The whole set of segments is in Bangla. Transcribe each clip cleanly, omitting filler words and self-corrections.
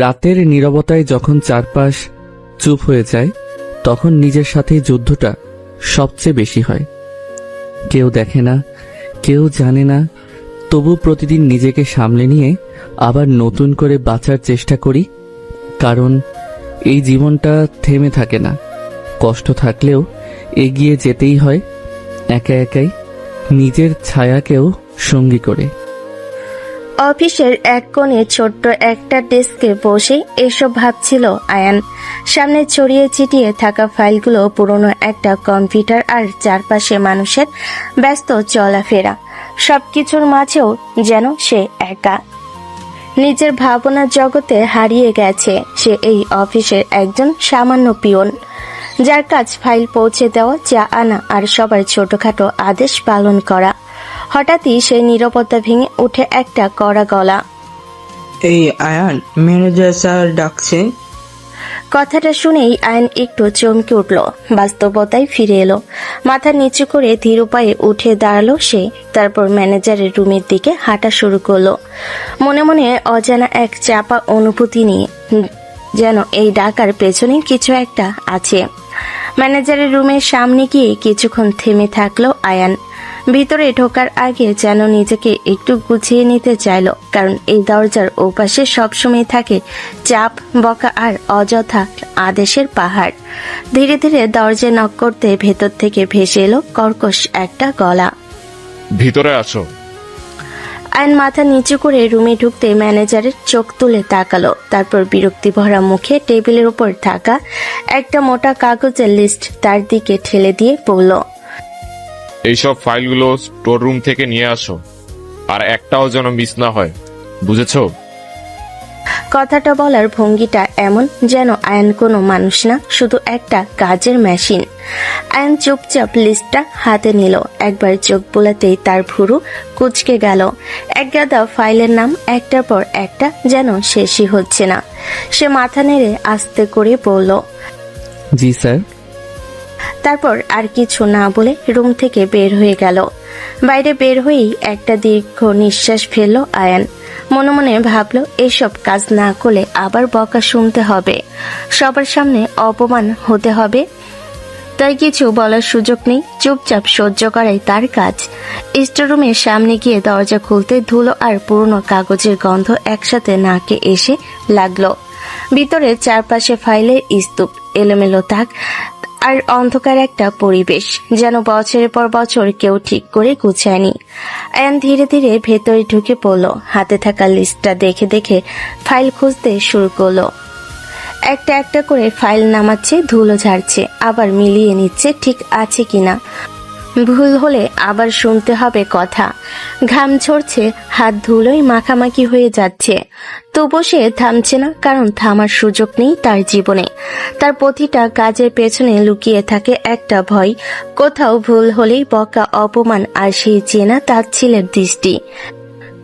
রাতের নীরবতায় যখন চারপাশ চুপ হয়ে যায়, তখন নিজের সাথেই যুদ্ধটা সবচেয়ে বেশি হয়। কেউ দেখে না, কেউ জানে না, তবু প্রতিদিন নিজেকে সামলে নিয়ে আবার নতুন করে বাঁচার চেষ্টা করি। কারণ এই জীবনটা থেমে থাকে না, কষ্ট থাকলেও এগিয়ে যেতেই হয়, একা একাই, নিজের ছায়াকেও সঙ্গী করে। অফিসের এক কোণে ছোট্ট একটা ডেস্কে বসে এসব ভাবছিল আয়ান। সামনে ছড়িয়ে ছিটিয়ে থাকা ফাইলগুলো, পুরনো একটা কম্পিউটার আর চারপাশে মানুষের ব্যস্ত চলাফেরা, সবকিছুর মাঝেও যেন সে একা। নিজের ভাবনার জগতে হারিয়ে গেছে। সে এই অফিসের একজন সামান্য পিয়ন, যার কাজ ফাইল পৌঁছে দেওয়া, চা আনা আর সবার ছোটখাটো আদেশ পালন করা। হঠাৎই সেই নীরবতা ভেঙে উঠে একটা কড়া গলা। এই আয়ান, ম্যানেজার স্যার ডাকছে। কথাটা শুনেই আয়ন একটু চমকে উঠল, বাস্তবতায় ফিরে এলো। মাথা নিচু করে ধীর পায়ে উঠে দাঁড়ালো সে। তারপর ম্যানেজারের রুমের দিকে হাঁটা শুরু করলো, মনে মনে অজানা এক চাপা অনুভূতি নিয়ে, যেন এই ডাকার পেছনে কিছু একটা আছে। ম্যানেজারের রুমের সামনে গিয়ে কিছুক্ষণ থেমে থাকলো আয়ান। ভিতরে ঢোকার আগে যেন নিজেকে একটু গুছিয়ে নিতে চাইল, কারণ এই দরজার ওপাশে সবসময় থাকে চাপ, বকা আর অযথা আদেশের পাহাড়। ধীরে ধীরে দরজা নক করতে ভেতর থেকে ভেসে এলো কর্কশ একটা গলা। ভিতরে আসো। আয়ন মাথা নিচু করে রুমে ঢুকতে ম্যানেজারের চোখ তুলে তাকালো। তারপর বিরক্তি ভরা মুখে টেবিলের উপর থাকা একটা মোটা কাগজের লিস্ট তার দিকে ঠেলে দিয়ে বলল, এইসব ফাইলগুলো স্টোর রুম থেকে নিয়ে আসো, আর একটাও যেন মিস না হয়, বুঝেছো? কথাটা বলার ভঙ্গিটা এমন যেন আয়ন কোনো মানুষ না, শুধু একটা কাজের মেশিন। আয়ন চুপচাপ লিস্টটা হাতে নিল। একবার চোখ বোলাতেই তার ভুরু কুঁচকে গেল। এক গাদা ফাইলের নাম একটার পর একটা, যেন শেষই হচ্ছে না। সে মাথা নেড়ে আস্তে করে বলল, জি স্যার। তারপর আর কিছু না বলে রুম থেকে বের হয়ে গেল। বাইরে বের হয়েই একটা দীর্ঘ নিঃশ্বাস ফেলল আয়ান। মনে মনে ভাবল, এসব কাজ না করলে আবার বকা শুনতে হবে, সবার সামনে অপমান হতে হবে। তাই কিছু বলার সুযোগ নেই, চুপচাপ সহ্য করাই তার কাজ। স্টোররুমের সামনে গিয়ে দরজা খুলতে ধুলো আর পুরনো কাগজের গন্ধ একসাথে নাকে এসে লাগলো। ভিতরে চারপাশে ফাইলের স্তূপ, এলোমেলো তাক আর অন্ধকার একটা পরিবেশ, যেন বছরের পর বছর কেউ ঠিক করে গুছায়নি। আয়ান ধীরে ধীরে ভেতরে ঢুকে পড়ল। হাতে থাকা লিস্টটা দেখে দেখে ফাইল খুঁজতে শুরু করলো। একটা একটা করে ফাইল নামাচ্ছে, ধুলো ঝাড়ছে, আবার মিলিয়ে নিচ্ছে ঠিক আছে কিনা। ভুল হলে আবার শুনতে হবে কথা। ঘাম ঝরছে, হাত ধুলোয় মাখামাখি হয়ে যাচ্ছে। তবু সে থামছে না, কারণ থামার সুযোগ নেই তার জীবনে। তার প্রতিটা কাজের পেছনে লুকিয়ে থাকে একটা ভয়, কোথাও ভুল হলেই বকা, অপমান আর সেই চেনা তার ছেলের দৃষ্টি।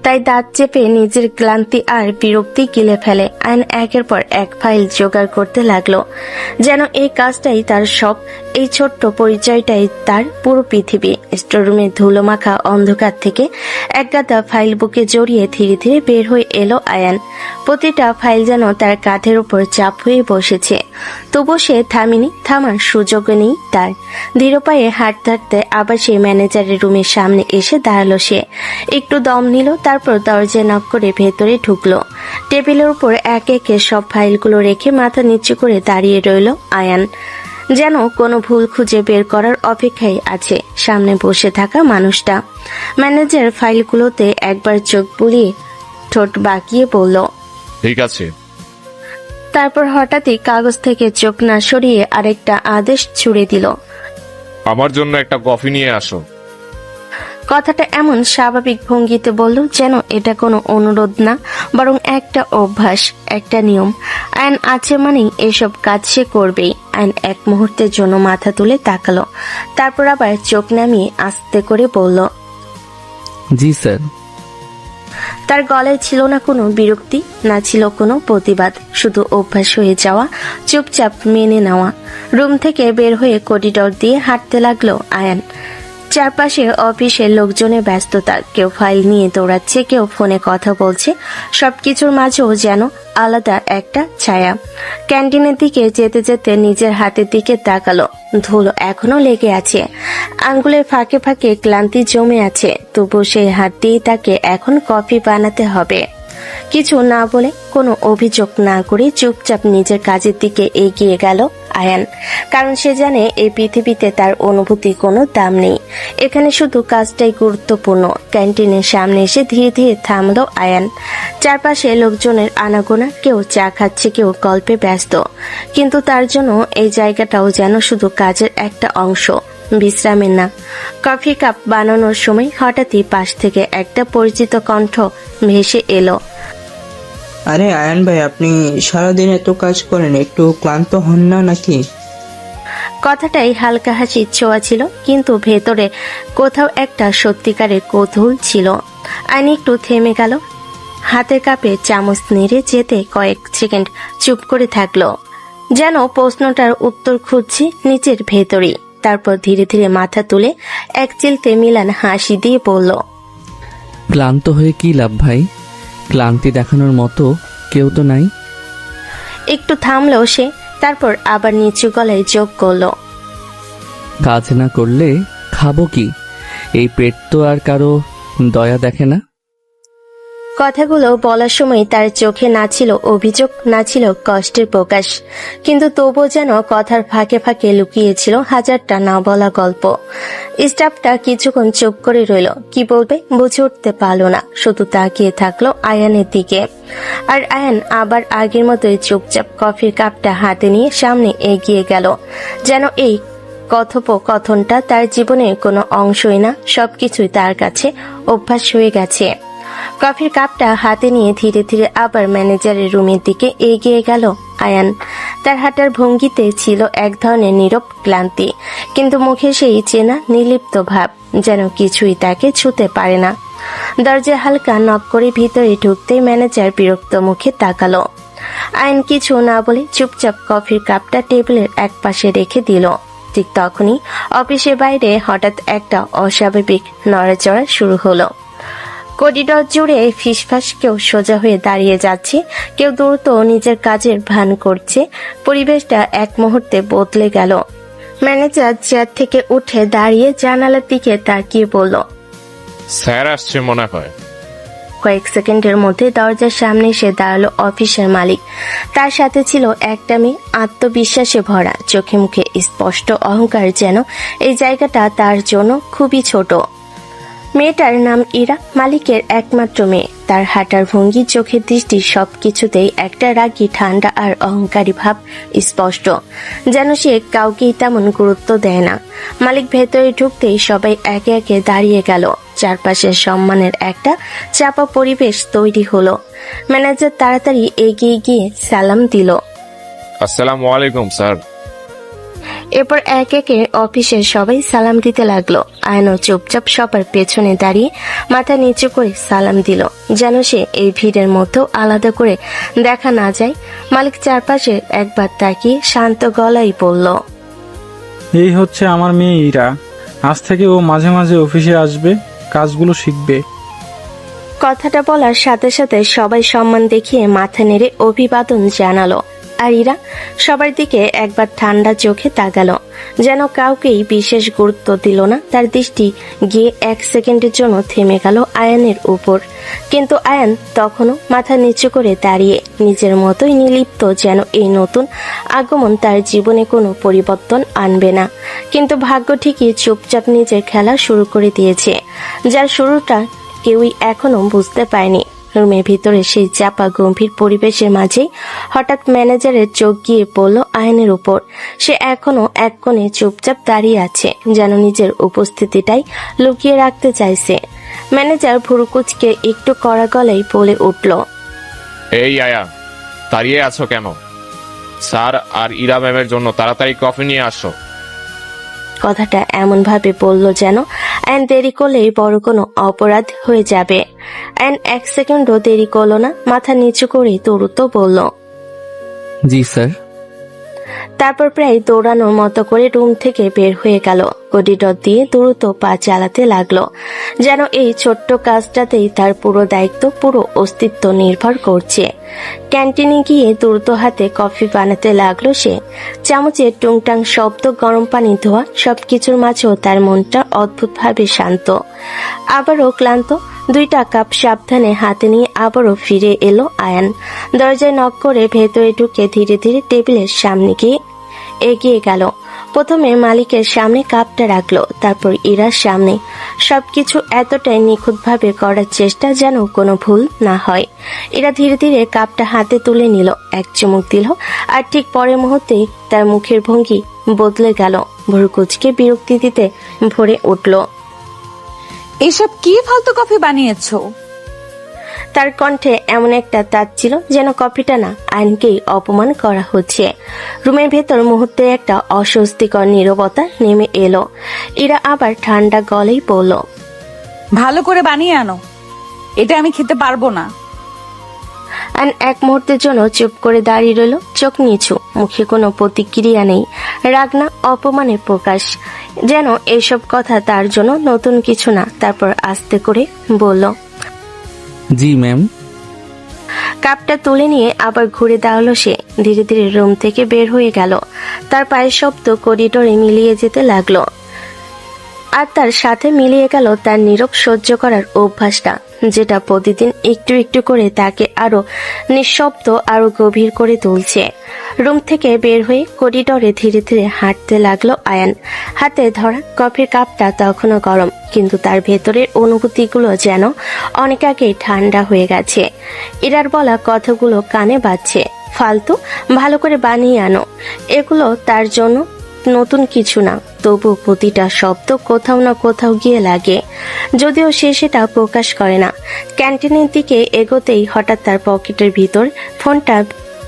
তাই দাঁত চেপে নিজের ক্লান্তি আর বিরক্তি গিলে ফেলে। আয়ন একের পর এক ফাইল জোগাড় করতে লাগলো, যেন এই কাজটাই তার সব, এই ছোট্ট পরিচয়টাই তার পুরো পৃথিবী। স্টোররুমে ধুলো মাখা অন্ধকার থেকে এক গাদা ফাইল বুকে জড়িয়ে ধীরে ধীরে বের হয়ে এলো আয়ান। প্রতিটা ফাইল যেন তার কাঁধের উপর চাপ হয়ে বসেছে। তবু সে থামেনি, থামার সুযোগ নেই তার। ধীর পায়ে হাঁটতে হাঁটতে আবার সেই ম্যানেজারের রুমের সামনে এসে দাঁড়ালো সে। একটু দম নিল, তারপর দরজা নক করে ভেতরে ঢুকলো। টেবিলের উপর একে একে সব ফাইলগুলো রেখে মাথা নিচু করে দাঁড়িয়ে রইল আয়ান, যেন কোনো ভুল খুঁজে বের করার অপেক্ষায় আছে সামনে বসে থাকা মানুষটা। ম্যানেজার ফাইলগুলোতে একবার চোখ বুলিয়ে ঠোঁট বাঁকিয়ে বলল, ঠিক আছে। তারপর হঠাৎই কাগজ থেকে চোখ না সরিয়ে আরেকটা আদেশ ছুড়ে দিল, আমার জন্য একটা কফি নিয়ে আসো। কথাটা এমন স্বাভাবিক ভঙ্গিতে বলল যেন এটা কোনো অনুরোধ না, বরং একটা অভ্যাস, একটা নিয়ম। আইন আছে মানেই এসব কাজ সে করবেই। আইন এক মুহূর্তের জন্য মাথা তুলে তাকালো, তারপর আবার চোখ নামিয়ে আস্তে করে বলল, জি স্যার। তার গলায় ছিল না কোনো বিরক্তি, না ছিল কোনো প্রতিবাদ, শুধু অভ্যাস হয়ে যাওয়া, চুপচাপ মেনে নেওয়া। রুম থেকে বের হয়ে করিডোর দিয়ে হাঁটতে লাগলো আয়ান। চারপাশে অফিসের লোকজনের ব্যস্ততা, কেউ ফাইল নিয়ে দৌড়াচ্ছে, কেউ ফোনে কথা বলছে। সবকিছুর মাঝেও যেন আলাদা একটা ছায়া। ক্যান্টিনের দিকে যেতে যেতে নিজের হাতের দিকে তাকালো। ধুলো এখনো লেগে আছে, আঙ্গুলের ফাঁকে ফাঁকে ক্লান্তি জমে আছে, তবু সেই হাত দিয়ে তাকে এখন কফি বানাতে হবে। কিছু না বলে, কোনো অভিযোগ না করে চুপচাপ নিজের কাজের দিকে এগিয়ে গেল আয়ান। কারণ সে জানে এই পৃথিবীতে তার অনুভূতি কোনো দাম নেই, এখানে শুধু কাজটাই গুরুত্বপূর্ণ। ক্যান্টিনের সামনে এসে ধীরে ধীরে থামলো আয়ান। চারপাশে লোকজনের আনাগোনা, কেউ চা খাচ্ছে, কেউ গল্পে ব্যস্ত, কিন্তু তার জন্য এই জায়গাটাও যেন শুধু কাজের একটা অংশ, বিশ্রামের না। কফি কাপ বানানোর সময় হঠাৎই পাশ থেকে একটা পরিচিত কণ্ঠ ভেসে এলো। আরে আয়ান ভাই, আপনি সারাদিন এত কাজ করেন, একটু ক্লান্ত হন না নাকি? কথাটাই হালকা হাসির ছোঁয়া ছিল, কিন্তু ভেতরে কোথাও একটা সত্যিকারের কৌতূহল ছিল। আইন একটু থেমে গেল, হাতের কাপে চামচ নেড়ে যেতে কয়েক সেকেন্ড চুপ করে থাকলো, যেন প্রশ্নটার উত্তর খুঁজছে নিজের ভেতরেই। তারপর ধীরে ধীরে মাথা তুলে এক চিলতে মিলান হাসি দিয়ে বলল, ক্লান্ত হয়ে কি লাভ ভাই? ক্লান্তি দেখানোর মতো কেউ তো নাই। একটু থামলো সে, তারপর আবার নিচু গলায় যোগ করলো, কাজ না করলে খাবো কি? এই পেট তো আর কারো দয়া দেখে না। কথাগুলো বলার সময় তার চোখে না ছিল অভিযোগ, না ছিল কষ্টের প্রকাশ, কিন্তু তবুও যেন কথার ফাঁকে ফাঁকে লুকিয়েছিল হাজারটা না বলা গল্প। স্টাফটা কিছুক্ষণ চুপ করে রইল, কি বলবে বুঝে উঠতে পারল না, শুধু তাকিয়ে থাকলো আয়ানের দিকে। আর আয়ান আবার আগের মতোই চুপচাপ কফির কাপটা হাতে নিয়ে সামনে এগিয়ে গেল, যেন এই কথোপকথনটা তার জীবনের কোনো অংশই না, সবকিছুই তার কাছে অভ্যাস হয়ে গেছে। কফির কাপটা হাতে নিয়ে ধীরে ধীরে আবার ম্যানেজারের রুমের দিকে এগিয়ে গেল আয়ান। তার হাঁটার ভঙ্গিতে ছিল এক ধরনের নীরব ক্লান্তি, কিন্তু মুখে সেই চেনা নির্লিপ্ত ভাব, যেন কিছুই তাকে ছুঁতে পারে না। দরজা হালকা নক করে ভিতরে ঢুকতেই ম্যানেজার বিরক্ত মুখে তাকালো। আয়ান কিছু না বলে চুপচাপ কফির কাপটা টেবিলের এক পাশে রেখে দিল। ঠিক তখনই অফিসের বাইরে হঠাৎ একটা অস্বাভাবিক নড়াচড়া শুরু হলো। করিডর জুড়ে ফিসফাস, কেউ সোজা হয়ে দাঁড়িয়ে যাচ্ছে, কেউ দ্রুত নিজের কাজের ভান করছে। পরিবেশটা এক মুহূর্তে বদলে গেল। ম্যানেজার চেয়ার থেকে উঠে দাঁড়িয়ে জানালার দিকে তাকিয়ে বলল, স্যার আসছে মনে হয়। কয়েক সেকেন্ডের মধ্যে দরজার সামনে এসে দাঁড়ালো অফিসের মালিক। তার সাথে ছিল একটা মেয়ে, আত্মবিশ্বাসে ভরা, চোখে মুখে স্পষ্ট অহংকার, যেন এই জায়গাটা তার জন্য খুবই ছোট। মেয়েটার নাম ইরা, মালিকের একমাত্র মেয়ে। তার হাঁটার ভঙ্গি, চোখের দৃষ্টি, সবকিছুতেই একটা রাগী, ঠান্ডা আর অহংকারী ভাব স্পষ্ট, যেন সে কাউকেই তেমন গুরুত্ব দেয় না। মালিক ভেতরে ঢুকতেই সবাই একে একে দাঁড়িয়ে গেল। চারপাশে সম্মানের একটা চাপা পরিবেশ তৈরি হলো। ম্যানেজার তাড়াতাড়ি এগিয়ে গিয়ে সালাম দিল। আসসালামু আলাইকুম স্যার। এরপর এক একে অফিসের সবাই সালাম দিতে লাগলো। আয়নও চুপচাপ সবার পেছনে দাঁড়িয়ে মাথা নিচু করে সালাম দিল, যেন সে এই ভিড়ের মধ্যেও আলাদা করে দেখা না যায়। মালিক চারপাশে একবার তাকিয়ে শান্ত গলায় বলল, এই হচ্ছে আমার মেয়ে ইরা। আজ থেকে ও মাঝে মাঝে অফিসে আসবে, কাজগুলো শিখবে। কথাটা বলার সাথে সাথে সবাই সম্মান দেখিয়ে মাথা নেড়ে অভিবাদন জানালো। আর ইরা সবার দিকে একবার ঠান্ডা চোখে তাকালো, যেন কাউকেই বিশেষ গুরুত্ব দিল না। তার দৃষ্টি গিয়ে এক সেকেন্ডের জন্য থেমে গেল আয়ানের উপর, কিন্তু আয়ান তখনও মাথা নিচু করে দাঁড়িয়ে, নিজের মতোই নির্লিপ্ত, যেন এই নতুন আগমন তার জীবনে কোনো পরিবর্তন আনবে না। কিন্তু ভাগ্য ঠিকই চুপচাপ নিজের খেলা শুরু করে দিয়েছে, যার শুরুটা কেউই এখনো বুঝতে পারেনি। রুমের ভিতরে সেই চাপা গম্ভীর পরিবেশের মাঝেই হঠাৎ ম্যানেজারের চোখ গিয়ে পড়ল আয়নের উপর। সে এখনো এক কোণে চুপচাপ দাঁড়িয়ে আছে, যেন নিজের উপস্থিতিটাই লুকিয়ে রাখতে চাইছে। ম্যানেজার ভুরুকুচকে একটু কড়া গলায় বলে উঠল, এই আয়া, দাঁড়িয়ে আছো কেন? স্যার আর ইরা ম্যামের জন্য তাড়াতাড়ি কফি নিয়ে আসো। কথাটা এমন ভাবে বলল যেন আইন দেরি করলেই বড় কোনো অপরাধ হয়ে যাবে। আইন এক সেকেন্ডও দেরি করলো না, মাথা নিচু করে দ্রুত বলল, জি স্যার। তারপর প্রায় দৌড়ানোর মতো করে রুম থেকে বের হয়ে গেল। করিডর দিয়ে দ্রুত পা চালাতে লাগলো, যেন এই ছোট্ট কাজটাতেই তার পুরো দায়িত্ব, পুরো অস্তিত্ব নির্ভর করছে। ক্যান্টিনে গিয়ে দ্রুত হাতে কফি বানাতে লাগলো সে। চামচের টুংটাং শব্দ, গরম পানি ধোয়া, সবকিছুর মাঝেও তার মনটা অদ্ভুতভাবে শান্ত, আবারও ক্লান্ত। 2টা কাপ সাবধানে হাতে নিয়ে আবারও ফিরে এলো আয়ান। দরজায় নক করে ভেতরে ঢুকে ধীরে ধীরে টেবিলের সামনে গিয়ে এগিয়ে গেল। প্রথমে মালিকের সামনে কাপটা রাখলো, তারপর ইরার সামনে। সবকিছু এতটাই নিখুঁতভাবে করার চেষ্টা যেন কোনো ভুল না হয়। ইরা ধীরে ধীরে কাপটা হাতে তুলে নিল, এক চুমুক দিল, আর ঠিক পরের মুহূর্তেই তার মুখের ভঙ্গি বদলে গেল। ভ্রুকুচকে বিরক্তি দিতে ভরে উঠল। এসব কি ফালতু কফি বানিয়েছো? তার কণ্ঠে এমন একটা তাত ছিল যেন কফিটা না, আইনকেই অপমান করা হচ্ছে। রুমের ভেতর মুহূর্তে একটা অস্বস্তিকর নীরবতা নেমে এলো। ইরা আবার ঠান্ডা গলেই বলল, ভালো করে বানিয়ে আনো, এটা আমি খেতে পারবো না। আইন এক মুহূর্তের জন্য চুপ করে দাঁড়িয়ে রইল, চোখ নিচু, মুখে কোনো প্রতিক্রিয়া নেই। রাগ না, অপমানের প্রকাশ, যেন এইসব কথা তার জন্য নতুন কিছু না। তারপর আস্তে করে বলল, জি ম্যাম। কাপটা তুলে নিয়ে আবার ঘুরে দাঁড়ালো সে। ধীরে ধীরে রুম থেকে বের হয়ে গেল। তার পায়ের শব্দ করিডোরে মিলিয়ে যেতে লাগলো, আর তার সাথে মিলিয়ে গেল তার নীরব সহ্য করার অভ্যাসটা, যেটা প্রতিদিন একটু একটু করে তাকে আরো নিঃশব্দ, আরো গভীর করে তুলছে। রুম থেকে বের হয়ে করিডোরে ধীরে ধীরে হাঁটতে লাগলো আয়ান। হাতে ধরা কফির কাপটা তখনও গরম, কিন্তু তার ভেতরের অনুভূতিগুলো যেন অনেক আগেই ঠান্ডা হয়ে গেছে। ইরার বলা কথাগুলো কানে বাজছে, ফালতু, ভালো করে বানিয়ে আনো, এগুলো তার জন্য নতুন কিছু না। তবু প্রতিটা শব্দ কোথাও না কোথাও গিয়ে লাগে, যদিও সে সেটা প্রকাশ করে না। ক্যান্টিনের দিকে এগোতেই হঠাৎ তার পকেটের ভিতর ফোনটা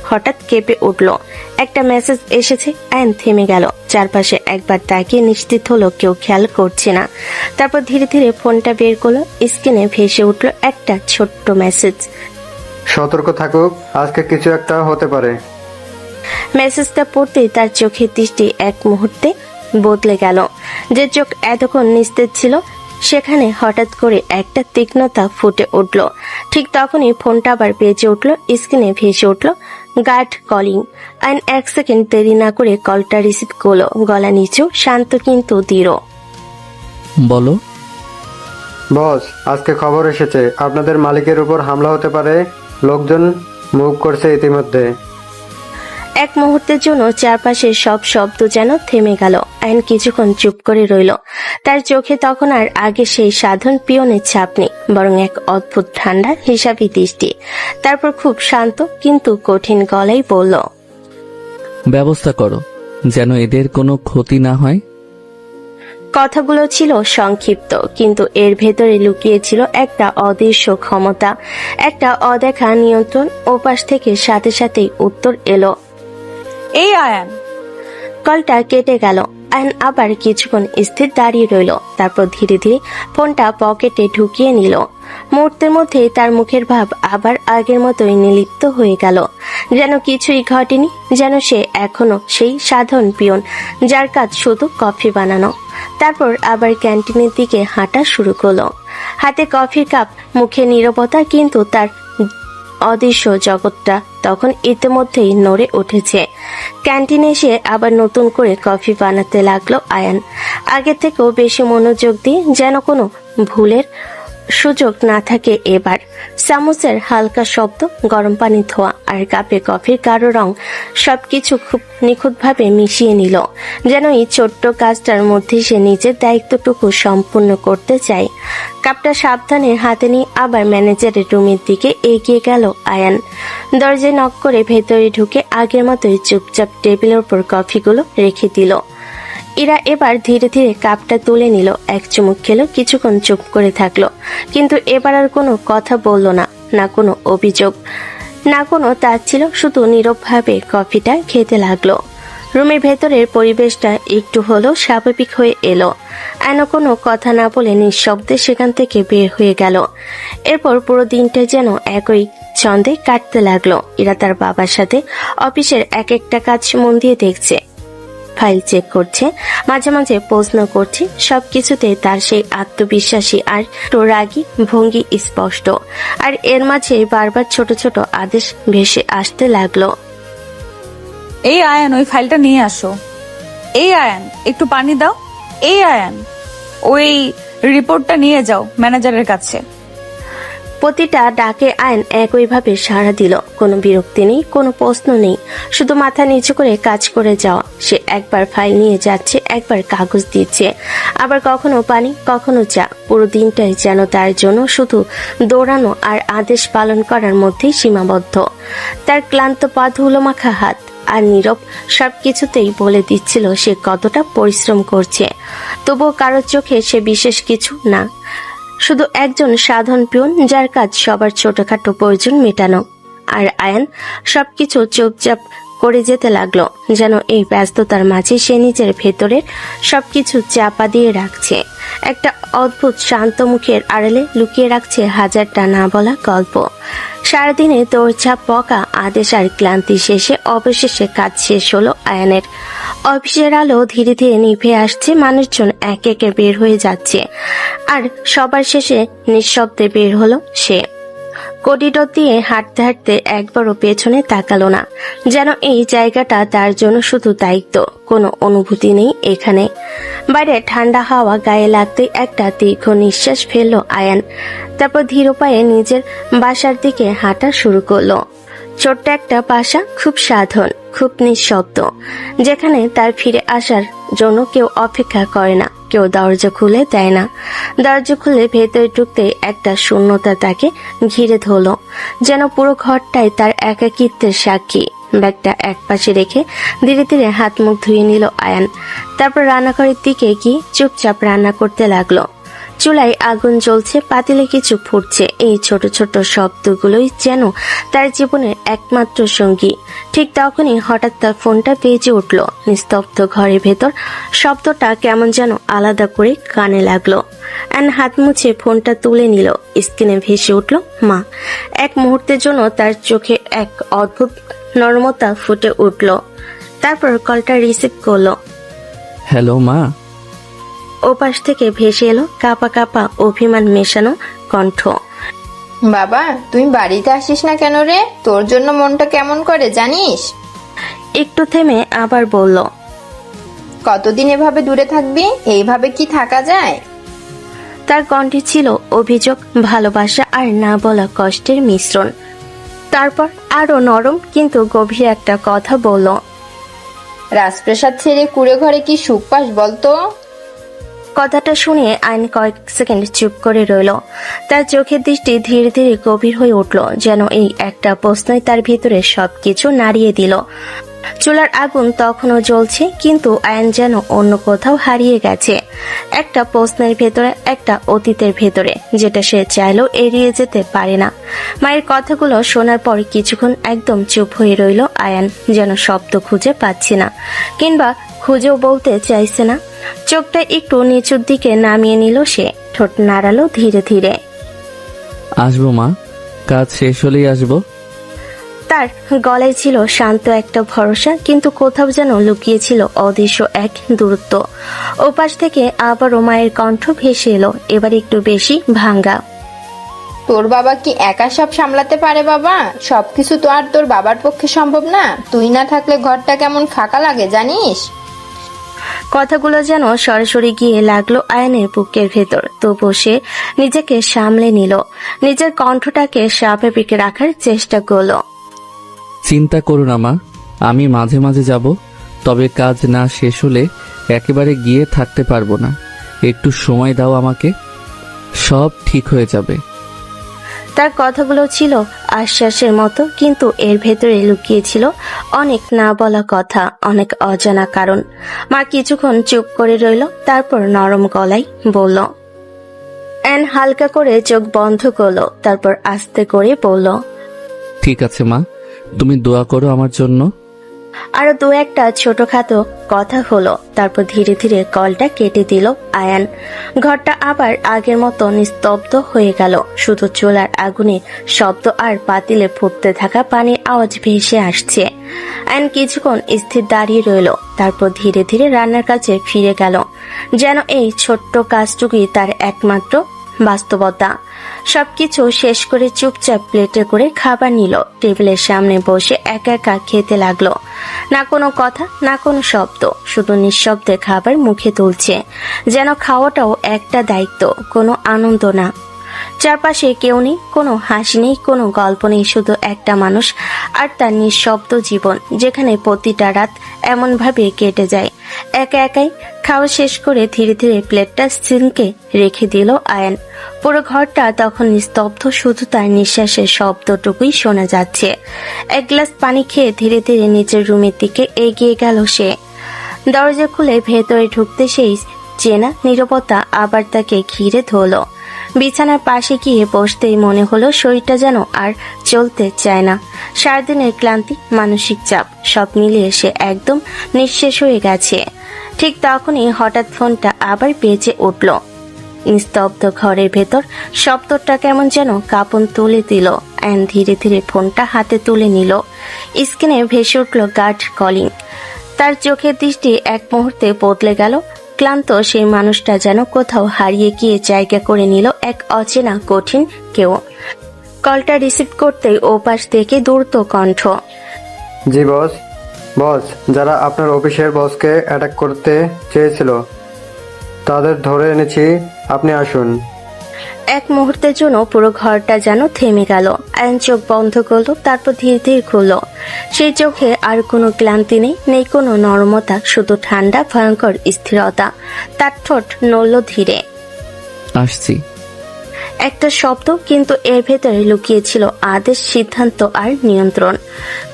হঠাৎ কেঁপে উঠল। একটা মেসেজ এসেছে। আয়ন থেমে গেল, চারপাশে একবার তাকিয়ে নিশ্চিত হলো কেউ খেয়াল করছে না। তারপর ধীরে ধীরে ফোনটা বের করলো। স্ক্রিনে ভেসে উঠল একটা ছোট্ট মেসেজ। সতর্ক থাকুক, আজকে কিছু একটা হতে পারে। মেসেজটা পড়তেই তার চোখের দৃষ্টি এক মুহূর্তে বদলে গেল। যে চোখ এতক্ষণ নিস্তেজ ছিল, সেখানে হঠাৎ করে একটা তীক্ষ্ণতা ফুটে উঠল। ঠিক তখনই ফোনটা আবার বেজে উঠল। স্ক্রিনে ভেসে উঠল গার্ড কলিং। আইন 1 সেকেন্ড দেরি না করে কলটা রিসিভ করলো, গলা নিচু, শান্ত কিন্তু দৃঢ়। বলো। বস, আজকে খবর এসেছে আপনাদের মালিকের উপর হামলা হতে পারে। লোকজন মুভ করছে ইতিমধ্যে। এক মুহূর্তের জন্য চারপাশের সব শব্দ যেন থেমে গেল। আইন কিছুক্ষণ চুপ করে রইল। তার চোখে তখন আর আগে সেই সাধারণ পিয়নের ছাপ নেই, বরং এক অদ্ভুত ঠান্ডা হিসাবি দৃষ্টি। তারপর খুব শান্ত কিন্তু কঠিন গলায় বলল, ব্যবস্থা করো যেন এদের কোনো ক্ষতি না হয়। কথাগুলো ছিল সংক্ষিপ্ত, কিন্তু এর ভেতরে লুকিয়ে ছিল একটা অদৃশ্য ক্ষমতা, একটা অদেখা নিয়ন্ত্রণ। ওপাশ থেকে সাথে সাথেই উত্তর এলো। এই আয়ান। কলটা কেটে গেল। আয়ন আবার কিছুক্ষণ স্থির দাঁড়িয়ে রইল, তারপর ধীরে ধীরে ফোনটা পকেটে ঢুকিয়ে নিল। মুহূর্তের মধ্যেই তার মুখের ভাব আবার আগের মতোই নিলিপ্ত হয়ে গেল, যেন কিছুই ঘটেনি, যেন সে এখনো সেই সাধারণ পিয়ন যার কাজ শুধু কফি বানানো। তারপর আবার ক্যান্টিনের দিকে হাঁটা শুরু করলো। হাতে কফির কাপ, মুখে নীরবতা, কিন্তু তার অদৃশ্য জগৎটা তখন ইতিমধ্যেই নড়ে উঠেছে। ক্যান্টিনে এসে আবার নতুন করে কফি বানাতে লাগলো আয়ান, আগে থেকেও বেশি মনোযোগ দিয়ে, যেন কোনো ভুলের সুযোগ না থাকে এবার। চামচের হালকা শব্দ, গরম পানি ধোয়া আর কাপে কফির গাঢ় রং সবকিছু খুব নিখুঁতভাবে মিশিয়ে নিল, যেন এই ছোট্ট কাজটার মধ্যে সে নিজের দায়িত্বটুকু সম্পূর্ণ করতে চায়। কাপটা সাবধানে হাতে নিয়ে আবার ম্যানেজারের রুমের দিকে এগিয়ে গেল আয়ান। দরজায় নক করে ভেতরে ঢুকে আগের মতোই চুপচাপ টেবিলের উপর কফিগুলো রেখে দিল। ইরা এবার ধীরে ধীরে কাপটা তুলে নিল, এক চুমুক খেলো, কিছুক্ষণ চুপ করে থাকলো, কিন্তু এবার আর কোনো কথা বলল না, না কোনো অভিযোগ, না কোনো তার ছিল, শুধু নীরবভাবে কফিটা খেতে লাগলো। রুমের ভেতরের পরিবেশটা একটু হলেও স্বাভাবিক হয়ে এলো। আয়না কোনো কথা না বলে নিঃশব্দে সেখান থেকে বের হয়ে গেল। এরপর পুরো দিনটা যেন একই ছন্দে কাটতে লাগলো। ইরা তার বাবার সাথে অফিসের এক একটা কাজ মন দিয়ে দেখছে। ফাইল চেক করছে, মাঝে মাঝে প্রশ্ন করছে। সবকিছুতে তার সেই আত্মবিশ্বাসী আর একটু রাগী ভঙ্গি স্পষ্ট। আর এর মাঝে বারবার ছোট ছোট আদেশ ভেসে আসতে লাগলো। এই আয়ান, ওই ফাইলটা নিয়ে আসো। এই আয়ান, একটু পানি দাও। এই আয়ান, ওই রিপোর্টটা নিয়ে যাও ম্যানেজারের কাছে। প্রতিটা ডাকে আয়ন একইভাবে সাড়া দিল। কোনো বিরক্তি নেই, কোনো প্রশ্ন নেই, শুধু মাথা নিচু করে কাজ করে যাওয়া। সে একবার ফাইল নিয়ে যাচ্ছে, একবার কাগজ দিচ্ছে, আবার কখনো পানি, কখনো চা। পুরো দিনটাই যেন তার জন্য শুধু দৌড়ানো আর আদেশ পালন করার মধ্যেই সীমাবদ্ধ। তার ক্লান্ত পা ধুলো মাখা হাত আর নীরব সবকিছুতেই বলে দিচ্ছিল সে কতটা পরিশ্রম করছে। তবুও কারোর চোখে সে বিশেষ কিছু না, শুধু একজন সাধারণ পিয়ন যার কাজ সবার ছোটখাটো প্রয়োজন মেটানো। আর আয়ান সবকিছু চুপচাপ করে যেতে লাগলো, যেন এই ব্যস্ততার মাঝে সে নিজের ভেতরের সবকিছু চাপা দিয়ে রাখছে। একটা অদ্ভুত শান্ত মুখের আড়ালে লুকিয়ে রাখছে হাজারটা না বলা গল্প। সারাদিনে দৌড়ঝাঁপ, বকা, আদেশ আর ক্লান্তি শেষে অবশেষে কাজ শেষ হলো আয়ানের। অফিসের আলো ধীরে ধীরে নিভে আসছে, মানুষজন এক একে বের হয়ে যাচ্ছে, আর সবার শেষে নিঃশব্দে বের হলো সে। করিডোর দিয়ে হাঁটতে হাঁটতে একবারও পেছনে তাকালো না, যেন এই জায়গাটা তার জন্য শুধু দায়িত্ব, কোনো অনুভূতি নেই এখানে। বাইরে ঠান্ডা হাওয়া গায়ে লাগতেই একটা দীর্ঘ নিঃশ্বাস ফেললো আয়ান। তারপর ধীর পায়ে নিজের বাসার দিকে হাঁটা শুরু করলো। ছোট্ট একটা বাসা, খুব সাধারণ, খুব নিঃশব্দ, যেখানে তার ফিরে আসার জন্য কেউ অপেক্ষা করে না, কেউ দরজা খুলে দেয় না। দরজা খুলে ভেতরে ঢুকতে একটা শূন্যতা তাকে ঘিরে ধরলো, যেন পুরো ঘরটাই তার একাকিত্বের সাক্ষী। ব্যাগটা একপাশে রেখে ধীরে ধীরে হাত মুখ ধুয়ে নিল আয়ান। তারপর রান্নাঘরের দিকে গিয়ে চুপচাপ রান্না করতে লাগলো। চুলায় আগুন জ্বলছে, পাতিলে কিছু ফুটছে। এই ছোট ছোট শব্দগুলোই যেন তার জীবনের একমাত্র সঙ্গী। ঠিক তখনই হঠাৎ তার ফোনটা বেজে উঠল। নিস্তব্ধ ঘরের ভেতর শব্দটা কেমন যেন আলাদা করে কানে লাগলো। অ্যান হাত মুছে ফোনটা তুলে নিল। স্ক্রিনে ভেসে উঠল মা। এক মুহূর্তের জন্য তার চোখে এক অদ্ভুত নরমতা ফুটে উঠল। তারপর কলটা রিসিভ করলো। হ্যালো মা। ওপাশ থেকে ভেসে এলো কাপা কাপা অভিমান মেশানো কণ্ঠ। বাবা, তুই বাড়িতে আসিস না কেন রে? তোর জন্য মনটা কেমন করে জানিস? একটু থেমে আবার বলল, কতদিন এভাবে দূরে থাকবি? এইভাবে কি থাকা যায়? তার কণ্ঠে ছিল অভিযোগ, ভালোবাসা আর না বলা কষ্টের মিশ্রণ। তারপর আরো নরম কিন্তু গভীর একটা কথা বলল, রাজপ্রাসাদ ছেড়ে কুড়ে ঘরে কি সুখ পাস বলতো? কথাটা শুনে আইন কয়েক সেকেন্ড চুপ করে রইল। তার চোখের দৃষ্টি ধীরে ধীরে গভীর হয়ে উঠল, যেন এই একটা প্রশ্নই তার ভিতরে সবকিছু নাড়িয়ে দিল। চুলার আগুন তখনও জ্বলছে, কিন্তু আয়ন যেন অন্য কোথাও হারিয়ে গেছে। একটা প্রশ্নের ভেতরে, একটা অতীতের ভেতরে, যেটা সে চাইলেও এড়িয়ে যেতে পারে না। মায়ের কথাগুলো শোনার পর কিছুক্ষণ একদম চুপ হয়ে রইল আয়ান, যেন শব্দ খুঁজে পাচ্ছে না, কিংবা খুঁজেও বলতে চাইছে না। চোখটা একটু নিচুর দিকে নামিয়ে নিল সে, ঠোঁট নাড়ালো ধীরে ধীরে। আসবো মা, কাজ শেষ হলেই আসবো। তার গলায় ছিল শান্ত একটা ভরসা, কিন্তু কোথাও যেন লুকিয়েছিল অদৃশ্য এক দূরত্ব। ওপাশ থেকে আবারও মায়ের কণ্ঠ ভেসে এলো, এবার একটু বেশি ভাঙ্গা। তোর বাবা কি একা সব সামলাতে পারে বাবা? সবকিছু তো আর তোর বাবার পক্ষে সম্ভব না। তুই না থাকলে ঘরটা কেমন ফাঁকা লাগে জানিস? কথাগুলো যেন সরাসরি গিয়ে লাগলো আয়নের বুকের ভেতর। তবু সে নিজেকে সামলে নিল, নিজের কণ্ঠটাকে স্বাভাবিক রাখার চেষ্টা করলো। চিন্তা করো না মা, আমি মাঝে মাঝে যাব, তবে কাজ না শেষ হলে একেবারে গিয়ে থাকতে পারবো না। একটু সময় দাও আমাকে, সব ঠিক হয়ে যাবে। তার কথাগুলো ছিল আশ্বাসের মতো, কিন্তু এর ভেতরে লুকিয়েছিল অনেক না বলা কথা, অনেক অজানা কারণ। মা কিছুক্ষণ চুপ করে রইল, তারপর নরম গলায় বলল। অ্যান হালকা করে চোখ বন্ধ করলো, তারপর আস্তে করে বলল, ঠিক আছে মা, তুমি দোয়া করো আমার জন্য। আরো দু একটা ছোটখাটো কথা হলো, তারপর ধীরে ধীরে কলটা কেটে দিল আয়ান। ঘরটা আবার আগের মতো নিস্তব্ধ হয়ে গেল, শুধু চুলার আগুনে শব্দ আর পাতিলে ফুটতে থাকা পানির আওয়াজ ভেসে আসছে। আয়ান কিছুক্ষণ স্থির দাঁড়িয়ে রইল, তারপর ধীরে ধীরে রান্নার কাছে ফিরে গেল, যেন এই ছোট্ট কাজটুকুই তার একমাত্র বাস্তবতা। সবকিছু শেষ করে চুপচাপ প্লেটে করে খাবার নিল, টেবিলের সামনে বসে একা একা খেতে লাগলো। না কোনো কথা, না কোনো শব্দ, শুধু নিঃশব্দে খাবার মুখে তুলছে, যেন খাওয়াটাও একটা দায়িত্ব, কোনো আনন্দ না। চারপাশে কেউ নেই, কোনো হাসি নেই, কোনো গল্প নেই, শুধু একটা মানুষ আর তার নিঃশব্দ জীবন, যেখানে প্রতিটা রাত এমন ভাবে কেটে যায়। একা একাই খাওয়া শেষ করে ধীরে ধীরে প্লেটটা সিঙ্কে রেখে দিল আয়ান। পুরো ঘরটা তখন নিস্তব্ধ, শুধু তার নিঃশ্বাসের শব্দটুকুই শোনা যাচ্ছে। এক গ্লাস পানি খেয়ে ধীরে ধীরে নিচের রুমের দিকে এগিয়ে গেল সে। দরজা খুলে ভেতরে ঢুকতে সেই চেনা নীরবতা আবার তাকে ঘিরে ধরল। বিছানার পাশে গিয়ে বসতেই মনে হলো শরীরটা যেন আর চলতে চায় না। সারাদিনের ক্লান্তি, মানসিক চাপ সব মিলিয়ে সে একদম নিঃশেষ হয়ে গেছে। ঠিক তখনই হঠাৎ ফোনটা আবার বেজে উঠল। নিস্তব্ধ ঘরের ভেতর শব্দটা কেমন যেন কাঁপন তুলে দিল। অ্যান ধীরে ধীরে ফোনটা হাতে তুলে নিল। স্ক্রিনে ভেসে উঠল গার্ড কলিং। তার চোখের দৃষ্টি এক মুহূর্তে বদলে গেল। ক্লান্ত সেই মানুষটা যেন কোথাও হারিয়ে গিয়ে জায়গা করে নিল এক অচেনা কঠিন কেউ। কলটা রিসিভ করতেই ওপাশ থেকে দ্রুত কণ্ঠ। জি বস। বস, যারা আপনার অফিসের বসকে অ্যাটাক করতে চেয়েছিল তাদের ধরে এনেছি, আপনি আসুন। এক মুহূর্তের জন্য পুরো ঘরটা যেন থেমে গেল। আয়ন চোখ বন্ধ করলো, তারপর ধীরে ধীরে খুলল। সেই চোখে আর কোনো ক্লান্তি নেই, নেই কোনো নরমতা, শুধু ঠান্ডা ভয়ঙ্কর স্থিরতা। তার ঠোঁট নড়ল ধীরে। আসছি। একটা শব্দ, কিন্তু এর ভেতরে লুকিয়েছিল আদেশ, সিদ্ধান্ত আর নিয়ন্ত্রণ।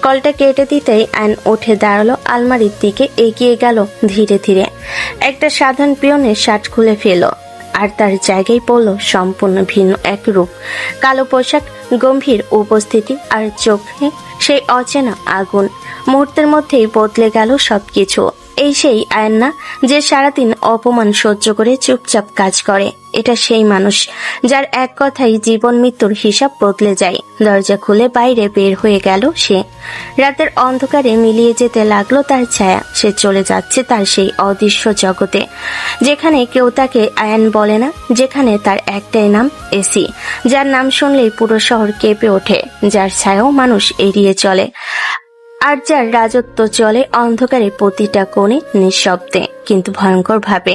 কলটা কেটে দিতেই আইন উঠে দাঁড়ালো, আলমারির দিকে এগিয়ে গেল ধীরে ধীরে। একটা সাধারণ পিয়নের শার্ট খুলে ফেলল, আর তার জায়গায় পড়ল সম্পূর্ণ ভিন্ন এক রূপ। কালো পোশাক, গম্ভীর উপস্থিতি, আর চোখে সেই অচেনা আগুন। মুহূর্তের মধ্যেই বদলে গেল সবকিছু। এই সেই আয়ন না, যে সারাদিন অপমান সহ্য করে চুপচাপ কাজ করে। এটা সেই মানুষ যার এক কথাই জীবন মৃত্যুর হিসাব বদলে যায়। দরজা খুলে বাইরে বের হয়ে গেল সে। রাতের অন্ধকারে মিলিয়ে যেতে লাগলো তার ছায়া। সে চলে যাচ্ছে তার সেই অদৃশ্য জগতে, যেখানে কেউ তাকে আয়ান বলে না, যেখানে তার একটাই নাম এসি, যার নাম শুনলেই পুরো শহর কেঁপে ওঠে, যার ছায়াও মানুষ এড়িয়ে চলে, আর যার রাজত্ব চলে অন্ধকারে প্রতিটা কোণে, নিঃশব্দে কিন্তু ভয়ঙ্কর ভাবে।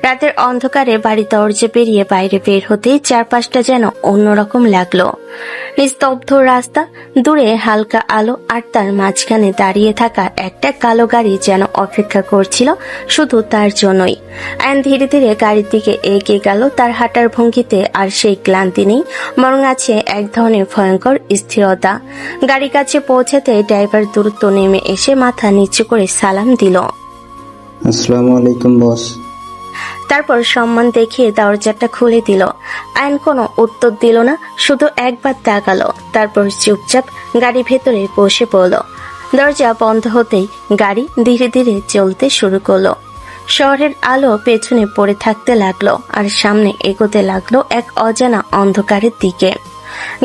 রাতের অন্ধকারে বাড়ি দরজা পেরিয়ে বাইরে বের হতেই চারপাশটা যেন অন্যরকম লাগলো। নিস্তব্ধ রাস্তা, দূরে হালকা আলো, আর তার মাঝখানে দাঁড়িয়ে থাকা একটা কালো গাড়ি যেন অপেক্ষা করছিল শুধু তার জন্যই। আয়ন ধীরে ধীরে গাড়ির দিকে এগিয়ে গেল। তার হাঁটার ভঙ্গিতে আর সেই ক্লান্তি নেই, বরং আছে এক ধরনের ভয়ঙ্কর স্থিরতা। গাড়ি কাছে পৌঁছাতে ড্রাইভার দ্রুত নেমে এসে মাথা নিচু করে সালাম দিল। আসসালামু আলাইকুম বস। তারপর সম্মান দেখিয়ে দরজাটা খুলে দিল। আয়ন কোনো উত্তর দিল না, শুধু একবার তাকালো, তারপর চুপচাপ গাড়ি ভেতরে বসে পড়ল। দরজা বন্ধ হতেই গাড়ি ধীরে ধীরে চলতে শুরু করলো। শহরের আলো পেছনে পড়ে থাকতে লাগলো, আর সামনে এগোতে লাগলো এক অজানা অন্ধকারের দিকে।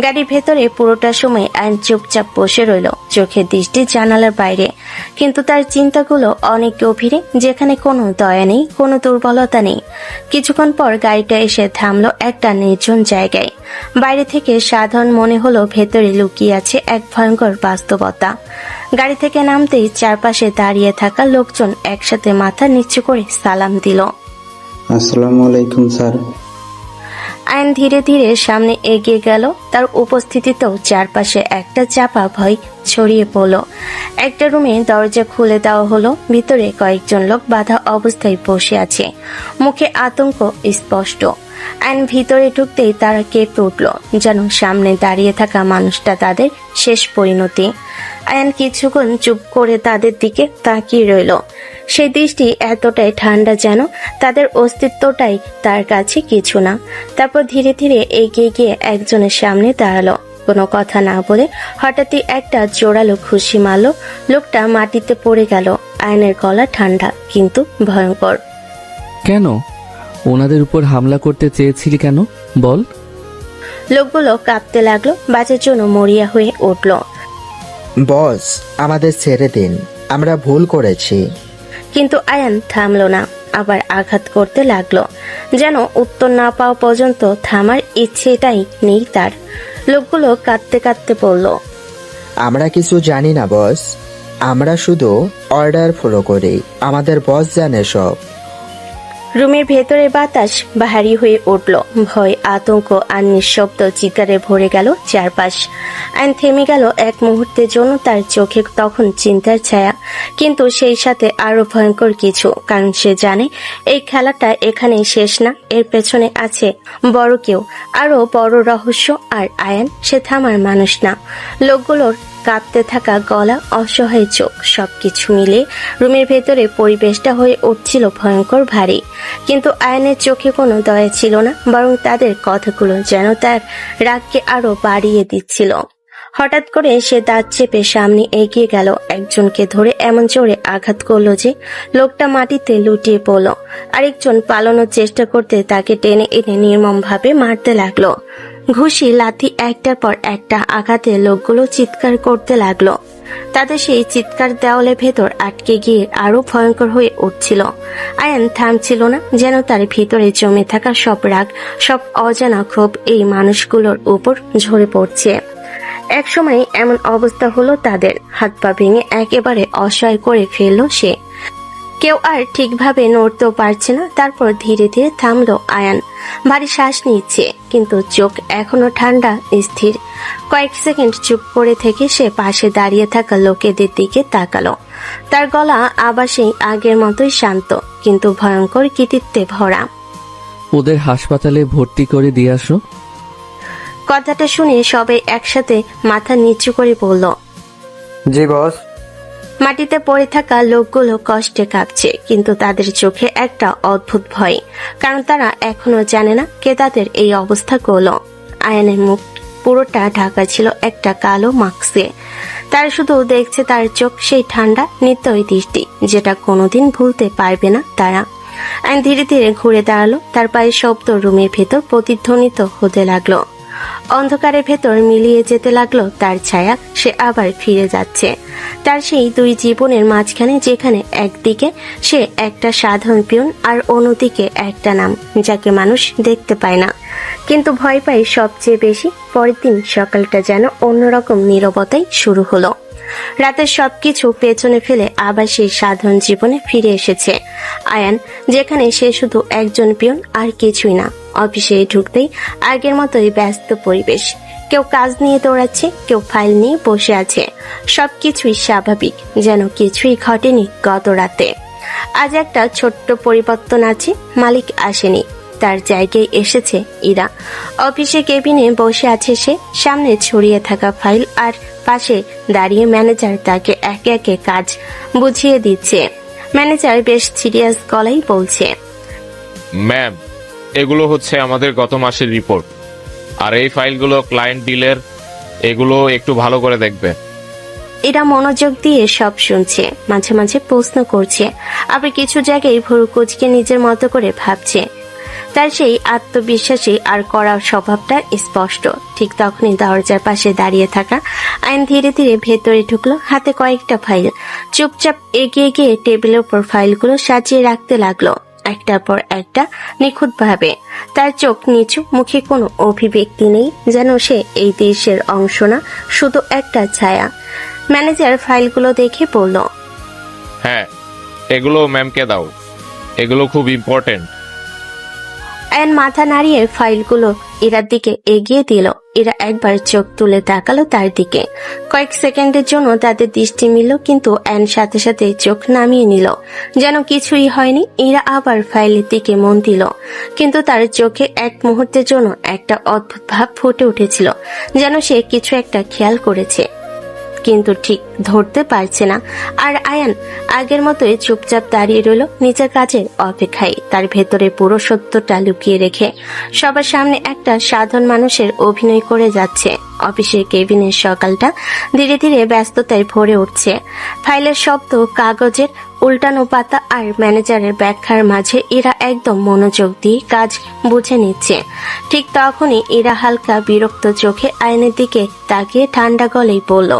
গাড়ির ভেতরে পুরোটা সময় আইন চুপচাপ বসে রইল, চোখের দৃষ্টি জানালার বাইরে। কিন্তু তার চিন্তাগুলো অনেক গভীরে, যেখানে কোনো দয়া নেই, কোনো দুর্বলতা নেই। কিছুক্ষণ পর গাড়িটা এসে থামলো একটা নির্জন জায়গায়। বাইরে থেকে সাধারণ মনে হলো, ভেতরে লুকিয়ে আছে এক ভয়ঙ্কর বাস্তবতা। গাড়ি থেকে নামতেই চারপাশে দাঁড়িয়ে থাকা লোকজন একসাথে মাথা নিচু করে সালাম দিল। আসসালামু আলাইকুম স্যার। আইন ধীরে ধীরে সামনে এগিয়ে গেল। তার উপস্থিতিতেও চারপাশে একটা চাপা ভয় ছড়িয়ে পড়ল। একটা রুমে দরজা খুলে দেওয়া হলো। ভিতরে কয়েকজন লোক বাঁধা অবস্থায় বসে আছে, মুখে আতঙ্ক স্পষ্ট। আইন ভিতরে ঢুকতেই তারা কেঁপে উঠল, যেন সামনে দাঁড়িয়ে থাকা মানুষটা তাদের শেষ পরিণতি। আয়ান কিছুক্ষণ চুপ করে তাদের দিকে তাকিয়ে রইল। সেই দৃষ্টি এতটাই ঠান্ডা যেন তাদের অস্তিত্বটাই তার কাছে কিছু না। তারপর ধীরে ধীরে এগিয়ে গিয়ে একজনের সামনে দাঁড়ালো। কোনো কথা না বলে হঠাৎই একটা জোরালো খুশি মারল। লোকটা মাটিতে পড়ে গেল। আয়নের গলা ঠান্ডা কিন্তু ভয়ঙ্কর। কেন ওনাদের উপর হামলা করতে চেয়েছিলি কেন বল? লোকগুলো কাঁপতে লাগলো, বাঁচার জন্য মরিয়া হয়ে উঠল। বস, আমাদের ছেড়ে দিন, আমরা ভুল করেছি। কিন্তু আয়ান থামলো না, আবার আঘাত করতে লাগলো। যেন উত্তর না পাওয়া পর্যন্ত থামার ইচ্ছেটাই নেই তার। লোকগুলো কাঁদতে কাঁদতে বলল, আমরা কিছু জানি না বস, আমরা শুধু অর্ডার ফলো করি, আমাদের বস জানে সব। রুমের ভেতরে বাতাস ভারী হয়ে উঠল। ভয়, আতঙ্ক আর নিঃশব্দ চিৎকারে ভরে গেল চারপাশ। আইন থেমে গেল এক মুহূর্তের জন্য। তার চোখে তখন চিন্তার ছায়া, কিন্তু সেই সাথে আরো ভয়ঙ্কর কিছু। কারণ সে জানে এই খেলাটা এখানেই শেষ না, এর পেছনে আছে বড় কেউ, আরো বড় রহস্য। আর আয়ান সে থামার মানুষ না। লোকগুলোর কাঁপতে থাকা গলা, অসহায় চোখ, সবকিছু মিলে রুমের ভেতরে পরিবেশটা হয়ে উঠছিল ভয়ঙ্কর ভারী। কিন্তু আয়নের চোখে কোনো দয়া ছিল না, বরং তাদের কথাগুলো যেন তার রাগকে আরো বাড়িয়ে দিচ্ছিল। হঠাৎ করে সে দাঁত চেপে সামনে এগিয়ে গেল, একজনকে ধরে এমন জোরে আঘাত করলো যে লোকটা মাটিতে লুটিয়ে পড়ল। আরেকজন পালানোর চেষ্টা করতে তাকে টেনে এনে নির্মমভাবে মারতে লাগলো। ঘুষি, লাথি, একটার পর একটা আঘাতে লোকগুলো চিৎকার করতে লাগলো। তাদের সেই চিৎকার দেওয়ালে ভেতর আটকে গিয়ে আরো ভয়ঙ্কর হয়ে উঠছিল। আয়ান থামছিল না, যেন তার ভিতরে জমে থাকা সব রাগ, সব অজানা ক্ষোভ এই মানুষগুলোর উপর ঝরে পড়ছে। একসময় এমন অবস্থা হলো তাদের, হাত পা ভেঙে একেবারে অসহায় করে ফেললো সে। কেউ আর ঠিকভাবে নড়তেও পারছে না। তারপর ধীরে ধীরে থামলো আয়ান, ভারী শ্বাস নিচ্ছে, কিন্তু চোখ এখনো ঠান্ডা স্থির। কয়েক সেকেন্ড চুপ করে থেকে সে পাশে দাঁড়িয়ে থাকা লোকেদের দিকে তাকালো। তার গলা আবার সেই আগের মতোই শান্ত, কিন্তু ভয়ঙ্কর কৃতিত্বে ভরা। ওদের হাসপাতালে ভর্তি করে দিয়ে আসো। কথাটা শুনে সবাই একসাথে মাথা নিচু করে বলল। জি বস। মাটিতে পড়ে থাকা লোকগুলো কষ্টে কাঁপছে, কিন্তু তাদের চোখে একটা অদ্ভুত ভয়, কারণ তারা এখনো জানে না কে তাদের এই অবস্থা করলো। আয়নের মুখ পুরোটা ঢাকা ছিল একটা কালো মাস্কে। তারা শুধু দেখছে তার চোখ, সেই ঠান্ডা নির্দয় দৃষ্টি, যেটা কোনোদিন ভুলতে পারবে না তারা। আইন ধীরে ধীরে ঘুরে দাঁড়ালো, তার পায়ের শব্দ রুমের ভেতর প্রতিধ্বনিত হতে লাগলো। অন্ধকারের ভেতর মিলিয়ে যেতে লাগলো তার ছায়া। সে আবার ফিরে যাচ্ছে তার সেই দুই জীবনের মাঝখানে, যেখানে একদিকে সে একটা সাধারণ পিয়ন আর অন্যদিকে একটা নাম যাকে মানুষ দেখতে পায় না, কিন্তু ভয় পায় সবচেয়ে বেশি। পরের দিন সকালটা যেন অন্যরকম নীরবতায় শুরু হলো। রাতের সবকিছু পেছনে ফেলে আবার সেই সাধারণ জীবনে ফিরে এসেছে আয়ান, যেখানে সে শুধু একজন পিয়ন আর কিছুই না। অফিসে ঢুকতেই আগের মতোই ব্যস্ত পরিবেশ। কেউ কাজ নিয়ে দৌড়াচ্ছে, কেউ ফাইল নিয়ে বসে আছে। সবকিছুই স্বাভাবিক, যেন কিছুই ঘটেনি গত রাতে। আজ একটা ছোট্ট পরিবর্তন আছে, মালিক আসেনি, তার জায়গায় এসেছে ইরা। অফিসে কেবিনে বসে আছে সে, সামনে ছড়িয়ে থাকা ফাইল আর পাশে দাঁড়িয়ে ম্যানেজার তাকে একে একে কাজ বুঝিয়ে দিচ্ছে। ম্যানেজার বেশ সিরিয়াস গলায় বলছে, ম্যাম, এগুলো হচ্ছে আমাদের গত মাসের রিপোর্ট, আর এই ফাইলগুলো ক্লায়েন্ট ডিলের, এগুলো একটু ভালো করে দেখবে। এরা মনোযোগ দিয়ে সব শুনছে, মাঝে মাঝে প্রশ্ন করছে, আবার কিছু জায়গায় ভুরু কুঁচকে নিজের মতো করে ভাবছে। তার সেই আত্মবিশ্বাসী আর কড়া স্বভাবটা স্পষ্ট। ঠিক তখনই দরজার পাশে দাঁড়িয়ে থাকা আইন ধীরে ধীরে ভেতরে ঢুকলো, হাতে কয়েকটা ফাইল। চুপচাপ এগিয়ে গিয়ে টেবিলের উপর ফাইলগুলো সাজিয়ে রাখতে লাগলো, একটার পর একটা নিখুঁতভাবে। তার চোখ নিচু, মুখে কোনো অভিব্যক্তি নেই, যেন সে এই দেশের অংশ না, শুধু একটা ছায়া। ম্যানেজার ফাইলগুলো দেখে বলল, হ্যাঁ, এগুলো ম্যামকে দাও, এগুলো খুব ইম্পর্টেন্ট। আয়ন মাথা নাড়িয়ে ফাইলগুলো ইরার দিকে এগিয়ে দিল। ইরা একবার চোখ তুলে তাকালো তার দিকে। কয়েক সেকেন্ডের জন্য তাদের দৃষ্টি মিলল, কিন্তু আয়ন সাথে সাথে চোখ নামিয়ে নিল, যেন কিছুই হয়নি। ইরা আবার ফাইলের দিকে মন দিল, কিন্তু তার চোখে এক মুহূর্তের জন্য একটা অদ্ভুত ভাব ফুটে উঠেছিল, যেন সে কিছু একটা খেয়াল করেছে। কিন্তু ঠিক ধরতে পারছে না। আর আয়ান আগের মতোই চুপচাপ দাঁড়িয়ে রইল নিজের কাজের অপেক্ষায়, তার ভেতরে পুরো সত্যটা লুকিয়ে রেখে সবার সামনে একটা সাধারণ মানুষের অভিনয় করে যাচ্ছে। অফিসের কেবিনের সকালটা ধীরে ধীরে ব্যস্ততায় ভরে উঠছে। ফাইলের শব্দ, কাগজের উল্টানো পাতা আর ম্যানেজারের ব্যাখ্যার মাঝে এরা একদম মনোযোগ দিয়ে কাজ বুঝে নিচ্ছে। ঠিক তখনই এরা হালকা বিরক্ত চোখে আয়নের দিকে তাকিয়ে ঠান্ডা গলেই বলল,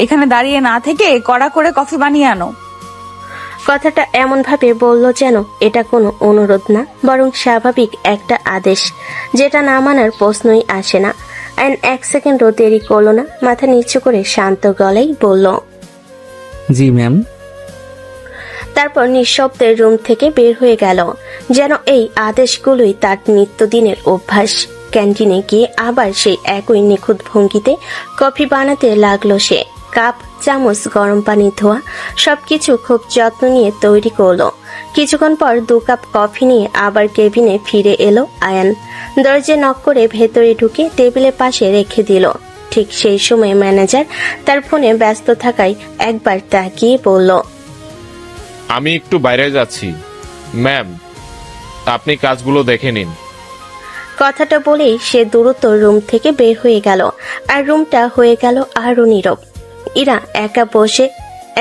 এখানে দাঁড়িয়ে না থেকে কড়া করে কফি বানিয়ে আনো। কথাটা এমন ভাবে বলল যেন এটা কোনো অনুরোধ না, বরং স্বাভাবিক একটা আদেশ, যেটা না মানার প্রশ্নই আসে না। আয়ন 1 সেকেন্ডও দেরি করল না, মাথা নিচু করে শান্ত গলায় বলল, জি ম্যাম। তারপর নিঃশব্দে রুম থেকে বের হয়ে গেল, যেন এই আদেশগুলোই তার নিত্যদিনের অভ্যাস। ক্যান্টিনে গিয়ে আবার সেই একই নিখুঁত ভঙ্গিতে কফি বানাতে লাগলো সে। কাপ, চামচ, গরম পানি ধোয়া সবকিছু খুব যত্ন নিয়ে তৈরি করলো। কিছুক্ষণ পর 2 কাপ কফি নিয়ে আবার কেবিনে ফিরে এলো আয়ান। দরজায় নক করে ভেতরে ঢুকে টেবিলের পাশে রেখে দিল। ঠিক সেই সময় ম্যানেজার তার ফোনে ব্যস্ত থাকায় একবার তাকিয়ে বলল, আমি একটু বাইরে যাচ্ছি ম্যাম, আপনি কাজগুলো দেখে নিন। কথাটা বলেই সে দ্রুত রুম থেকে বের হয়ে গেল, আর রুমটা হয়ে গেল আরো নীরব। ইরা একা বসে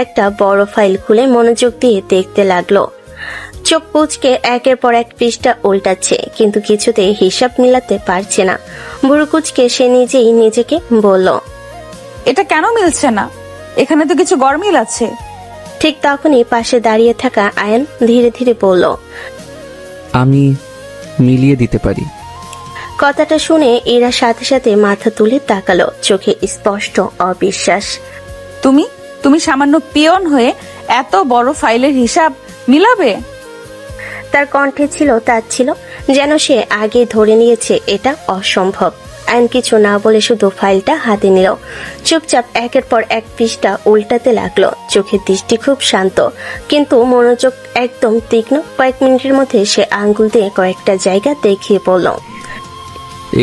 একটা বড় ফাইল খুলে মনোযোগ দিয়ে দেখতে লাগলো। চোখ কুঁচকে একের পর এক পৃষ্ঠা উল্টাচ্ছে, কিন্তু কিছুতেই হিসাব মিলাতে পারছে না। বুড়ো কুঁচকে সে নিজেই নিজেকে বলল, এটা কেন মিলছে না? এখানে তো কিছু গরমিল আছে। ঠিক তখনই পাশে দাঁড়িয়ে থাকা আয়ন ধীরে ধীরে বলল, আমি মিলিয়ে দিতে পারি। কথাটা শুনে এরা সাথে সাথে মাথা তুলে তাকালো, চোখে স্পষ্ট অবিশ্বাস। তুমি সামান্য পিয়ন হয়ে এত বড় ফাইলের হিসাব মিলাবে? তার কণ্ঠে ছিল তাচ্ছিল, যেন সে আগে ধরে নিয়েছে এটা অসম্ভব। আইন কিছু না বলে শুধু ফাইলটা হাতে নিল, চুপচাপ একের পর এক পৃষ্ঠা উল্টাতে লাগলো। চোখের দৃষ্টি খুব শান্ত, কিন্তু মনোযোগ একদম তীক্ষ্ণ। কয়েক মিনিটের মধ্যে সে আঙ্গুল দিয়ে কয়েকটা জায়গা দেখিয়ে বলল,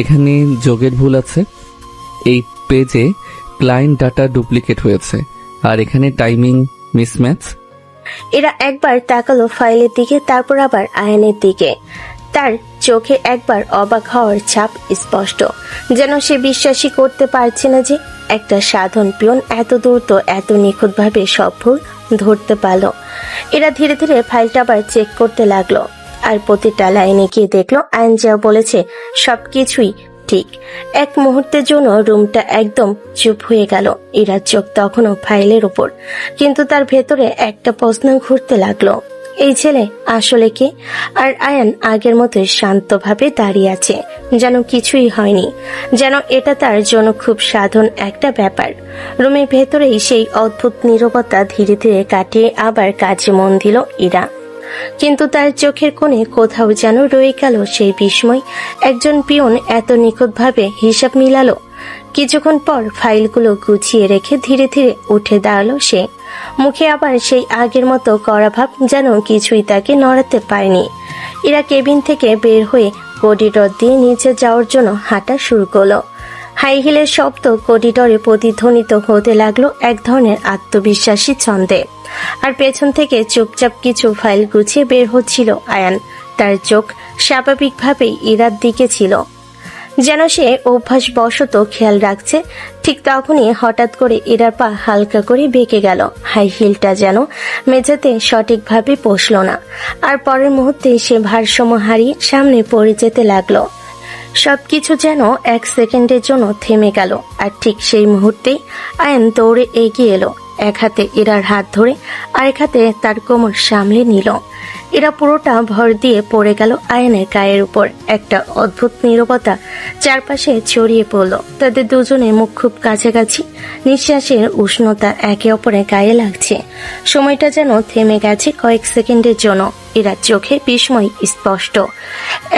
এখানে যোগের ভুল আছে, এই পেজে ক্লায়েন্ট ডাটা ডুপ্লিকেট হয়েছে, আর এখানে টাইমিং মিসম্যাচ। এরা একবার তাকালো ফাইলের দিকে, তারপর আবার আয়নের দিকে। তার চোখে একবার অবাক হওয়ার ছাপ স্পষ্ট, যেন সে বিশ্বাসই করতে পারছে না যে একটা সাধারণ পিয়ন এত দ্রুত এত নিখুঁতভাবে সব ভুল ধরতে পারল। এরা ধীরে ধীরে ফাইলটা আবার চেক করতে লাগলো, আর প্রতিটা লাইনে গিয়ে দেখলো আইন যা বলেছে সবকিছুই ঠিক। এক মুহূর্তের জন্য রুমটা একদম চুপ হয়ে গেল। এরা চোখ তখনও ফাইলের উপর, কিন্তু তার ভেতরে একটা প্রশ্ন ঘুরতে লাগলো, এই ছেলে আসলে কে? আর আয়ান আগের মতোই শান্তভাবে দাঁড়িয়ে আছে, যেন কিছুই হয়নি, যেন এটা তার জন্য খুব সাধারণ একটা ব্যাপার। রুমের ভেতরেই সেই অদ্ভুত নীরবতা ধীরে ধীরে কাটিয়ে আবার কাজে মন দিল ইরা। কিন্তু তার চোখের কোণে কোথাও যেন রয়ে গেল সেই বিস্ময়, একজন পিয়ন এত নিখুঁতভাবে হিসাব মিলালো। কিছুক্ষণ পর ফাইলগুলো গুছিয়ে রেখে ধীরে ধীরে উঠে দাঁড়ালো সে, মুখে আবার সেই আগের মতো কড়া ভাব, যেন কিছুই তাকে নড়াতে পারেনি। এরা কেবিন থেকে বের হয়ে করিডর দিয়ে নিচে যাওয়ার জন্য হাঁটা শুরু করলো। হাই হিলের শব্দ করিডরে প্রতিধ্বনিত হতে লাগলো এক ধরনের আত্মবিশ্বাসী ছন্দে। আর পেছন থেকে চুপচাপ কিছু ফাইল গুছিয়ে বের হচ্ছিল আয়ান। তার চোখ স্বাভাবিকভাবেই ইরার দিকে ছিল, যেন সে অভ্যাসবশত খেয়াল রাখছে। ঠিক তখনই হঠাৎ করে ইরার পা হালকা করে বেঁকে গেল। হাই হিলটা যেন মেঝেতে সঠিকভাবে বসল না, আর পরের মুহূর্তে সে ভারসাম্য হারিয়ে সামনে পড়ে যেতে লাগলো। সবকিছু যেন 1 সেকেন্ডের জন্য থেমে গেল। আর ঠিক সেই মুহূর্তেই আয়ন দৌড়ে এগিয়ে এলো, এক হাতে ইরার হাত ধরে আরেক হাতে তার কোমর সামলে নিল। এরা পুরোটা ভর দিয়ে পড়ে গেল আয়নের গায়ের উপর। একটা অদ্ভুত নীরবতা চারপাশে ছড়িয়ে পড়ল। তাদের দুজনের মুখ খুব কাছাকাছি, নিঃশ্বাসের উষ্ণতা একে অপরের গায়ে লাগছে। সময়টা যেন থেমে গেছে কয়েক সেকেন্ডের জন্য। এরা চোখে বিস্ময় স্পষ্ট।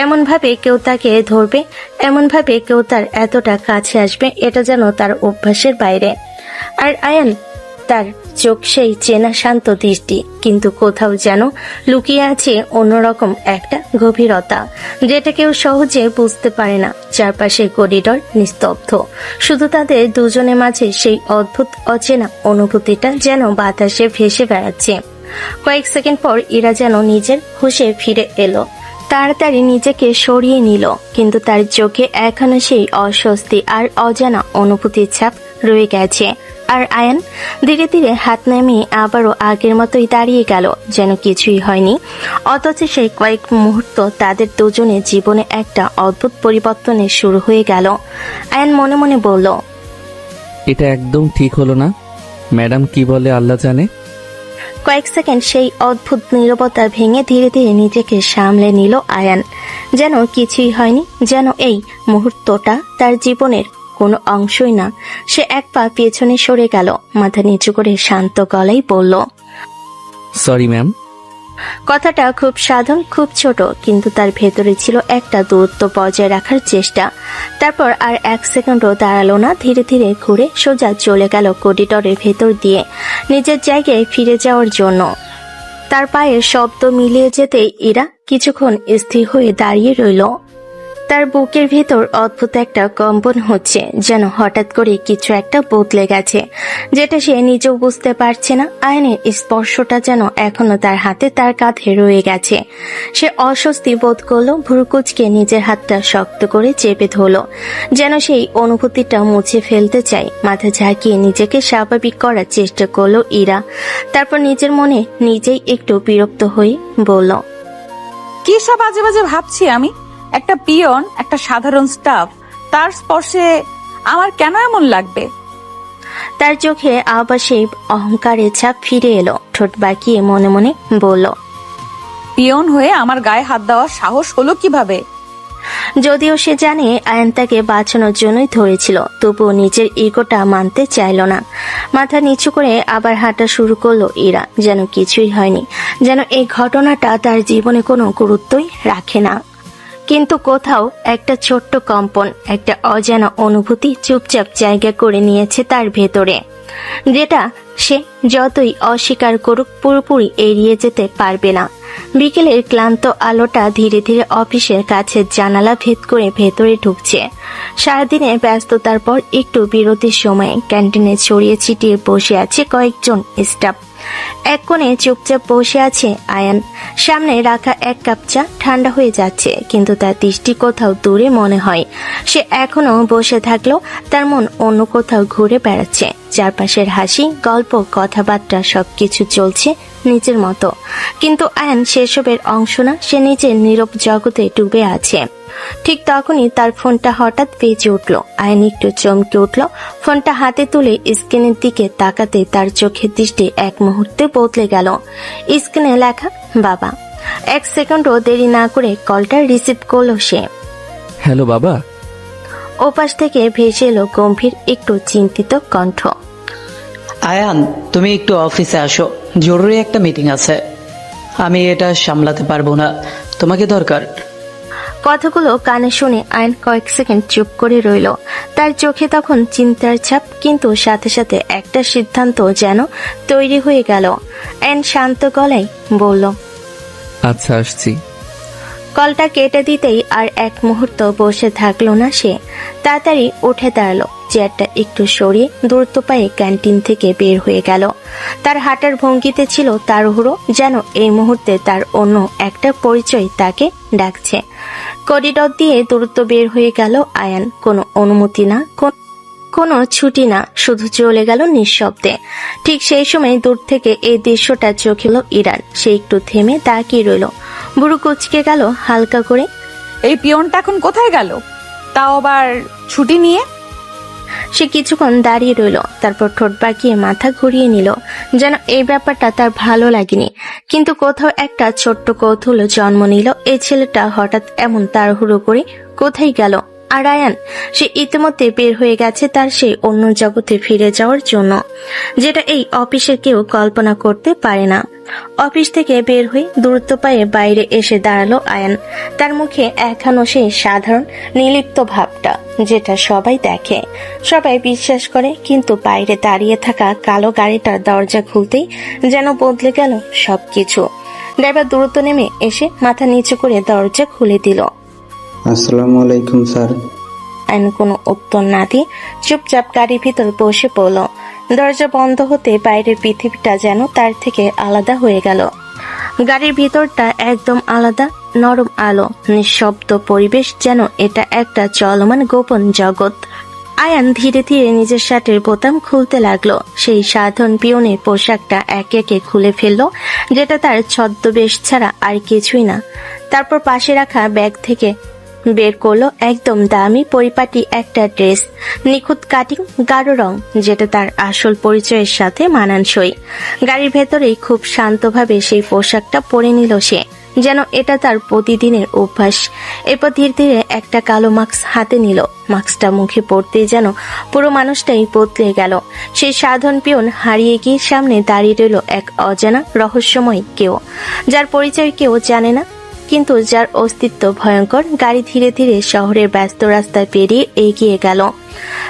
এমন ভাবে কেউ তাকে ধরবে, এমন ভাবে কেউ তার এতটা কাছে আসবে, এটা যেন তার অভ্যাসের বাইরে। আর আয়ান তার চোখ সেই চেনা শান্ত দৃষ্টি, কিন্তু কোথাও যেন লুকিয়ে আছে অন্যরকম একটা গভীরতা, যেটা কেউ সহজে বুঝতে পারে না। চারপাশের করিডর নিস্তব্ধ, শুধু তাদের দুজনের মাঝে সেই অদ্ভুত অচেনা অনুভূতিটা যেন বাতাসে ভেসে বেড়াচ্ছে। কয়েক সেকেন্ড পর ইরা যেন নিজের হুঁশে ফিরে এলো, তাড়াতাড়ি নিজেকে সরিয়ে নিল, কিন্তু তার চোখে এখনো সেই অস্বস্তি আর অজানা অনুভূতির ছাপ রয়ে গেছে। আর আয়ান ধীরে ধীরে হাত নামিয়ে আবারও আগের মতোই দাঁড়িয়ে গেল, যেন কিছুই হয়নি। অথচ সেই কয়েক মুহূর্ত তাদের দুজনের জীবনে একটা অদ্ভুত পরিবর্তনের শুরু হয়ে গেল। আয়ান মনে মনে বলল, এটা একদম ঠিক হলো না। ম্যাডাম কি বলে আল্লাহ জানে। কয়েক সেকেন্ড সেই অদ্ভুত নীরবতা ভেঙে ধীরে ধীরে নিজেকে সামলে নিল আয়ান, যেন কিছুই হয়নি, যেন এই মুহূর্তটা তার জীবনের কোনো অংশই না। সে এক পা পেছনে সরে গেল, মাথা নিচু করে শান্ত গলায় বলল, সরি ম্যাম। কথাটা খুব সাধারণ, খুব ছোট, কিন্তু তার ভেতরে ছিল একটা দূরত্ব বজায় রাখার চেষ্টা। তারপর আর এক সেকেন্ডও দাঁড়ালো না, ধীরে ধীরে ঘুরে সোজা চলে গেল করিডরের ভেতর দিয়ে নিজের জায়গায় ফিরে যাওয়ার জন্য। তার পায়ের শব্দ মিলিয়ে যেতেই ইরা কিছুক্ষণ স্থির হয়ে দাঁড়িয়ে রইল। তার বুকের ভেতর অদ্ভুত একটা কম্পন হচ্ছে, যেন হঠাৎ করে কিছু একটা বদলে গেছে, যেটা সে নিজেও বুঝতে পারছে না। আয়নের স্পর্শটা যেন এখনো তার হাতে, তার কাঁধে রয়ে গেছে। সে অস্বস্তি বোধ করলো, ভুরুকুচকে নিজের হাতটা শক্ত করে চেপে ধরলো, যেন সেই অনুভূতিটা মুছে ফেলতে চায়। মাথা ঝাঁকিয়ে নিজেকে স্বাভাবিক করার চেষ্টা করলো ইরা। তারপর নিজের মনে নিজেই একটু বিরক্ত হয়ে বলল, কি সব বাজে বাজে ভাবছি আমি? একটা পিয়ন, একটা সাধারণ স্টাফ, তার স্পর্শে আমার কেন এমন লাগবে? তার চোখে আবার সেই অহংকারের ছাপ ফিরে এলো। ঠোঁট বাঁকিয়ে মনে মনে বলল, পিয়ন হয়ে আমার গায়ে হাত দেওয়ার সাহস হলো কিভাবে? যদিও সে জানে আয়ন তাকে বাঁচানোর জন্যই ধরেছিল, তবুও নিজের ইগোটা মানতে চাইল না। মাথা নিচু করে আবার হাঁটা শুরু করলো ইরা, যেন কিছুই হয়নি, যেন এই ঘটনাটা তার জীবনে কোনো গুরুত্বই রাখে না। কিন্তু কোথাও একটা ছোট্ট কম্পন, একটা অজানা অনুভূতি চুপচাপ জায়গা করে নিয়েছে তার ভেতরে, যেটা সে যতই অস্বীকার করুক পুরোপুরি এড়িয়ে যেতে পারবে না। বিকেলের ক্লান্ত আলোটা ধীরে ধীরে অফিসের কাছের জানালা ভেদ করে ভেতরে ঢুকছে। সারাদিনে ব্যস্ততার পর একটু বিরতির সময়ে ক্যান্টিনে ছড়িয়ে ছিটিয়ে বসে আছে কয়েকজন স্টাফ। এক কোণে চুপচাপ বসে আছে আয়ান, সামনে রাখা এক কাপ চা ঠান্ডা হয়ে যাচ্ছে, কিন্তু তার দৃষ্টি কোথাও দূরে মনে হয়। সে এখনো বসে থাকলেও তার মন অন্য কোথাও ঘুরে বেড়াচ্ছে। চারপাশের হাসি, গল্প, কথাবার্তা সবকিছু চলছে নিজের মতো, কিন্তু আয়ান সেসবের অংশ না। সে নিজের নীরব জগতে ডুবে আছে। ঠিক তখনই তার ফোনটা হঠাৎ বেজে উঠল। আয়ান একটু চমকে উঠল। ফোনটা হাতে তুলে স্ক্রিনের দিকে তাকাতে তার চোখের দৃষ্টি এক মুহূর্তে বদলে গেল। স্ক্রিনে লেখা বাবা। এক সেকেন্ডও দেরি না করে কলটা রিসিভ করলো সে। হ্যালো বাবা। ওপাশ থেকে ভেসে এলো গম্ভীর, একটু চিন্তিত কণ্ঠ। আয়ান, তুমি একটু অফিসে আসো, জরুরি একটা মিটিং আছে। আমি এটা সামলাতে পারবো না, তোমাকে দরকার। কথাগুলো কানে শুনে আয়ন কয়েক সেকেন্ড চুপ করে রইল। তার চোখে তখন চিন্তার ছাপ, কিন্তু সাথে সাথে একটা সিদ্ধান্ত যেন তৈরি হয়ে গেল। আয়ন শান্ত গলায় বলল, আচ্ছা আসছি। কলটা কেটে দিতেই আর এক মুহূর্ত বসে থাকলো না সে। তাড়াতাড়ি উঠে দাঁড়ালো, চেয়ারটা একটু সরিয়ে দ্রুত পায়ে ক্যান্টিন থেকে বের হয়ে গেল। তার হাঁটার ভঙ্গিতে ছিল তাড়াহুড়ো, যেন এই মুহূর্তে তার অন্য একটা পরিচয় তাকে ডাকছে। করিডর দিয়ে দ্রুত বের হয়ে গেল আয়ান, কোনো অনুমতি না, কোনো ছুটি না, শুধু চলে গেল নিঃশব্দে। ঠিক সেই সময় দূর থেকে এই দৃশ্যটা চোখে এলো ইরার। সে একটু থেমে তাকিয়ে রইল, বুড়ো কুচকে গেল হালকা করে। এই পিয়নটা এখন কোথায় গেল, তাও আবার ছুটি নিয়ে? সে কিছুক্ষণ দাঁড়িয়ে রইল, তারপর ঠোঁট বাঁকিয়ে মাথা ঘুরিয়ে নিল, যেন এই ব্যাপারটা তার ভালো লাগেনি। কিন্তু কোথাও একটা ছোট্ট কৌতূহল জন্ম নিল, এই ছেলেটা হঠাৎ এমন তাড়াহুড়ো করে কোথায় গেল। আর আয়ান সে ইতিমধ্যে বের হয়ে গেছে তার সেই অন্য জগতে ফিরে যাওয়ার জন্য, যেটা এই অফিসের কেউ কল্পনা করতে পারে না। অফিস থেকে বের হয়ে দূরত্ব পায়ে বাইরে এসে দাঁড়ালো আয়ান। তার মুখে এখনো সেই সাধারণ নির্লিপ্ত ভাবটা, যেটা সবাই দেখে, সবাই বিশ্বাস করে, কিন্তু বাইরে দাঁড়িয়ে থাকা কালো গাড়িটার দরজা খুলতেই যেন বদলে গেল সবকিছু। ড্রাইভার দ্রুত নেমে এসে মাথা নিচু করে দরজা খুলে দিল। আসসালামু আলাইকুম স্যার। আয়ন কোনো উত্তর না দিয়ে চুপচাপ গাড়ির ভিতর বসে পড়ল। দরজা বন্ধ হতে বাইরের পৃথিবীটা যেন তার থেকে আলাদা হয়ে গেল। গাড়ির ভিতরটা একদম আলাদা, নরম আলো, নিঃশব্দ পরিবেশ, যেন এটা একটা চলমান গোপন জগৎ। আয়ান ধীরে ধীরে নিজের শার্টের বোতাম খুলতে লাগলো। সেই সাধারণ পিয়নের পোশাকটা একে একে খুলে ফেললো, যেটা তার ছদ্মবেশ ছাড়া আর কিছুই না। তারপর পাশে রাখা ব্যাগ থেকে বের করলো একদম দামি পরিপাটি একটা ড্রেস, নিখুঁত কাটিং, গাঢ় রং, যেটা তার আসল পরিচয়ের সাথে মানানসই। গাড়ির ভেতরেই খুব শান্তভাবে সেই পোশাকটা পরে নিল সে, যেন এটা তার প্রতিদিনের অভ্যাস। এরপর ধীরে ধীরে একটা কালো মাস্ক হাতে নিল। মাস্কটা মুখে পড়তেই যেন পুরো মানুষটাই বদলে গেল। সেই সাধারণ পিয়ন হারিয়ে গিয়ে সামনে দাঁড়িয়ে রইল এক অজানা রহস্যময় কেউ, যার পরিচয় কেউ জানে না, কিন্তু যার অস্তিত্ব ভয়ঙ্কর। গাড়ি ধীরে ধীরে শহরের ব্যস্ত রাস্তায় পেরিয়ে এগিয়ে গেল।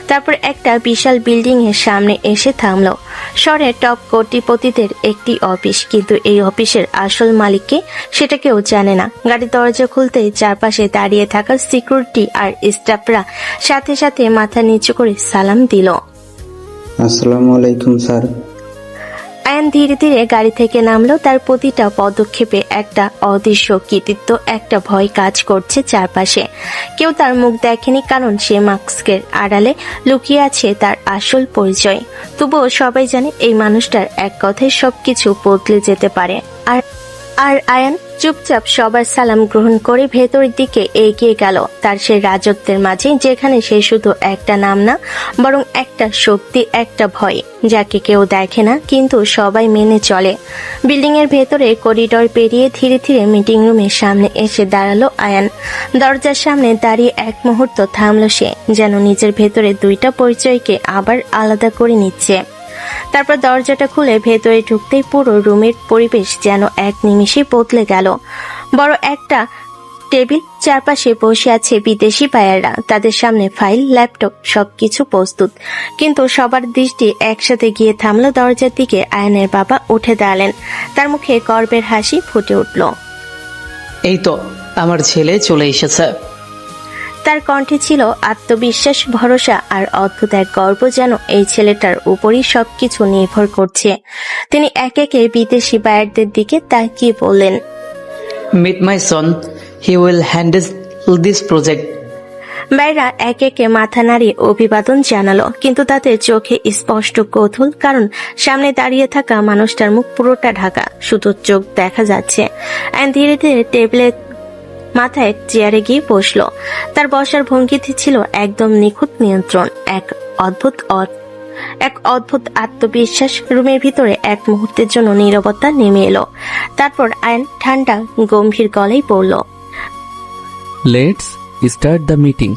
তারপর একটা বিশাল বিল্ডিং এর সামনে এসে থামলো। শহরের টপ কোটিপতিদের একটি অফিস, কিন্তু এই অফিসের আসল মালিককে সেটা কেউ জানে না। গাড়ির দরজা খুলতেই চারপাশে দাঁড়িয়ে থাকা সিকিউরিটি আর স্টাফরা সাথে সাথে মাথা নিচু করে সালাম দিল। আসসালামু আলাইকুম স্যার। আয়ান ধীরে ধীরে গাড়ি থেকে নামলো। তার প্রতিটা পদক্ষেপে একটা অদৃশ্য কৃতিত্ব, একটা ভয় কাজ করছে চারপাশে। কেউ তার মুখ দেখেনি, কারণ সে মাস্কের আড়ালে লুকিয়ে আছে তার আসল পরিচয়। তবুও সবাই জানে এই মানুষটার এক কথায় সবকিছু বদলে যেতে পারে। আর আয়ান চুপচাপ সবার সালাম গ্রহণ করে ভেতরের দিকে এগিয়ে গেল, তার সেই রাজত্বের মাঝে, যেখানে সে শুধু একটা নাম না, বরং একটা শক্তি, একটা ভয়, যাকে কেউ দেখে না কিন্তু সবাই মেনে চলে। বিল্ডিং এর ভেতরে করিডর পেরিয়ে ধীরে ধীরে মিটিং রুমের সামনে এসে দাঁড়ালো আয়ান। দরজার সামনে দাঁড়িয়ে এক মুহূর্ত থামলো সে, যেন নিজের ভেতরে দুইটা পরিচয়কে আবার আলাদা করে নিচ্ছে। তারপর দরজাটা খুলে ভেতরে ঢুকতেই পুরো রুমের পরিবেশ যেন এক নিমিষে বদলে গেল। বড় একটা টেবিল, চারপাশে বসে আছে বিদেশি বায়াররা, তাদের সামনে ফাইল, ল্যাপটপ, সবকিছু প্রস্তুত। কিন্তু সবার দৃষ্টি একসাথে গিয়ে থামলো দরজার দিকে। আয়ানের বাবা উঠে দাঁড়ালেন, তার মুখে গর্বের হাসি ফুটে উঠল। এই তো আমার ছেলে চলে এসেছে। তার কণ্ঠে ছিল আত্মবিশ্বাস, ভরসা আর অদ্ভুত এক গর্ব, যেন এই ছেলেটার উপরই সবকিছু নির্ভর করছে। তিনি একে একে বিদেশি বায়ারদের দিকে তাকিয়ে বললেন, meet my son, he will handle this project. বাইরা একে একে মাথা নাড়িয়ে অভিবাদন জানালো, কিন্তু তাদের চোখে স্পষ্ট কৌতূহল, কারণ সামনে দাঁড়িয়ে থাকা মানুষটার মুখ পুরোটা ঢাকা, শুধু চোখ দেখা যাচ্ছে। ধীরে ধীরে টেবিলে মাথায় চেয়ারে গিয়ে বসলো। তার বসার ভঙ্গিতে ছিল একদম নিখুঁত নিয়ন্ত্রণ, এক অদ্ভুত আত্মবিশ্বাস। রুমের ভিতরে এক মুহূর্তের জন্য নীরবতা নেমে এলো। তারপর আয়ন ঠান্ডা গম্ভীর গলায় বলল, লেটস স্টার্ট দ্য মিটিং।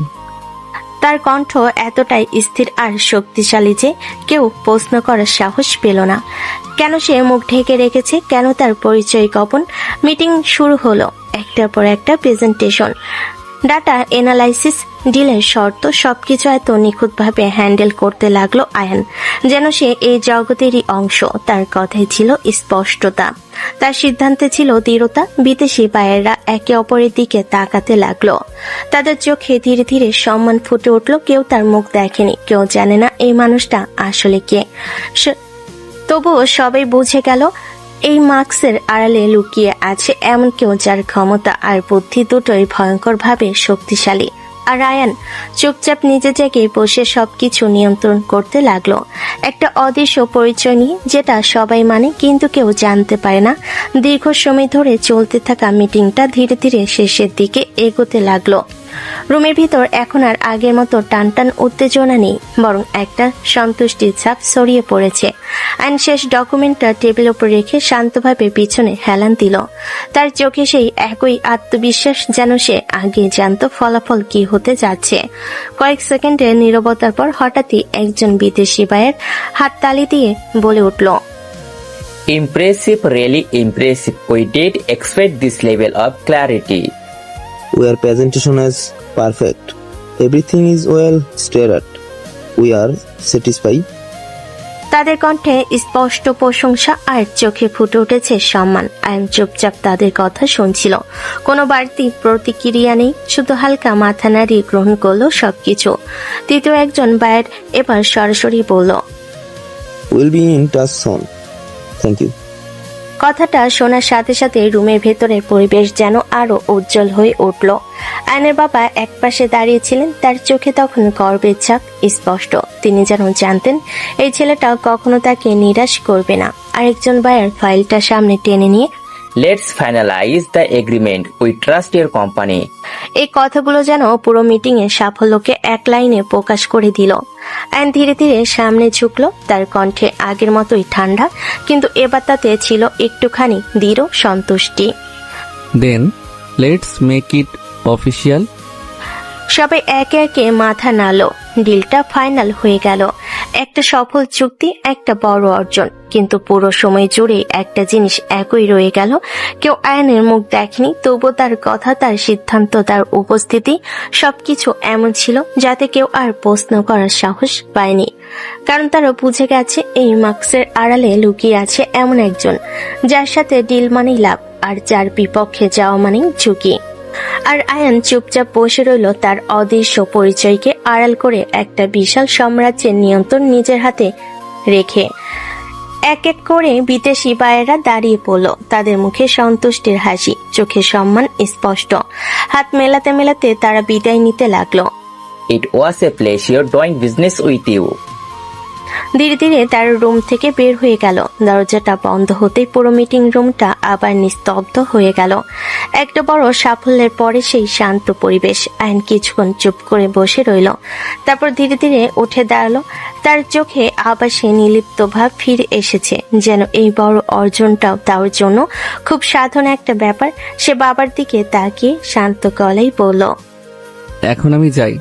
তার কণ্ঠ এতটাই স্থির আর শক্তিশালী যে কেউ প্রশ্ন করার সাহস পেল না। কেন সে মুখ ঢেকে রেখেছে, কেন তার পরিচয় গোপন? মিটিং শুরু হলো। একটার পর একটা প্রেজেন্টেশন, ডাটা এনালাইসিস, ডিলের শর্ত, সবকিছু এত নিখুঁতভাবে হ্যান্ডেল করতে লাগলো আয়ান, যেন সে এই জগতেরই অংশ। তার কথায় ছিল স্পষ্টতা, তার সিদ্ধান্তে ছিল দৃঢ়তা। বিদেশি বায়াররা একে অপরের দিকে তাকাতে লাগলো, তাদের চোখে ধীরে ধীরে সম্মান ফুটে উঠলো। কেউ তার মুখ দেখেনি, কেউ জানে না এই মানুষটা আসলে কে, তবুও সবাই বুঝে গেল এই মাস্কের আড়ালে লুকিয়ে আছে এমন কেউ, যার ক্ষমতা আর বুদ্ধি দুটোই ভয়ঙ্কর ভাবে শক্তিশালী। আর আয়ান চুপচাপ নিজে জায়গায় বসে সবকিছু নিয়ন্ত্রণ করতে লাগলো, একটা অদৃশ্য পরিচয় নিয়ে, যেটা সবাই মানে কিন্তু কেউ জানতে পারে না। দীর্ঘ সময় ধরে চলতে থাকা মিটিংটা ধীরে ধীরে শেষের দিকে এগোতে লাগলো। রুমের ভিতর এখন আর আগের মতো টানটান উত্তেজনা নেই, বরং একটা সন্তুষ্টির ছাপ ছড়িয়ে পড়েছে। আইন শেষ ডকুমেন্টটা টেবিল উপর রেখে শান্তভাবে পিছনে হেলান দিল। তার চোখে সেই একই আত্মবিশ্বাস, যেন সে আগে জানতো ফলাফল কি হতে যাচ্ছে। কয়েক সেকেন্ডের নীরবতার পর হঠাৎই একজন বিদেশি ভাইয়ের হাততালি দিয়ে বলে উঠল, Impressive, really impressive. We did expect this level of clarity. Your presentation is perfect. Everything is well stated. We are satisfied. তাদের কণ্ঠে স্পষ্ট প্রশংসা আর চোখে ফুটে উঠেছে সম্মান। আয়ান চুপচাপ তাদের কথা শুনছিল, কোনো বাড়তি প্রতিক্রিয়া নেই, শুধু হালকা মাথা নাড়িয়ে গ্রহণ করলো সবকিছু। তৃতীয় একজন বায়ার এবার সরাসরি বলল, We'll be in touch soon. Thank you. কথাটা শোনার সাথে সাথে রুমের ভেতরের পরিবেশ যেন আরো উজ্জ্বল হয়ে উঠল। আয়নের বাবা একপাশে দাঁড়িয়েছিলেন, তার চোখে তখন গর্বের ছাপ স্পষ্ট। তিনি যেন জানতেন এই ছেলেটা কখনো তাকে নিরাশ করবে না। আরেকজন বায়ার ফাইলটা সামনে টেনে নিয়ে, Let's finalize the agreement. We trust your company. এই কথাগুলো যেন পুরো মিটিং এর সাফল্যকে এক লাইনে প্রকাশ করে দিল। আয়ন ধীরে ধীরে সামনে ঝুঁকলো, তার কণ্ঠে আগের মতোই ঠান্ডা, কিন্তু এবার তাতে ছিল একটুখানি দৃঢ় সন্তুষ্টি। Then let's make it official. সবাই একে একে মাথা নাড়ল। ডিলটা ফাইনাল হয়ে গেল। একটা সফল চুক্তি, একটা বড় অর্জন। কিন্তু পুরো সময় জুড়ে একটা জিনিস একই রয়ে গেল, কেউ আয়নের মুখ দেখেনি, তবু তার কথা, তার সিদ্ধান্ত, তার উপস্থিতি সবকিছু এমন ছিল যাতে কেউ আর প্রশ্ন করার সাহস পায়নি। কারণ তারা বুঝে গেছে এই মাস্কের আড়ালে লুকিয়ে আছে এমন একজন যার সাথে ডিল মানেই লাভ, আর যার বিপক্ষে যাওয়া মানেই ঝুঁকি। আর আয়ান চুপচাপ বসে রইল, তার অদৃশ্য পরিচয়কে আড়াল করে একটা বিশাল সাম্রাজ্যের নিয়ন্ত্রণ নিজের হাতে রেখে। এক এক করে বিদেশি বায়েরা দাঁড়িয়ে পড়ল, তাদের মুখে সন্তুষ্টির হাসি, চোখে সম্মান স্পষ্ট। হাত মেলাতে মেলাতে তারা বিদায় নিতে লাগলো। It was a pleasure doing business with you. ধীরে ধীরে তার রুম থেকে বের হয়ে গেল। দরজাটা বন্ধ হতেই পুরো মিটিং রুমটা আবার নিস্তব্ধ হয়ে গেল। একটা বড় সাফল্যের পরে সেই শান্ত পরিবেশ। আইন কিছুক্ষণ চুপ করে বসে রইল, তারপর ধীরে ধীরে উঠে দাঁড়ালো। তার চোখে আবার সে নির্লিপ্ত ভাব ফিরে এসেছে, যেন এই বড় অর্জনটাও তার জন্য খুব সাধারণ একটা ব্যাপার। সে বাবার দিকে তাকিয়ে শান্ত গলায় বলল, এখন আমি যাই।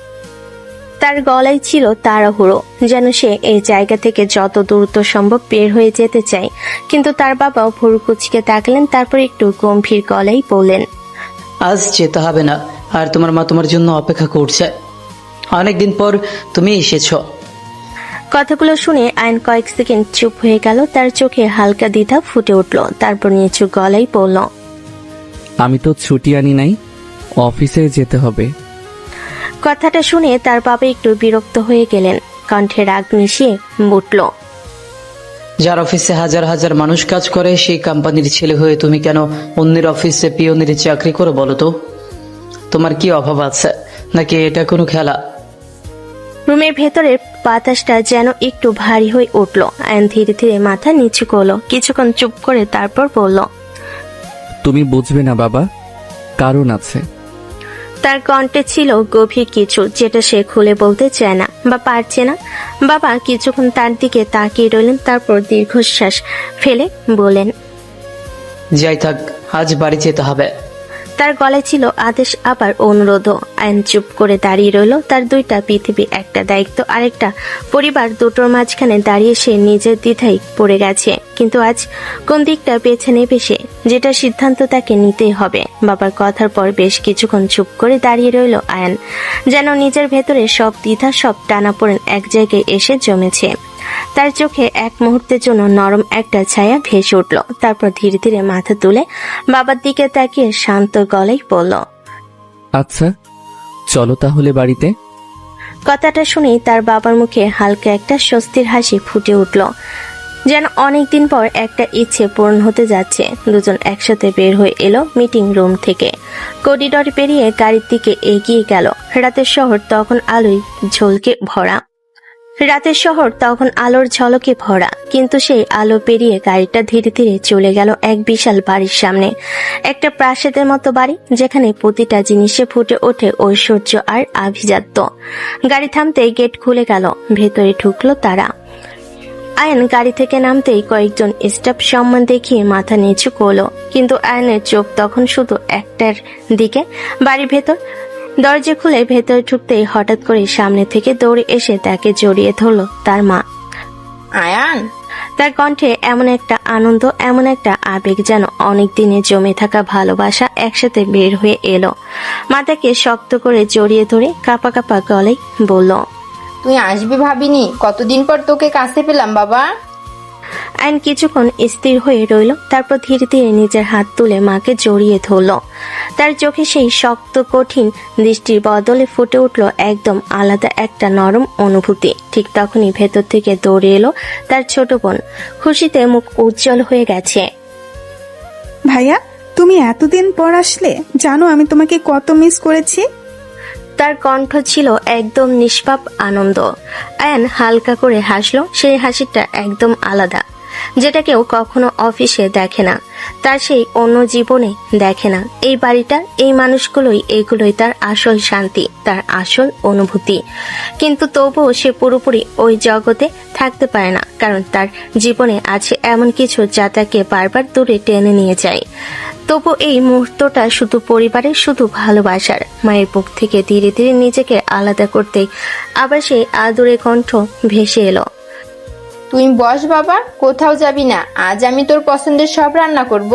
তার গলায় ছিল তাড়াহুড়ো, যেন সে এই জায়গা থেকে যত দ্রুত সম্ভব বের হয়ে যেতে চায়। কিন্তু তার বাবাও ভুরু কুচকে তাকালেন, তারপর একটু গম্ভীর গলায় বললেন, আজ যেতে হবে না, আর তোমার মা তোমার জন্য অপেক্ষা করছে। অনেকদিন পর তুমি এসেছো। কথাগুলো শুনে আইন কয়েক সেকেন্ড চুপ হয়ে গেল, তার চোখে হালকা দ্বিধা ফুটে উঠল। তারপর নিচু গলায় বলল, আমি তো ছুটি আনি নাই, অফিসে যেতে হবে। কথাটা শুনে তার বাবা একটু বিরক্ত হয়ে গেলেন, কণ্ঠে রাগ মিশিয়ে উঠল, যার অফিসে হাজার হাজার মানুষ কাজ করে সেই কোম্পানির ছেলে হয়ে তুমি কেন অন্যের অফিসে পিওনের চাকরি করো বলো তো? তোমার কি অভাব আছে, নাকি এটা কোনো খেলা? রুমের ভেতরের বাতাসটা যেন একটু ভারী হয়ে উঠল। আয়ন ধীরে ধীরে মাথা নিচু করলো, কিছুক্ষণ চুপ করে তারপর বলল, তুমি বুঝবে না বাবা, কারণ আছে। তার কণ্ঠে ছিল গভীর কিছু, যেটা সে খুলে বলতে চায় না বা পারছে না। বাবা কিছুক্ষণ তার দিকে তাকিয়ে রইলেন, তারপর দীর্ঘশ্বাস ফেলে বলেন, যাই থাক, আজ বাড়ি যেতে হবে। তার গলায় ছিল আদেশ আবার অনুরোধও। আইন চুপ করে দাঁড়িয়ে রইল। তার দুইটা পৃথিবী, একটা দায়িত্ব আরেকটা পরিবার, দুটোর মাঝখানে দাঁড়িয়ে সে নিজের দ্বিধায় পড়ে গেছে। কিন্তু আজ কোন দিকটা বেছে নেবে সে? যেটা সিদ্ধান্ত তাকে নিতেই হবে। বাবার কথার পর বেশ কিছুক্ষণ চুপ করে দাঁড়িয়ে রইল আয়ান, যেন নিজের ভেতরে সব দ্বিধা, সব টানাপোড়েন এক জায়গায় এসে জমেছে। তার চোখে এক মুহূর্তের জন্য নরম একটা ছায়া ভেসে উঠল, তারপর ধীরে ধীরে মাথা তুলে বাবার দিকে তাকিয়ে শান্ত গলায় বলল, আচ্ছা চলো তাহলে বাড়িতে। কথাটা শুনেই তার বাবার মুখে হালকা একটা স্বস্তির হাসি ফুটে উঠল, যেন অনেকদিন পর একটা ইচ্ছে পূরণ হতে যাচ্ছে। দুজন একসাথে বের হয়ে এলো মিটিং রুম থেকে, করিডর পেরিয়ে গাড়ির দিকে এগিয়ে গেল। রাতের শহর তখন আলোয় ঝলকে ভরা। রাতের শহর তখন আলোর ঝলকে ভরা, কিন্তু সেই আলো পেরিয়ে গাড়িটা ধীরে ধীরে চলে গেল এক বিশাল বাড়ির সামনে। একটা প্রাসাদের মতো বাড়ি, যেখানে প্রতিটা জিনিসে ফুটে ওঠে ঐশ্বর্য আর আভিজাত্য। গাড়ি থামতেই গেট খুলে গেল, ভেতরে ঢুকলো তারা। আয়ান গাড়ি থেকে নামতেই কয়েকজন স্টাফ সম্মান দেখিয়ে মাথা নিচু করলো, কিন্তু আয়ানের চোখ তখন শুধু একটার দিকে, বাড়ির ভেতর। দরজা খুলে ভেতরে ঢুকতেই হঠাৎ করে সামনে থেকে দৌড়ে এসে তাকে জড়িয়ে ধরলো তার মা। আয়ান, তার কণ্ঠে এমন একটা আনন্দ, এমন একটা আবেগ, যেন অনেক দিনে জমে থাকা ভালোবাসা একসাথে বের হয়ে এলো। মা তাকে শক্ত করে জড়িয়ে ধরে কাঁপা কাঁপা গলায় বলল, তুই আসবি ভাবিনি, কতদিন পর তোকে কাছে পেলাম বাবা। আইন কিছুক্ষণ স্থির হয়ে রইল, তারপর ধীরে ধীরে নিজের হাত তুলে মাকে জড়িয়ে ধরল। তার চোখে সেই শক্ত কঠিন দৃষ্টির বদলে ফুটে উঠল একদম আলাদা একটা নরম অনুভূতি। ঠিক তখনই ভেতর থেকে দৌড়ে এলো তার ছোট বোন। খুশিতে মুখ উজ্জ্বল হয়ে গেছে। ভাইয়া, তুমি এতদিন পর আসলে, জানো আমি তোমাকে কত মিস করেছি। তার কণ্ঠ ছিল একদম নিষ্পাপ আনন্দ। আয়ান হালকা করে হাসলো, সেই হাসিটা একদম আলাদা, যেটা কেউ কখনো অফিসে দেখে না, তার সেই অন্য জীবনে দেখে না। এই বাড়িটা, এই মানুষগুলোই, এগুলোই তার আসল শান্তি, তার আসল অনুভূতি। কিন্তু তবুও সে পুরোপুরি ওই জগতে থাকতে পারে না, কারণ তার জীবনে আছে এমন কিছু যা তাকে বারবার দূরে টেনে নিয়ে যায়। তবু এই মুহূর্তটা শুধু পরিবারের, শুধু ভালোবাসার। মায়ের বুক থেকে ধীরে ধীরে নিজেকে আলাদা করতেই আবার সেই আদুরে কণ্ঠ ভেসে এলো, তুই বস বাবা, কোথাও যাবি না, আজ আমি তোর পছন্দের সব রান্না করব।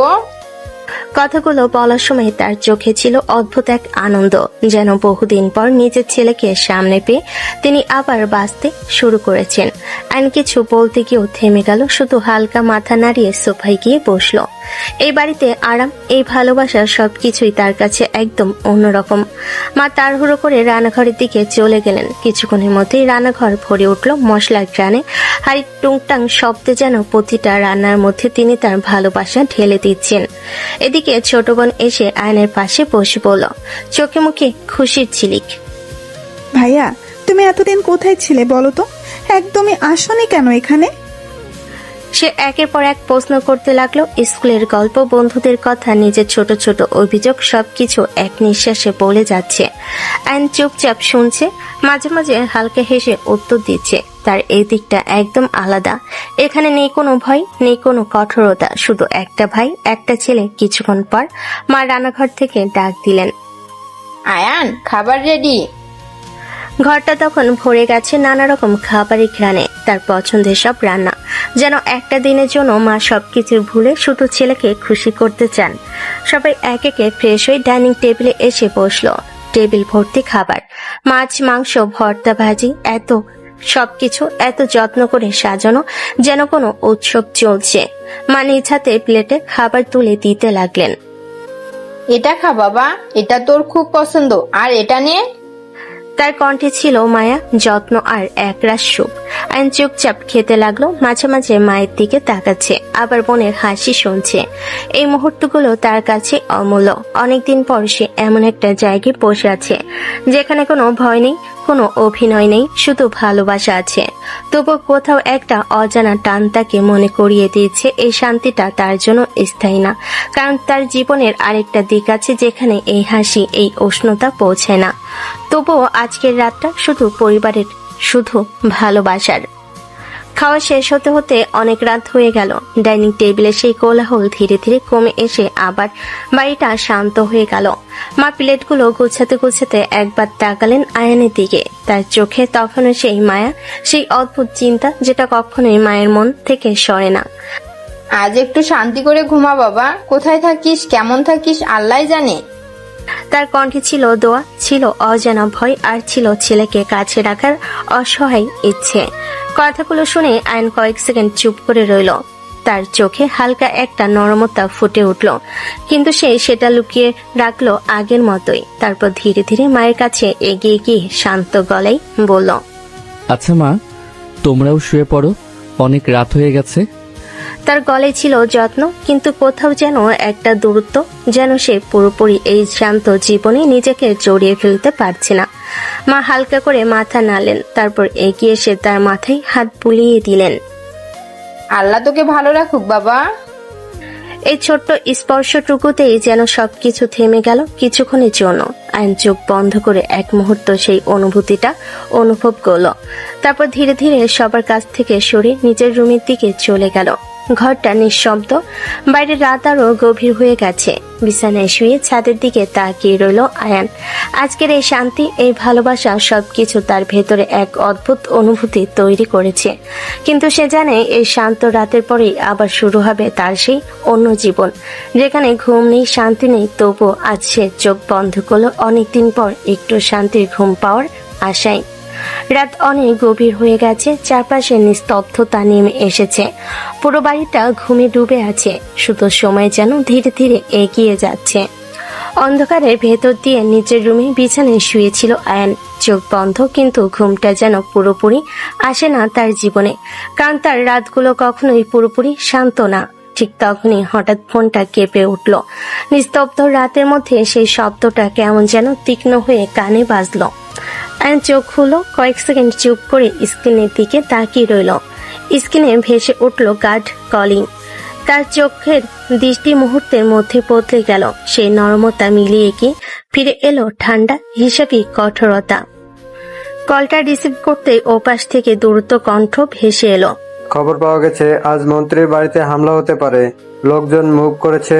কথাগুলো বলার সময় তার চোখে ছিল অদ্ভুত এক আনন্দ, যেন বহুদিন পর নিজের ছেলেকে সামনে পেয়ে তিনি আবার বাঁচতে শুরু করেছেন। আর কিছু বলতে গিয়েও থেমে গেল, শুধু হালকা মাথা নাড়িয়ে সোফায় গিয়ে বসলো। এই বাড়িতে আরাম, এই ভালোবাসা, সবকিছুই তার কাছে একদম অন্যরকম। মা তাড়াহুড়ো করে রান্নাঘরের দিকে চলে গেলেন। কিছুক্ষণের মধ্যেই রান্নাঘর ভরে উঠল মশলার ঘ্রাণে, হাড়ির টুংটাং শব্দে, যেন প্রতিটা রান্নার মধ্যে তিনি তার ভালোবাসা ঢেলে দিচ্ছেন। এদিকে ছোট বোন এসে আয়নের পাশে বসে বলল, চোখে মুখে খুশির ঝিলিক। ভাইয়া, তুমি এতদিন কোথায় ছিলে বলো তো? একদমই আসোনি কেন এখানে? সে একের পর এক প্রশ্ন করতে লাগলো। স্কুলের গল্প, বন্ধুদের কথা, নিজের ছোট ছোট অভিযোগ, সবকিছু এক নিঃশ্বাসে বলে যাচ্ছে। আইন চুপচাপ শুনছে, মাঝে মাঝে হালকা হেসে উত্তর দিচ্ছে। তার এই দিকটা একদম আলাদা। এখানে নেই কোনো ভয়, নেই কোনো কঠোরতা, শুধু একটা ভাই, একটা ছেলে। কিছুক্ষণ পর মা রান্নাঘর থেকে ডাক দিলেন, আয়ান, খাবার রেডি। ঘরটা তখন ভরে গেছে নানা রকম খাবারের ঘ্রাণে, তার পছন্দের সব রান্না। যেন একটা দিনের জন্য মা সবকিছু ভুলে শুধু ছেলেকে খুশি করতে চান। সবাই এক একে ফ্রেশ হয়ে ডাইনিং টেবিলে এসে বসলো। টেবিল ভর্তি খাবার, মাছ, মাংস, ভর্তা, ভাজি, এত সবকিছু এত যত্ন করে সাজানো, যেন কোনো উৎসব চলছে। মা নিজ হাতে প্লেটে খাবার তুলে দিতে লাগলেন। এটা খা বাবা, এটা তোর খুব পছন্দ, আর এটা নে। তার কণ্ঠে ছিল মায়া, যত্ন আর একরাশ সুখ। আইন চুপচাপ খেতে লাগলো, মাঝে মাঝে মায়ের দিকে তাকাচ্ছে, আবার বোনের হাসি শুনছে। এই মুহূর্তগুলো তার কাছে অমূল্য। অনেকদিন পর সে এমন একটা জায়গায় বসে আছে, যেখানে কোনো ভয় নেই, কোনো অভিনয় নেই, শুধু ভালোবাসা আছে। তবু কোথাও একটা অজানা টান তাকে মনে করিয়ে দিয়েছে এই শান্তিটা তার জন্য স্থায়ী না, কারণ তার জীবনের আরেকটা দিক আছে, যেখানে এই হাসি, এই উষ্ণতা পৌঁছায় না। তবুও আজকের রাতটা শুধু পরিবারের, শুধু ভালোবাসার। খাওয়া শেষ হতে হতে অনেক রাত হয়ে গেল। ডাইনিং টেবিলে সেই কোলাহল ধীরে ধীরে কমে এসে আবার বাড়িটা শান্ত হয়ে গেল। মা প্লেটগুলো গোছাতে গোছাতে একবার তাকালেন আয়ানের দিকে। তার চোখে তখনও সেই মায়া, সেই অদ্ভুত চিন্তা, যেটা কখনোই মায়ের মন থেকে সরে না। আজ একটু শান্তি করে ঘুমা বাবা, কোথায় থাকিস, কেমন থাকিস, আল্লাহ জানে। তার কণ্ঠে ছিল দোয়া, ছিল অজানা ভয়, আর ছিল ছেলেকে কাছে রাখার অসহায় ইচ্ছে। কথাগুলো শুনে আয়ন কয়েক সেকেন্ড চুপ করে রইল। তার চোখে হালকা একটা নরমতা ফুটে উঠল, কিন্তু সে সেটা লুকিয়ে রাখলো আগের মতোই। তারপর ধীরে ধীরে মায়ের কাছে এগিয়ে গিয়ে শান্ত গলায় বলল, আচ্ছা মা, তোমরাও শুয়ে পড়ো, অনেক রাত হয়ে গেছে। তার গলায় ছিল যত্ন, কিন্তু কোথাও যেন একটা দূরত্ব, যেন সে পুরোপুরি এই শান্ত জীবনে নিজেকে জড়িয়ে ফেলতে পারছে না। মা হালকা করে মাথা নাড়লেন, তারপর এগিয়ে এসে তার মাথায় হাত বুলিয়ে দিলেন। আল্লাহ তোকে ভালো রাখুক বাবা। এই ছোট্ট স্পর্শটুকুতেই যেন সবকিছু থেমে গেল কিছুক্ষণের জন্য। আয়ন চোখ বন্ধ করে এক মুহূর্ত সেই অনুভূতিটা অনুভব করলো। তারপর ধীরে ধীরে সবার কাছ থেকে সরে নিজের রুমের দিকে চলে গেল। ঘরটা নিঃশব্দ, বাইরে রাত আরো গভীর হয়ে গেছে। বিছানায় শুয়ে ছাদের দিকে তাকিয়ে রইল আয়ান। আজকের এই শান্তি, এই ভালোবাসা সবকিছু তার ভেতরে এক অদ্ভুত অনুভূতি তৈরি করেছে। কিন্তু সে জানে এই শান্ত রাতের পরেই আবার শুরু হবে তার সেই অন্য জীবন, যেখানে ঘুম নেই, শান্তি নেই। তবুও আজ সে চোখ বন্ধ করলো অনেকদিন পর একটু শান্তির ঘুম পাওয়ার আশায়। রাত অনেক গভীর হয়ে গেছে, চারপাশে নিস্তব্ধতা নেমে এসেছে। পুরো বাড়িটা ঘুমে ডুবে আছে, শুধু সময় যেন ধীরে ধীরে এগিয়ে যাচ্ছে। অন্ধকারের ভেতর দিয়ে নিচের রুমে বিছানায় শুয়েছিল আয়ান, চোখ বন্ধ, কিন্তু ঘুমটা যেন পুরোপুরি আসে না তার জীবনে, কারণ তার রাতগুলো কখনোই পুরোপুরি শান্ত না। ঠিক তখনই হঠাৎ ফোনটা কেঁপে উঠল। নিস্তব্ধ রাতের মধ্যে সেই শব্দটা কেমন যেন তীক্ষ্ণ হয়ে কানে বাজলো। আয়ন চোখ খুলল, কয়েক সেকেন্ড চুপ করে স্ক্রিনের দিকে তাকিয়ে রইল। স্ক্রিনে ভেসে উঠল গার্ড কলিং। তার চোখের দৃষ্টি মুহূর্তের মধ্যে বদলে গেল। সেই নরমতা মিলিয়ে কি ফিরে এলো ঠান্ডা হিসাবে কঠোরতা। কলটা রিসিভ করতে ওপাশ থেকে দ্রুত কণ্ঠ ভেসে এলো। খবর পাওয়া গেছে আজ মন্ত্রীর বাড়িতে হামলা হতে পারে, লোকজন মুভ করেছে।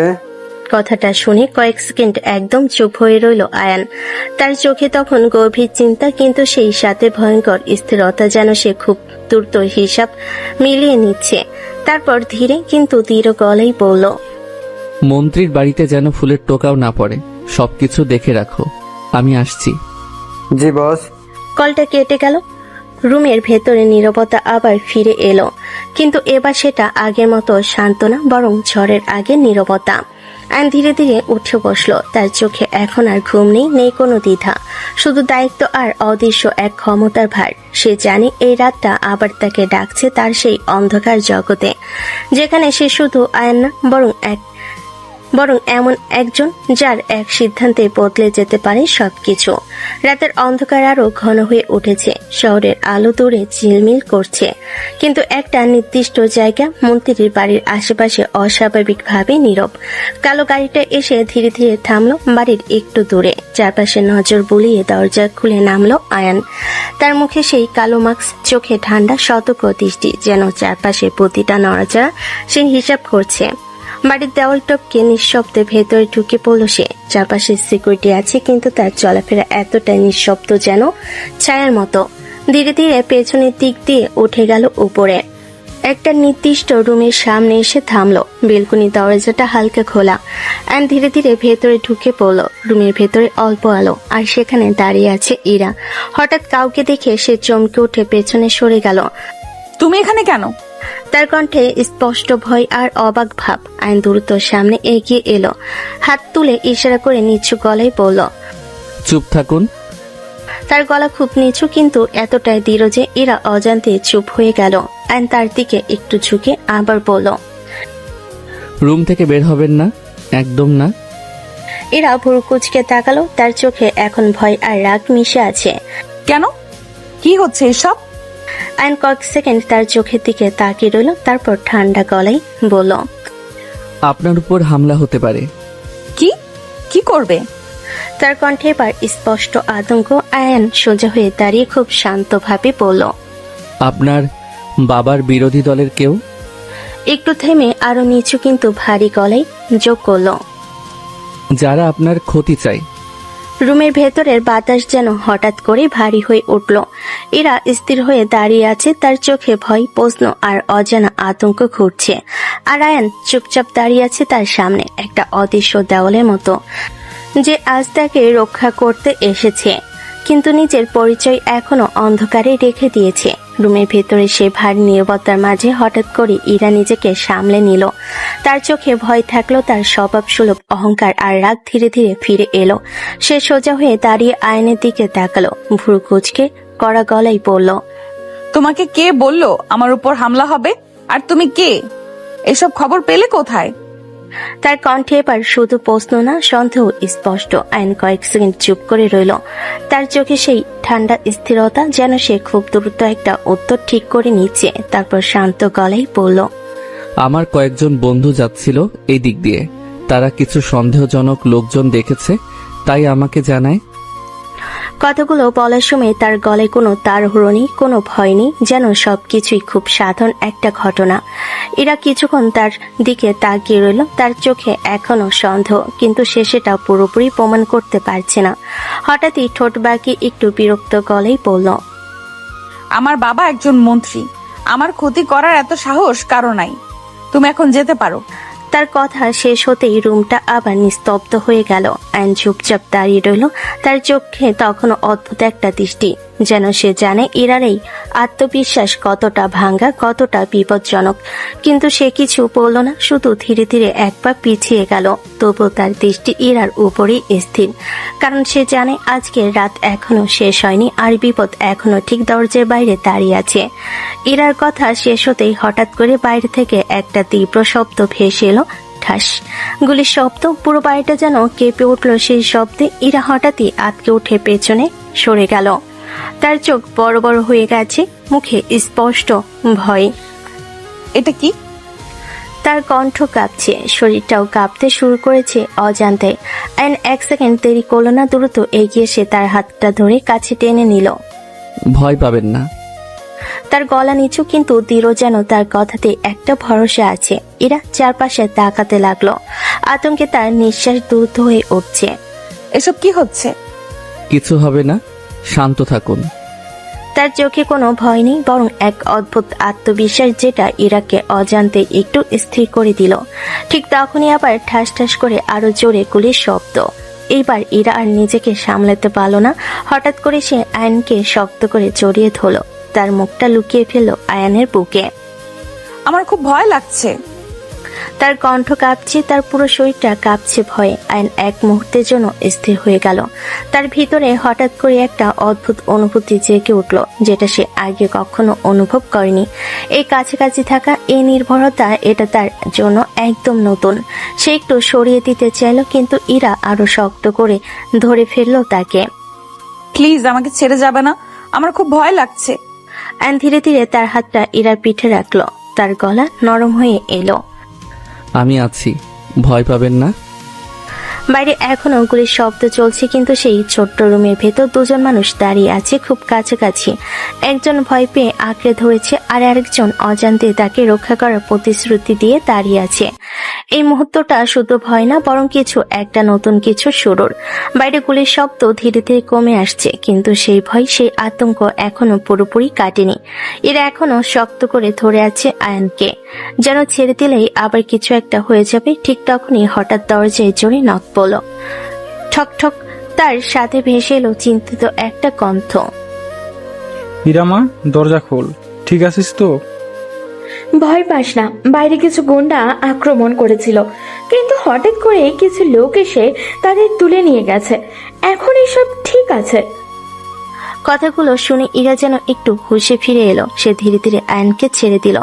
কথাটা শুনে কয়েক সেকেন্ড একদম চুপ হয়ে রইল আয়ান। তার চোখে তখন গভীর চিন্তা, কিন্তু সেই সাথে ভয়ঙ্কর স্থিরতা, যেন সে খুব দ্রুত হিসাব মিলিয়ে নিচ্ছে। তারপর ধীরে কিন্তু দৃঢ় গলায় বলল, মন্ত্রীর বাড়িতে যেন ফুলের টোকাও না পড়ে, সবকিছু দেখে রাখো, আমি আসছি। জি বস। কলটা কেটে গেল। রুমের ভেতরে নীরবতা আবার ফিরে এলো, কিন্তু এবার সেটা আগের মতো শান্ত না, বরং ঝড়ের আগে নীরবতা। আয়ন ধীরে ধীরে উঠে বসলো। তার চোখে এখন আর ঘুম নেই, নেই কোনো দ্বিধা, শুধু দায়িত্ব আর অদৃশ্য এক ক্ষমতার ভার। সে জানে এই রাতটা আবার তাকে ডাকছে তার সেই অন্ধকার জগতে, যেখানে সে শুধু আয়ন না, বরং এমন একজন যার এক সিদ্ধান্তে বদলে যেতে পারে সবকিছু। রাতের অন্ধকার আরো ঘন হয়ে উঠেছে, শহরের আলো দূরে ঝিলমিল করছে, কিন্তু একটা নির্দিষ্ট জায়গা, মন্ত্রীর বাড়ির আশেপাশে অস্বাভাবিকভাবে নীরব। কালো গাড়িটা এসে ধীরে ধীরে থামলো বাড়ির একটু দূরে। চারপাশে নজর বুলিয়ে দরজা খুলে নামলো আয়ান। তার মুখে সেই কালো মাস্ক, চোখে ঠান্ডা সতর্ক দৃষ্টি, যেন চারপাশে প্রতিটা নড়াচড়া সে হিসাব করছে। বাড়ির দেওয়াল টপকে নিঃশব্দে ভেতরে ঢুকে পড়ল সে। চারপাশে সিকিউরিটি আছে, কিন্তু তার চলাফেরা এতটাই নিঃশব্দ, যেন ছায়ার মতো। ধীরে ধীরে পেছনের দিক দিয়ে উঠে গেল উপরে। একটা নির্দিষ্ট রুমের সামনে এসে থামলো। বেলকনি দরজাটা হালকা খোলা। আর ধীরে ধীরে ভেতরে ঢুকে পড়ল। রুমের ভেতরে অল্প আলো, আর সেখানে দাঁড়িয়ে আছে ইরা। হঠাৎ কাউকে দেখে সে চমকে উঠে পেছনে সরে গেল। তুমি এখানে কেন? তার কণ্ঠে স্পষ্ট ভয় আর অবাক ভাব। আইন দ্রুত সামনে এগিয়ে এলো, হাত তুলে ইশারা করে নিচু গলায় বলল, চুপ থাকুন। তার গলা খুব নিচু, কিন্তু এতটাই দৃঢ় যে এরা অজান্তে চুপ হয়ে গেল। আইন তার দিকে একটু ঝুঁকে আবার বলল, রুম থেকে বের হবেন না, একদম না। এরা ভুরু কুচকে তাকালো। তার চোখে এখন ভয় আর রাগ মিশে আছে। কেন? কি হচ্ছে এসব? আইন কয়েক সেকেন্ড তার চোখের দিকে তাকিয়ে রইল, তারপর ঠান্ডা গলায় বলল, আপনার উপর হামলা হতে পারে। কি কি করবে? তার কণ্ঠে এবার স্পষ্ট আতঙ্ক। আয়ান সোজা হয়ে দাঁড়িয়ে খুব শান্তভাবে বলল, আপনার বাবার বিরোধী দলের কেউ। একটু থেমে আরো নিচু কিন্তু ভারী গলায় যোগ করল, যারা আপনার ক্ষতি চায়। রুমের ভেতরের বাতাস যেন হঠাৎ করে ভারী হয়ে উঠল। এরা স্থির হয়ে দাঁড়িয়ে আছে, তার চোখে ভয়, প্রশ্ন আর অজানা আতঙ্ক ঘুরছে। আর আয়ান চুপচাপ দাঁড়িয়ে আছে তার সামনে, একটা অদৃশ্য দেওয়ালের মতো, যে আজ তাকে রক্ষা করতে এসেছে, কিন্তু নিজের পরিচয় এখনো অন্ধকারে রেখে দিয়েছে। রুমের ভেতরে সে ভারী নীরবতার মাঝে হঠাৎ করে ইরা নিজেকে সামলে নিল। তার চোখে ভয় থাকলো, তার স্বভাব সুলভ অহংকার আর রাগ ধীরে ধীরে ফিরে এলো। সে সোজা হয়ে দাঁড়িয়ে আয়নের দিকে তাকালো, ভুরু কুচকে কড়া গলায় বলল, তোমাকে কে বললো আমার উপর হামলা হবে? আর তুমি কে? এসব খবর পেলে কোথায়? তার কণ্ঠে এবার শুধু প্রশ্ন না, সন্দেহ স্পষ্ট। আইন কয়েক সেকেন্ড চুপ করে রইল। তার চোখে সেই ঠান্ডা স্থিরতা, যেন সে খুব দ্রুত একটা উত্তর ঠিক করে নিচ্ছে। তারপর শান্ত গলায় বলল, আমার কয়েকজন বন্ধু যাচ্ছিল এই দিক দিয়ে, তারা কিছু সন্দেহজনক লোকজন দেখেছে, তাই আমাকে জানায়। কথাগুলো বলার সময় তার গলায় কোনো তাড়াহুড়ো নেই, কোনো ভয় নেই, যেন সবকিছুই খুব সাধারণ একটা ঘটনা। এরা কিছুক্ষণ তার দিকে তাকিয়ে রইল। তার চোখে এখনো সন্দেহ, কিন্তু সে সেটা পুরোপুরি প্রমাণ করতে পারছে না। হঠাৎই ঠোঁট বাঁকিয়ে একটু বিরক্ত গলায় বলল, আমার বাবা একজন মন্ত্রী, আমার ক্ষতি করার এত সাহস কারো নাই। তুমি এখন যেতে পারো। তার কথা শেষ হতেই রুমটা আবার নিস্তব্ধ হয়ে গেল। আইন চুপচাপ দাঁড়িয়ে রইল। তার চোখে তখনও অদ্ভুত একটা দৃষ্টি, যেন সে জানে ইরার এই আত্মবিশ্বাস কতটা ভাঙ্গা, কতটা বিপজ্জনক। কিন্তু সে কিছু বলল না, শুধু ধীরে ধীরে এক পা পিছিয়ে গেল। তবু তার দৃষ্টি ইরার উপরেই স্থির, কারণ সে জানে আজকের রাত এখনো শেষ হয়নি, আর বিপদ এখনো ঠিক দরজার বাইরে দাঁড়িয়ে আছে। ইরার কথা শেষ হতেই হঠাৎ করে বাইরে থেকে একটা তীব্র শব্দ ভেসে এলো। ঠাস গুলির শব্দ। পুরো বাড়িটা যেন কেঁপে উঠল সেই শব্দে। ইরা হঠাৎই আটকে উঠে পেছনে সরে গেল। তার চোখ বড় বড় হয়ে গেছে, মুখে স্পষ্ট ভয়। এটা কি? তার কণ্ঠ কাঁপছে, শরীরটাও কাঁপতে শুরু করেছে অজান্তে। আইন এক সেকেন্ড দেরি করল না, দ্রুত এগিয়ে এসে তার হাতটা ধরে কাছে টেনে নিল। ভয় পাবেন না। তার গলা নিচু, কিন্তু দৃঢ়, যেন তার কথাতে একটা ভরসা আছে। এরা চারপাশে তাকাতে লাগলো। আতঙ্কে তার নিঃশ্বাস দ্রুত হয়ে উঠছে। এসব কি হচ্ছে? কিছু হবে না, শান্ত থাকুন। তার চোখে কোনো ভয় নেই, বরং এক অদ্ভুত আত্মবিশ্বাস, যেটা ইরাকে অজান্তে একটু স্থির করে দিল। ঠিক তখনই আবার ঠাস ঠাস করে আরো জোরে গুলির শব্দ। এইবার ইরা আর নিজেকে সামলাতে পারল না। হঠাৎ করে সে আয়নকে শক্ত করে জড়িয়ে ধরল। তার মুখটা লুকিয়ে ফেলল আয়ানের বুকে। আমার খুব ভয় লাগছে। তার কণ্ঠ কাঁপছে, তার পুরো শরীরটা কাঁপছে ভয়ে। আয়ন এক মুহূর্তের জন্য স্থির হয়ে গেল। তার ভিতরে হঠাৎ করে একটা অদ্ভুত অনুভূতি জেগে উঠল, যেটা সে আগে কখনো অনুভব করেনি। এই কাছাকাছি থাকা, এই নির্ভরতা, এটা তার জন্য একদম নতুন। সে একটু সরিয়ে দিতে চাইল, কিন্তু ইরা আরো শক্ত করে ধরে ফেললো তাকে। প্লিজ আমাকে ছেড়ে যাবে না, আমার খুব ভয় লাগছে। আয়ন ধীরে ধীরে তার হাতটা ইরার পিঠে রাখলো। তার গলা নরম হয়ে এলো। আমি আছি, ভয় পাবেন না। বাইরে এখনো গুলির শব্দ চলছে, কিন্তু সেই ছোট্ট রুমের ভেতর দুজন মানুষ দাঁড়িয়ে আছে খুব কাছাকাছি। একজন ভয় পেয়ে আঁকড়ে ধরেছে, আর আরেকজন অজান্তে তাকে রক্ষা করার প্রতিশ্রুতি দিয়ে দাঁড়িয়ে আছে। এই মুহূর্তটা শুধু ভয় না, বরং একটা নতুন কিছু শুরুর। বাইরে গুলির শব্দ ধীরে ধীরে কমে আসছে, কিন্তু সেই ভয়, সেই আতঙ্ক এখনো পুরোপুরি কাটেনি। এরা এখনো শক্ত করে ধরে আছে আয়নকে, যেন ছেড়ে দিলেই আবার কিছু একটা হয়ে যাবে। ঠিক তখনই হঠাৎ দরজায় জোরে নক পড়ল। ঠক ঠক। তার সাথে ভেসে এলো চিন্তিত একটা কণ্ঠ। ইরামা, দরজা খোল। ঠিক আছিস তো? ভয় পাস না, বাইরে কিছু গুন্ডা আক্রমণ করেছিল, কিন্তু হঠাৎ করে কিছু লোক এসে তাদের তুলে নিয়ে গেছে। এখন এসব ঠিক আছে। কথাগুলো শুনে ইরা যেন একটু হুঁশে ফিরে এলো। সে ধীরে ধীরে আয়নকে ছেড়ে দিল।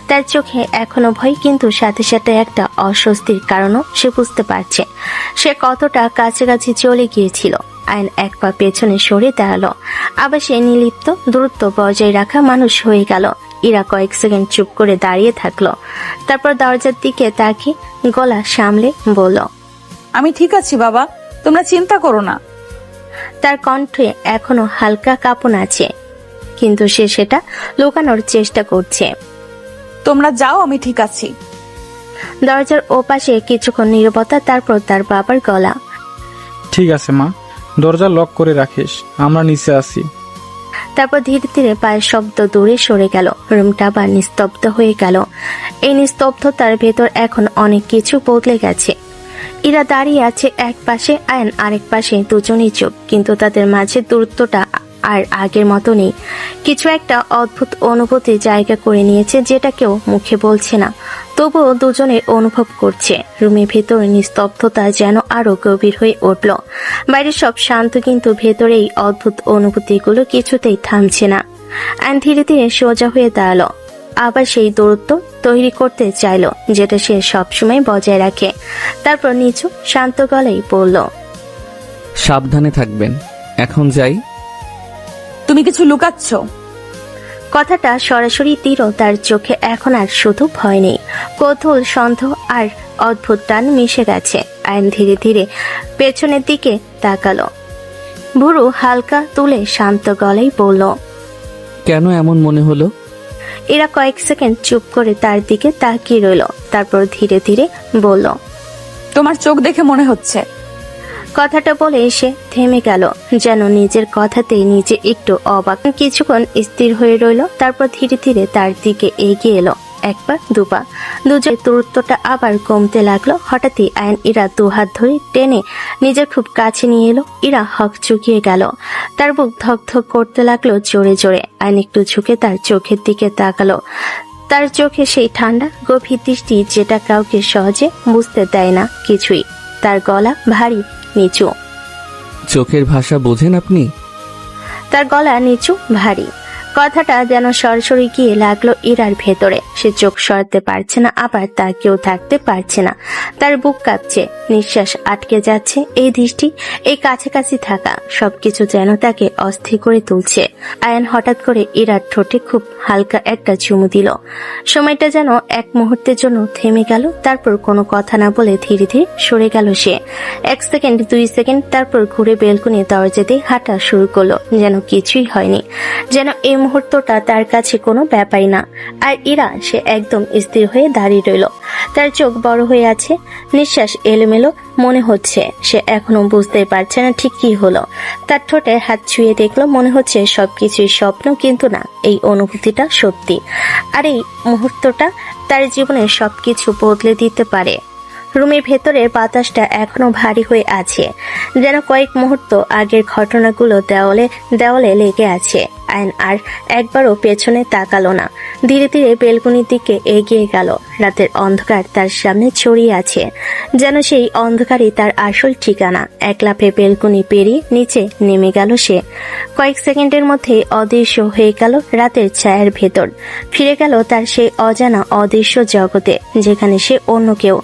তার চোখে এখনো ভয়, কিন্তু সাথে সাথে একটা অস্বস্তির কারণও সে বুঝতে পারছে। সে কতটা কাছাকাছি চলে গিয়েছিল। আয়ন এক পা পেছনে সরে দাঁড়ালো। আবার সে নির্লিপ্ত, দূরত্ব বজায় রাখা মানুষ হয়ে গেল। ইরা কয়েক সেকেন্ড চুপ করে দাঁড়িয়ে থাকলো। তারপর দরজার দিকে তাকিয়ে গলা সামলে বলল, আমি ঠিক আছি বাবা, তোমরা চিন্তা করো না। তার কণ্ঠে এখনো হালকা কাঁপন আছে, কিন্তু সে সেটা লুকানোর চেষ্টা করছে। তোমরা যাও, আমি ঠিক আছি। দরজার ওপাশে কিছুক্ষণ নীরবতা, তারপর তার বাবার গলা, ঠিক আছে মা, দরজা লক করে রাখিস, আমরা নিচে আছি। তারপর ধীরে ধীরে পায়ের শব্দ দূরে সরে গেল। রুমটা আবার নিস্তব্ধ হয়ে গেল। এই নিস্তব্ধতার ভেতর এখন অনেক কিছু বদলে গেছে। ইরা দাঁড়িয়ে আছে এক পাশে, আয়ন আরেক পাশে, দুজনেই চুপ, কিন্তু তাদের মাঝে দূরত্বটা আর আগের মতো নেই। কিছু একটা অদ্ভুত অনুভূতি জায়গা করে নিয়েছে, যেটা কেউ মুখে বলছে না, তবুও দুজনে অনুভব করছে। রুমের ভেতর নিস্তব্ধতা যেন আরো গভীর হয়ে উঠল। বাইরে সব শান্ত, কিন্তু ভেতরে এই অদ্ভুত অনুভূতিগুলো কিছুতেই থামছে না। আয়ন ধীরে ধীরে সোজা হয়ে দাঁড়ালো। আবার সেই দূরত্ব তৈরি করতে চাইলো, যেটা সে সবসময় বজায় রাখে। তারপর নিচু শান্ত গলায় বলল, সাবধানে থাকবেন। এখন যাই। তুমি কিছু লুকাচ্ছ? কথাটা সরাসরি তীরও তার চোখে এখন আর শুধু ভয় নেই, কৌতূহল, সন্দেহ আর অদ্ভুত টান মিশে গেছে। আয়ন ধীরে ধীরে পেছনের দিকে তাকালো, ভুরু হালকা তুলে শান্ত গলায় বলল, কেন এমন মনে হলো? এরা কয়েক সেকেন্ড চুপ করে তার দিকে তাকিয়ে রইল, তারপর ধীরে ধীরে বলল, তোমার চোখ দেখে মনে হচ্ছে। কথাটা বলে এসে থেমে গেল, যেন নিজের কথাতেই নিজে একটু অবাক। কিছুক্ষণ স্থির হয়ে রইল, তারপর ধীরে ধীরে তার দিকে এগিয়ে এলো, একবার দুপা। দুজনের দূরত্বটা আবার কমতে লাগলো। হঠাৎই আয়ন ইরা দুহাত ধরে টেনে নিজের খুব কাছে নিয়ে এলো। ইরা হক চুকিয়ে গেল, তার বুক ধক ধক করতে লাগলো জোরে জোরে। আয়ন একটু ঝুঁকে তার চোখের দিকে তাকালো, তার চোখে সেই ঠান্ডা গভীর দৃষ্টি যেটা কাউকে সহজে বুঝতে দেয় না কিছুই। তার গলা ভারী নিচু। চোখের ভাষা বোঝেন আপনি? তার গলা নিচু ভারী। কথাটা যেন সরাসরি গিয়ে লাগলো ইরার ভেতরে। সে চোখ সরাতে পারছে না, আবার তাকেও থাকতে পারছে না। তার বুক কাঁপছে, নিঃশ্বাস আটকে যাচ্ছে। এই দৃষ্টি, এই কাছাকাছি থাকা, সবকিছু যেন তাকে অস্থির করে তুলছে। আয়ান হঠাৎ করে ইরার ঠোঁটে খুব হালকা একটা চুমু দিল। সময়টা যেন এক মুহূর্তের জন্য থেমে গেল। তারপর কোনো কথা না বলে ধীরে ধীরে সরে গেল সে। 1 সেকেন্ড, 2 সেকেন্ড, তারপর ঘুরে বেলকনি দরজাতে হাঁটা শুরু করলো, যেন কিছুই হয়নি, যেন এই মুহূর্তটা তার কাছে কোনো ব্যাপারই না। আর ইরা, সে একদম স্থির হয়ে দাঁড়িয়ে রইল। তার চোখ বড় হয়ে আছে, নিঃশ্বাস এলোমেলো মনে হচ্ছে। সে এখনো বুঝতে পারছে না ঠিক কি হলো। তার ঠোঁটে হাত ছুঁয়ে দেখলো, মনে হচ্ছে সবকিছুই স্বপ্ন, কিন্তু না, এই অনুভূতিটা সত্যি। আর এই মুহূর্তটা তার জীবনে সবকিছু বদলে দিতে পারে। রুমের ভেতরের বাতাসটা এখনো ভারী হয়ে আছে, যেন কয়েক মুহূর্ত আগের ঘটনাগুলো দেওয়ালে দেওয়ালে লেগে আছে। আয়ন আর একবারও পেছনে তাকালো না, ধীরে ধীরে বেলকনির দিকে এগিয়ে গেল। রাতের অন্ধকার তার সামনে ছড়িয়ে আছে, যেন সেই অন্ধকারই তার আসল ঠিকানা। এক লাফে বেলকনি পেরিয়ে নিচে নেমে গেল সে। কয়েক সেকেন্ডের মধ্যেই অদৃশ্য হয়ে গেল রাতের ছায়ার ভেতর। ফিরে গেল তার সেই অজানা অদৃশ্য জগতে, যেখানে সে অন্য কেউ,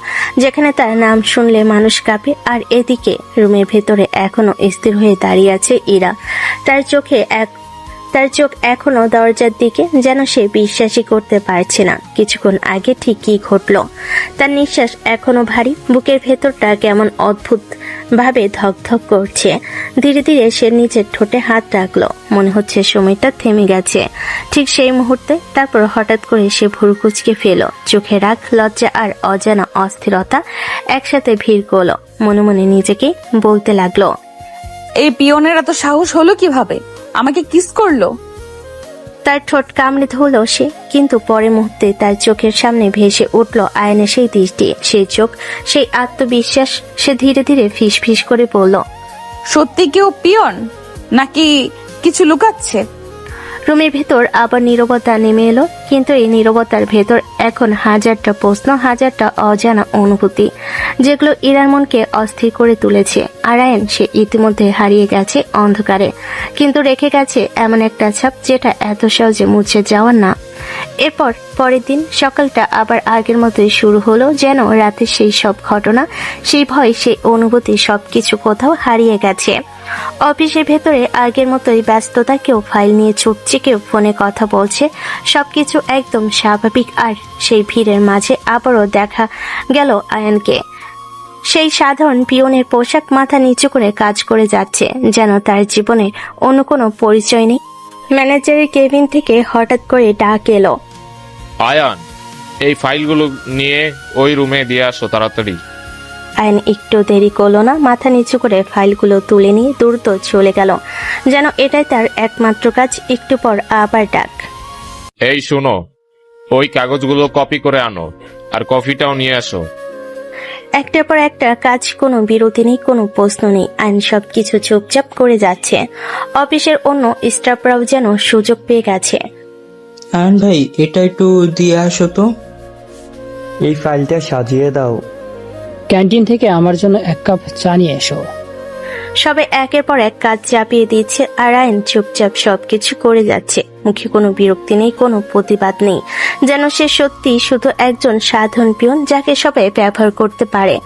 যেখানে তার নাম শুনলে মানুষ কাঁপে। আর এদিকে রুমের ভেতরে এখনো স্থির হয়ে দাঁড়িয়ে আছে ইরা। তার চোখ এখনো দরজার দিকে, যেন সে বিশ্বাসই করতে পারছে না কিছুক্ষণ আগে ঠিক কি ঘটলো। তার নিঃশ্বাস এখনো ভারী, বুকের ভেতরটা কেমন অদ্ভুত ভাবে ধকধক করছে। ধীরে ধীরে সে নিজের ঠোঁটে হাত রাখলো, মনে হচ্ছে সময়টা থেমে গেছে ঠিক সেই মুহূর্তে। তারপর হঠাৎ করে সে ভুরু কুঁচকে ফেলো, চোখে রাগ, লজ্জা আর অজানা অস্থিরতা একসাথে ভিড় করলো। মনে মনে নিজেকে বলতে লাগলো, এই পিয়নের এত সাহস হলো কিভাবে? আমাকে কিস করলো। তার ঠোঁট কামড়ে ধরল সে, কিন্তু পরের মুহূর্তে তার চোখের সামনে ভেসে উঠল আয়নের সেই দৃষ্টি, সেই চোখ, সেই আত্মবিশ্বাস। সে ধীরে ধীরে ফিস ফিস করে বলল, সত্যি কেউ পিয়ন নাকি কিছু লুকাচ্ছে? রুমের ভেতর আবার নীরবতা নেমে এলো, কিন্তু এই নীরবতার ভেতর এখন হাজারটা প্রশ্ন, হাজারটা অজানা অনুভূতি, যেগুলো ইরার মনকে অস্থির করে তুলেছে। আর আয়ন, সে ইতিমধ্যে হারিয়ে গেছে অন্ধকারে, কিন্তু রেখে গেছে এমন একটা ছাপ যেটা এত সহজে মুছে যাওয়ার না। এরপর পরের দিন সকালটা আবার আগের মতোই শুরু হলো, যেন রাতে সেই সব ঘটনা, সেই ভয়, সেই অনুভূতি সবকিছু কোথাও হারিয়ে গেছে। অফিসের ভেতরে আগের মতোই ব্যস্ততা, কেউ ফাইল নিয়ে ছুটছে, কেউ ফোনে কথা বলছে, সবকিছু একদম স্বাভাবিক। আর সেই ভিড়ের মাঝে আবারও দেখা গেল আয়নকে, সেই সাধারণ পিয়নের পোশাক, মাথা নিচু করে কাজ করে যাচ্ছে, যেন তার জীবনে অন্য কোনো পরিচয় নেই। ম্যানেজারের কেবিন থেকে হঠাৎ করে ডাক এলো, আয়ান, এই ফাইলগুলো নিয়ে ওই রুমে দিয়ে আসো তাড়াতাড়ি। আয়ন একটু দেরি করলো না, মাথা নিচু করে ফাইলগুলো তুলে নিয়ে দ্রুত চলে গেল, যেন এটাই তার একমাত্র কাজ। একটু পর আবার ডাক, এই শোনো, ওই কাগজগুলো কপি করে আনো, আর কফিটাও নিয়ে আসো। একটার পর একটা কাজ, কোনো বিরতি নেই, কোনো প্রশ্ন নেই। আইন সবকিছু চুপচাপ করে যাচ্ছে। অফিসের অন্য স্টাফরাও যেন সুযোগ পেয়ে গেছে। আয়ন ভাই, এটা একটু দিয়ে আসো তো। এই ফাইলটা সাজিয়ে দাও। ক্যান্টিন থেকে আমার জন্য 1 কাপ চা নিয়ে এসো। সবে একের পর এক কাজ চাপিয়ে দিচ্ছে আর আয়ন চুপচাপ সবকিছু করে যাচ্ছে। মুখে কোনো বিরক্তি নেই, কোনো প্রতিবাদ নেই, যেন সে সত্যি শুধু একজন সাধারণ পিয়ন যাকে সবাই ব্যবহার করতে পারে,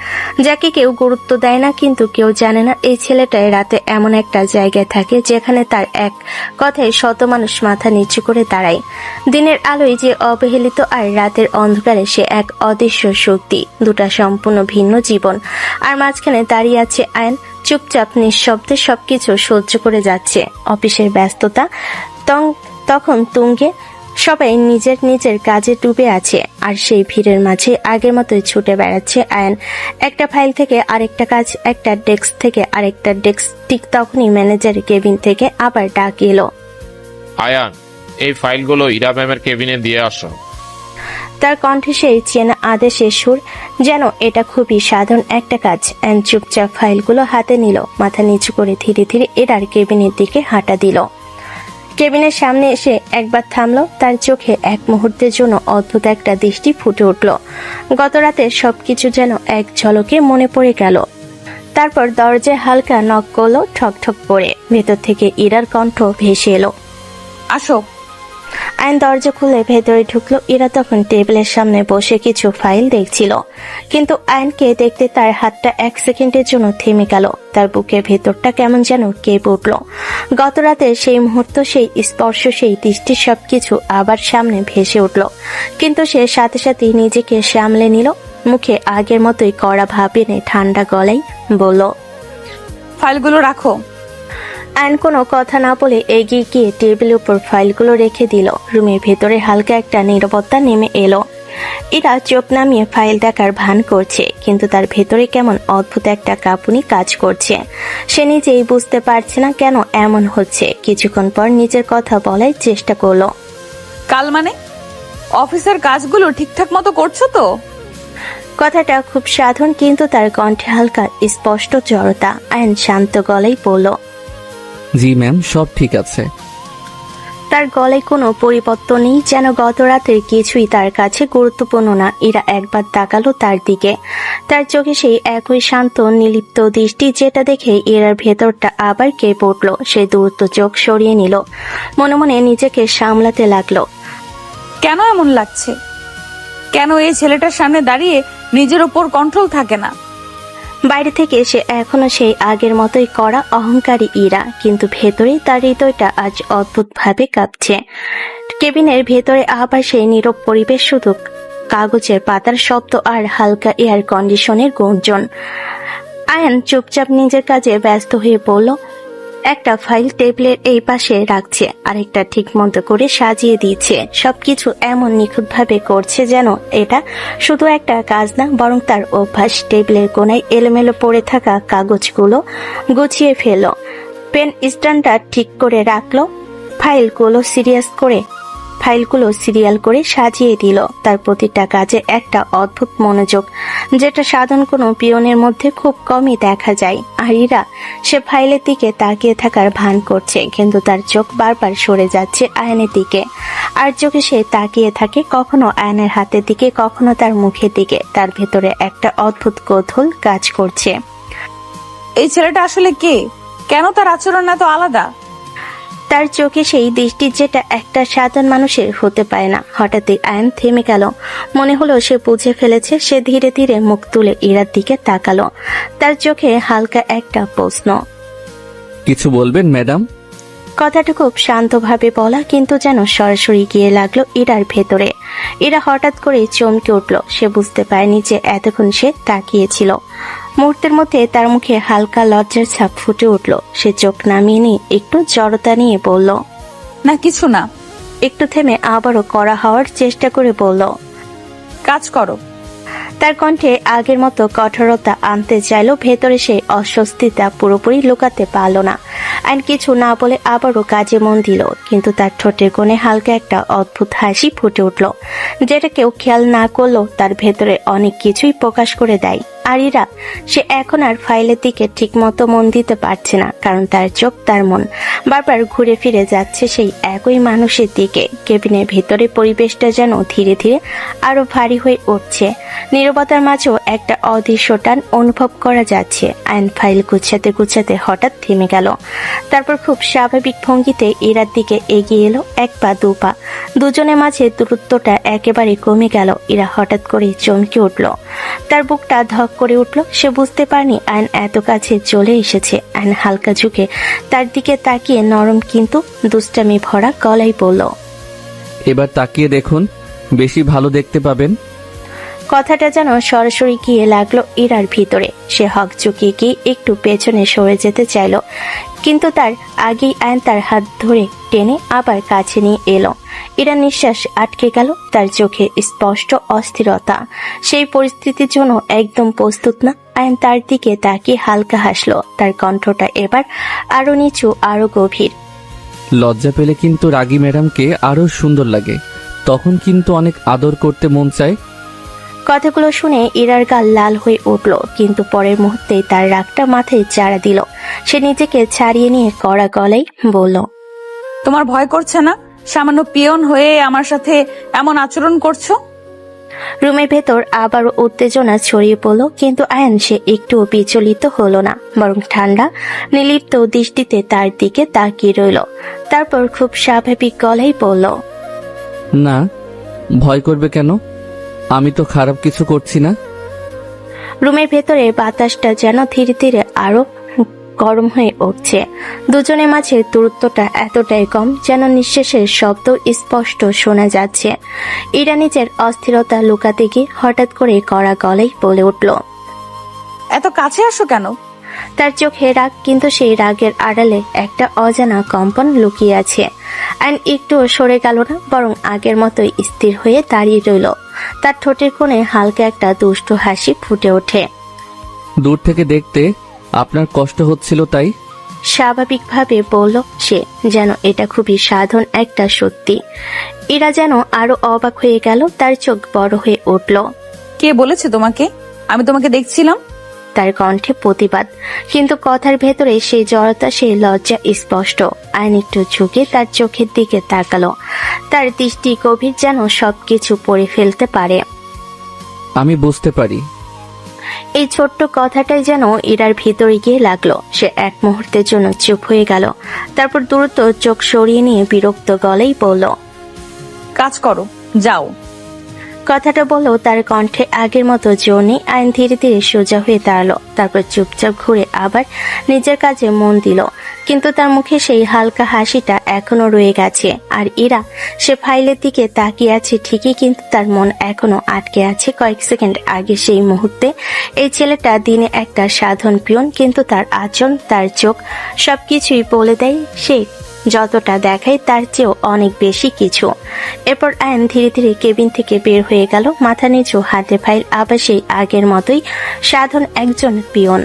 যাকে কেউ গুরুত্ব দেয় না। কিন্তু কেউ জানে না এই ছেলেটাই রাতে এমন একটা জায়গায় থাকে যেখানে তার এক কথায় শত মানুষ মাথা নিচু করে দাঁড়ায়। দিনের আলোয় যে অবহেলিত আর রাতের অন্ধকারে সে এক অদৃশ্য শক্তি, দুটা সম্পূর্ণ ভিন্ন জীবন। আর মাঝখানে দাঁড়িয়ে আছে আয়ন, চুপচাপ নিঃশব্দে সবকিছু সহ্য করে যাচ্ছে। অফিসের ব্যস্ততা তখন তুঙ্গে, সবাই নিজের নিজের কাজে ডুবে আছে, আর সেই ভিড়ের মাঝে আগের মতোই ছুটে বেড়াচ্ছে আয়ন। একটা ফাইল থেকে আরেকটা কাজ, একটা ডেস্ক থেকে আরেকটা ডেস্ক। ঠিক তখনই ম্যানেজার কেবিন থেকে আবার ডাক এলো। আয়ান, এই ফাইলগুলো ইরা ম্যামের কেবিনে দিয়ে আসো। তার কণ্ঠে সেই চেনা আদেশের সুর, যেন এটা খুবই সাধারণ একটা কাজ। আয়ন চুপচাপ ফাইলগুলো হাতে নিল, মাথা নিচু করে ধীরে ধীরে ইরার কেবিনের দিকে হাঁটা দিল। কেবিনের সামনে এসে একবার থামলো, তার চোখে এক মুহূর্তের জন্য অদ্ভুত একটা দৃষ্টি ফুটে উঠল। গত রাতে সবকিছু যেন এক ঝলকে মনে পড়ে গেল। তারপর দরজায় হালকা নক করলো, ঠক ঠক করে। ভেতর থেকে ইরার কণ্ঠ ভেসে এলো, আসো। আয়ন দরজা খুলে ভেতরে ঢুকলো। ইরা তখন টেবিলের সামনে বসে কিছু ফাইল দেখছিল, কিন্তু আয়নকে দেখতে তার হাতটা এক সেকেন্ডের জন্য থেমে গেল। তার বুকের ভেতরটা কেমন যেন কেঁপে উঠল। গত রাতে সেই মুহূর্ত, সেই স্পর্শ, সেই দৃষ্টি, সবকিছু আবার সামনে ভেসে উঠল। কিন্তু সে সাথে সাথে নিজেকে সামলে নিল। মুখে আগের মতোই কড়া ভাব এনে ঠান্ডা গলায় বলল, ফাইলগুলো রাখো। আয়ন কোনো কথা না বলে এগিয়ে গিয়ে টেবিলের উপর ফাইলগুলো রেখে দিল। রুমের ভেতরে হালকা একটা নীরবতা নেমে এলো। ইরা চোখ নামিয়ে ফাইল দেখার ভান করছে, কিন্তু তার ভেতরে কেমন অদ্ভুত একটা কাঁপুনি কাজ করছে। সে নিজেই বুঝতে পারছে না কেন এমন হচ্ছে। কিছুক্ষণ পর নিজের কথা বলার চেষ্টা করলো। কাল মানে অফিসের কাজগুলো ঠিকঠাক মতো করছো তো? কথাটা খুব সাধারণ, কিন্তু তার কণ্ঠে হালকা স্পষ্ট জড়তা। আয়ন শান্ত গলায় বলল, জি ম্যাম, সব ঠিক আছে। তার গলায় কোনো পরিবর্তন নেই, যেন গত রাতের কিছুই তার কাছে গুরুত্বপূর্ণ না। ইরা একবার তাকালো তার দিকে, তার চোখে সেই একই শান্ত নিলিপ্ত দৃষ্টি, যেটা দেখে ইরার ভেতরটা আবার কেঁপে উঠল। সে দ্রুত চোখ সরিয়ে নিল, মনে মনে নিজেকে সামলাতে লাগলো। কেন এমন লাগছে? কেন এই ছেলেটার সামনে দাঁড়িয়ে নিজের উপর কন্ট্রোল থাকে না? বাইরে থেকে সে এখনো সেই আগের মতোই কড়া অহংকারী ইরা, কিন্তু ভেতরে তার হৃদয়টা আজ অদ্ভুত ভাবে কাঁপছে। কেবিনের ভেতরে আবার সেই নীরব পরিবেশ, শুধু কাগজের পাতার শব্দ আর হালকা এয়ার কন্ডিশনের গুঞ্জন। আয়ন চুপচাপ নিজের কাজে ব্যস্ত হয়ে পড়ল। একটা ফাইল টেবিলের এই পাশে রাখছে, আরেকটা ঠিক মতো করে সাজিয়ে দিচ্ছে। সবকিছু এমন নিখুঁত ভাবে করছে যেন এটা শুধু একটা কাজ না, বরং তার অভ্যাস। টেবিলের কোনায় এলোমেলো পড়ে থাকা কাগজগুলো গুছিয়ে ফেলল, পেন স্ট্যান্ডটা ঠিক করে রাখলো, ফাইলগুলো সিরিয়াল করে সাজিয়ে দিল। তার প্রতিটা কাজে একটা অদ্ভুত মনোযোগ, যেটা সাধারণ কোনো পিয়নের মধ্যে খুব কমই দেখা যায়। আর ইরা সে ফাইলের দিকে তাকিয়ে থাকার ভান করছে, কিন্তু তার চোখ বারবার সরে যাচ্ছে আয়নের দিকে। আর চোখে সে তাকিয়ে থাকে, কখনো আয়নের হাতের দিকে, কখনো তার মুখের দিকে। তার ভেতরে একটা অদ্ভুত কৌতূহল কাজ করছে। এই ছেলেটা আসলে কে? কেন তার আচরণ এত আলাদা? তার চোখে সেই দৃষ্টি, যেটা একটা সাধারণ মানুষের হতে পারে না। হঠাৎই আয়ন থেমে গেল, মনে হলো সে বুঝে ফেলেছে। সে ধীরে ধীরে মুখ তুলে ইরার দিকে তাকালো, তার চোখে হালকা একটা প্রশ্ন। কিছু বলবেন ম্যাডাম? কথাটা খুব শান্তভাবে বলা, কিন্তু যেন সরাসরি গিয়ে লাগলো ইরার ভেতরে। ইরা হঠাৎ করে চমকে উঠল। সে বুঝতে পারেনি যে এতক্ষণ সে তাকিয়েছিল। মুহূর্তের মধ্যে তার মুখে হালকা লজ্জার ছাপ ফুটে উঠল। সে চোখ নামিয়ে নিয়ে একটু জড়তা নিয়ে বলল, না কিছু না। একটু থেমে আবারও কড়া হওয়ার চেষ্টা করে বলল, কাজ করো। তার কণ্ঠে আগের মতো কঠোরতা আনতে চাইল। ভেতরে সেই অস্বস্তিটা পুরোপুরি লুকাতে পারল না। আর কিছু না বলে আবারও কাজে মন দিল, কিন্তু তার ঠোঁটের কোণে হালকা একটা অদ্ভুত হাসি ফুটে উঠল, যেটা কেউ খেয়াল না করলেও তার ভেতরে অনেক কিছুই প্রকাশ করে দেয়। আর ইরা, সে এখন আর ফাইলের দিকে ঠিক মতো মন দিতে পারছে না, কারণ তার চোখ, তার মন বারবার ঘুরে ফিরে যাচ্ছে সেই একই মানুষের দিকে। কেবিনের ভেতরে পরিবেশটা যেন ধীরে ধীরে আরো ভারী হয়ে উঠছে। নীরবতার মাঝেও একটা অদৃশ্য টান অনুভব করা যাচ্ছে। আয়ন ফাইল গুছাতে গুছাতে হঠাৎ থেমে গেল। তারপর খুব স্বাভাবিক ভঙ্গিতে ইরার দিকে এগিয়ে এলো, এক পা দু পা। দুজনের মাঝে দূরত্বটা একেবারে কমে গেল। ইরা হঠাৎ করে চমকে উঠল, তার বুকটা ধক করে উঠল। সে বুঝতে পারেনি আয়ন এত কাছে চলে এসেছে। আয়ন হালকা ঝুঁকে তার দিকে তাকিয়ে নরম কিন্তু দুষ্টামি ভরা গলায় বলল, এবার তাকিয়ে দেখুন, বেশি ভালো দেখতে পাবেন। কথাটা যেন সরাসরি গিয়ে লাগলো ইরার ভিতরে। সে হক চুকিয়ে গিয়ে একটু পেছনে সরে যেতে চাইল, কিন্তু তার আগেই আয়ন তার হাত ধরে টেনে আবার কাছে নিয়ে এলো। ইরার নিঃশ্বাস আটকে গেল, তার চোখে স্পষ্ট অস্থিরতা। সেই পরিস্থিতির জন্য একদম প্রস্তুত না। আয়ন তার দিকে তাকিয়ে হালকা হাসলো, তার কণ্ঠটা এবার আরো নিচু, আরো গভীর। লজ্জা পেলে কিন্তু রাগী ম্যাডামকে আরো সুন্দর লাগে, তখন কিন্তু অনেক আদর করতে মন চায়। কথাগুলো শুনে ইরার গাল লাল হয়ে উঠল, কিন্তু পরের মুহূর্তেই তার রাগটা মাথায় চাড়া দিল। সে নিজেকে ছাড়িয়ে নিয়ে কড়া গলায় বলল, তোমার ভয় করছে না? সামান্য পিয়ন হয়ে আমার সাথে এমন আচরণ করছো? রুমের ভেতর আবারও উত্তেজনা ছড়িয়ে পড়ল, কিন্তু আয়ন সে একটুও বিচলিত হলো না, বরং ঠান্ডা নির্লিপ্ত দৃষ্টিতে তার দিকে তাকিয়ে রইল। তারপর খুব স্বাভাবিক গলায় বলল, না, ভয় করবে কেন? আমি তো খারাপ কিছু করছি না। রুমের ভেতরে বাতাসটা যেন ধীরে ধীরে আরো গরম হয়ে উঠছে। দুজনের মাঝে দূরত্বটা এতটাই কম যেন নিঃশ্বাসের শব্দ স্পষ্ট শোনা যাচ্ছে। ইরা নিজের অস্থিরতা লুকাতে গিয়ে হঠাৎ করে কড়া গলায় বলে উঠল, এত কাছে আসো কেন? তার চোখে রাগ, কিন্তু সেই রাগের আড়ালে একটা অজানা কম্পন লুকিয়ে আছে। আইন একটুও সরে গেল না, বরং আগের মতোই স্থির হয়ে দাঁড়িয়ে রইল। তার ঠোঁটের কোণে হালকা একটা দুষ্ট হাসি ফুটে ওঠে। দূর থেকে দেখতে আপনার কষ্ট হচ্ছিল তাই? স্বাভাবিকভাবে বলল সে, যেন এটা খুবই সাধারণ একটা সত্যি। ইরা যেন আরো অবাক হয়ে গেল, তার চোখ বড় হয়ে উঠল। কে বলেছে তোমাকে? আমি তোমাকে দেখছিলাম। তার কণ্ঠে প্রতিবাদ, কিন্তু কথার ভেতরে সেই জড়তা, সেই লজ্জা স্পষ্ট। আইন একটু ঝুঁকে তার চোখের দিকে তাকালো, তার দৃষ্টি গভীর, যেন সবকিছু পড়ে ফেলতে পারে। আমি বুঝতে পারি। এই ছোট্ট কথাটাই যেন ইরার ভিতরে গিয়ে লাগলো। সে এক মুহূর্তের জন্য চুপ হয়ে গেল, তারপর দ্রুত চোখ সরিয়ে নিয়ে বিরক্ত গলায় বলল, কাজ করো, যাও। কথাটা বলল, তার কণ্ঠে আগের মতো জোর নেই। আইন ধীরে ধীরে সোজা হয়ে দাঁড়ালো, তারপর চুপচাপ ঘুরে আবার নিজের কাজে মন দিল, কিন্তু তার মুখে সেই হালকা হাসিটা এখনো রয়ে গেছে। আর ইরা, সে ফাইলের দিকে তাকিয়ে আছে ঠিকই, কিন্তু তার মন এখনো আটকে আছে কয়েক সেকেন্ড আগে সেই মুহূর্তে। এই ছেলেটা দিনে একটা সাধারণ পিয়ন, কিন্তু তার আচরণ, তার চোখ সবকিছুই বলে দেয় সে যতটা দেখায় তার চেয়েও অনেক বেশি কিছু। এরপর আয়ন ধীরে ধীরে কেবিন থেকে বের হয়ে গেল, মাথা নিচু, হাতে ফাইল, আবার সেই আগের মতোই সাধারণ একজন পিয়ন।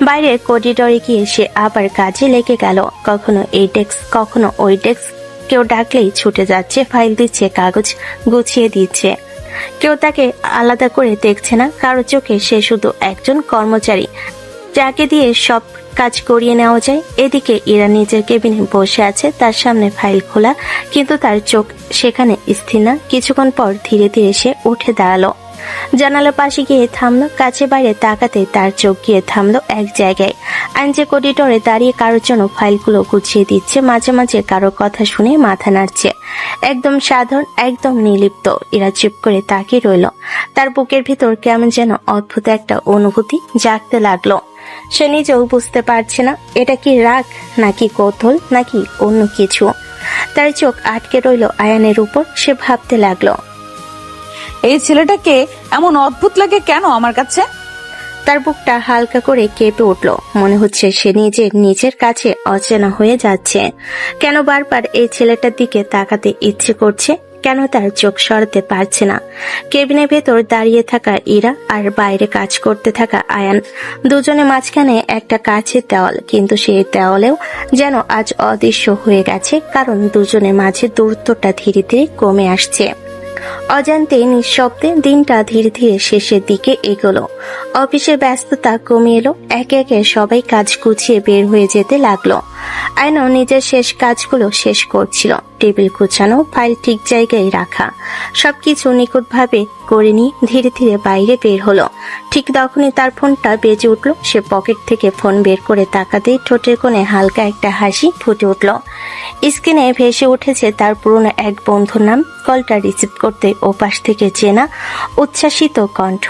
বাইরের করিডোরে গিয়ে সে আবার কাজে লেগে গেল, কখনো এই ডেস্ক, কখনো ওই ডেস্ক। কেউ ডাকলেই ছুটে যাচ্ছে, ফাইল দিচ্ছে, কাগজ গুছিয়ে দিচ্ছে। কেউ তাকে আলাদা করে দেখছে না, কারো চোখে সে শুধু একজন কর্মচারী যাকে দিয়ে সব কাজ করিয়ে নেওয়া যায়। এদিকে ইরা নিজের কেবিনে বসে আছে, তার সামনে ফাইল খোলা, কিন্তু তার চোখ সেখানে স্থির না। কিছুক্ষণ পর ধীরে ধীরে সে উঠে দাঁড়ালো, জানালার পাশে গিয়ে থামলো। কাছে বাইরে তাকাতে তার চোখ গিয়ে থামলো এক জায়গায়। আইন যে করিডোরে দাঁড়িয়ে কারোর জন্য ফাইলগুলো গুছিয়ে দিচ্ছে, মাঝে মাঝে কারো কথা শুনে মাথা নাড়ছে, একদম সাধারণ, একদম নির্লিপ্ত। এরা চুপ করে তাকিয়ে রইল। তার বুকের ভিতর কেমন যেন অদ্ভুত একটা অনুভূতি জাগতে লাগলো। সে নিজেও বুঝতে পারছে না এটা কি রাগ, নাকি কৌতূহল, নাকি অন্য কিছু। তার চোখ আটকে রইল আয়ানের উপর। সে ভাবতে লাগলো, এই ছেলেটাকে এমন অদ্ভুত লাগে কেন আমার কাছে? তার বুকটা হালকা করে কেঁপে উঠল। মনে হচ্ছে সে নিজের কাছে অচেনা হয়ে যাচ্ছে। কেন বারবার এই ছেলেটার দিকে তাকাতে ইচ্ছে করছে, কেন তার চোখ সরাতে পারছে না। কেবিনের ভেতর দাঁড়িয়ে থাকা ইরা আর বাইরে কাজ করতে থাকা আয়ান, দুজনের মাঝখানে একটা কাছের দেওয়াল, কিন্তু সেই দেওয়ালেও যেন আজ অদৃশ্য হয়ে গেছে, কারণ দুজনের মাঝে দূরত্বটা ধীরে ধীরে কমে আসছে। অজান্তে নিঃশব্দে দিনটা ধীরে ধীরে শেষের দিকে এগোলো। অফিসে ব্যস্ততা কমে এলো, একে একে সবাই কাজ গুছিয়ে বের হয়ে যেতে লাগলো। আয়না নিজের শেষ কাজগুলো শেষ করছিল, টেবিল গুছানো, ফাইল ঠিক জায়গায় রাখা, সবকিছু নিখুঁতভাবে করে নিয়ে ধীরে ধীরে বাইরে বের হলো। ঠিক তখনই তার ফোনটা বেজে উঠল। সে পকেট থেকে ফোন বের করে তাকাতেই ঠোঁটের কোণে হালকা একটা হাসি ফুটে উঠল। স্ক্রিনে ভেসে উঠেছে তার পুরনো এক বন্ধুর নাম। কলটা রিসিভ করতে ওপাশ থেকে চেনা উচ্ছ্বাসিত কণ্ঠ।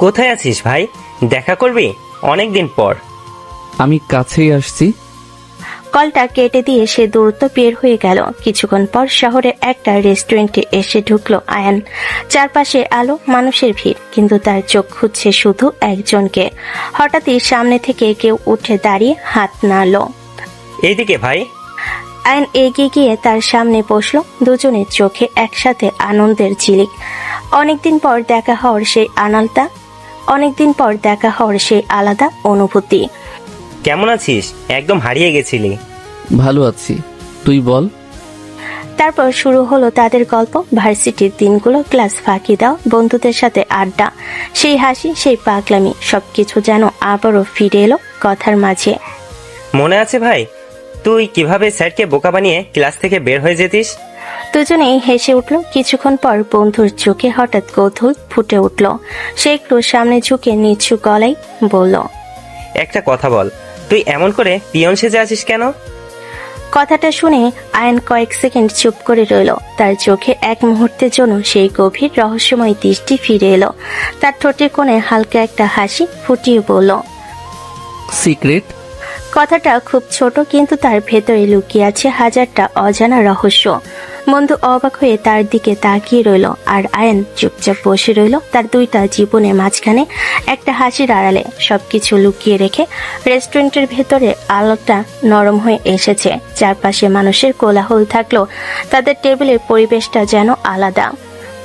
কোথায় আছিস ভাই? দেখা করবি অনেকদিন পর। আমি কাছেই আসছি। কলটা কেটে দিয়ে সে দ্রুত বের হয়ে গেল। কিছুক্ষণ পর শহরের একটা রেস্টুরেন্টে এসে ঢুকলো আয়ান। চারপাশে আলো, মানুষের ভিড়, কিন্তু তার চোখ খুঁজছে শুধু একজনকে। হঠাৎই সামনে থেকে কেউ উঠে দাঁড়িয়ে হাত নাড়ল। এইদিকে ভাই। আয়ান এগিয়ে গিয়ে তার সামনে বসলো। দুজনের চোখে একসাথে আনন্দের ঝিলিক। অনেকদিন পর দেখা হওয়ার সেই আলাদা অনুভূতি। কেমন আছিস? একদম হারিয়ে গেছিলি। ভালো আছি, তুই বল। তারপর শুরু হলো তাদের গল্প। ভার্সিটির দিনগুলো, ক্লাস ফাঁকি দাও, বন্ধুদের সাথে আড্ডা, সেই হাসি, সেই পাগলামি, সবকিছু যেন আবারও ফিরে এলো কথার মাঝে। মনে আছে ভাই, তুই কিভাবে স্যারকে বোকা বানিয়ে ক্লাস থেকে বের হয়ে যেতিস? দুজনেই হেসে উঠল। কিছুক্ষণ পর বন্ধুর চোখে হঠাৎ কৌতূহল ফুটে উঠল। সে একটু সামনে ঝুঁকে নিচু গলায় বলল, একটা কথা বল, তুই এমন করে পিয়ন সেজে আছিস কেন? কথাটা শুনে আয়ন কয়েক সেকেন্ড চুপ করে রইল। তার চোখে এক মুহূর্তের জন্য সেই গভীর রহস্যময় দৃষ্টি ফিরে এলো। তার ঠোঁটের কোণে হালকা একটা হাসি ফুটিয়ে বলল, সিক্রেট। কথাটা খুব ছোট, কিন্তু তার ভেতরে লুকিয়ে আছে হাজারটা অজানা রহস্য। বন্ধু অবাক হয়ে তার দিকে তাকিয়ে রইল, আর আয়ন চুপচাপ বসে রইল তার দুইটা জীবনের মাঝখানে একটা হাসির আড়ালে। সবকিছু লুকিয়ে রেখে রেস্টুরেন্টের ভেতরে আলোটা নরম হয়ে এসেছে। চারপাশে মানুষের কোলাহল থাকলেও তাদের টেবিলের পরিবেশটা যেন আলাদা,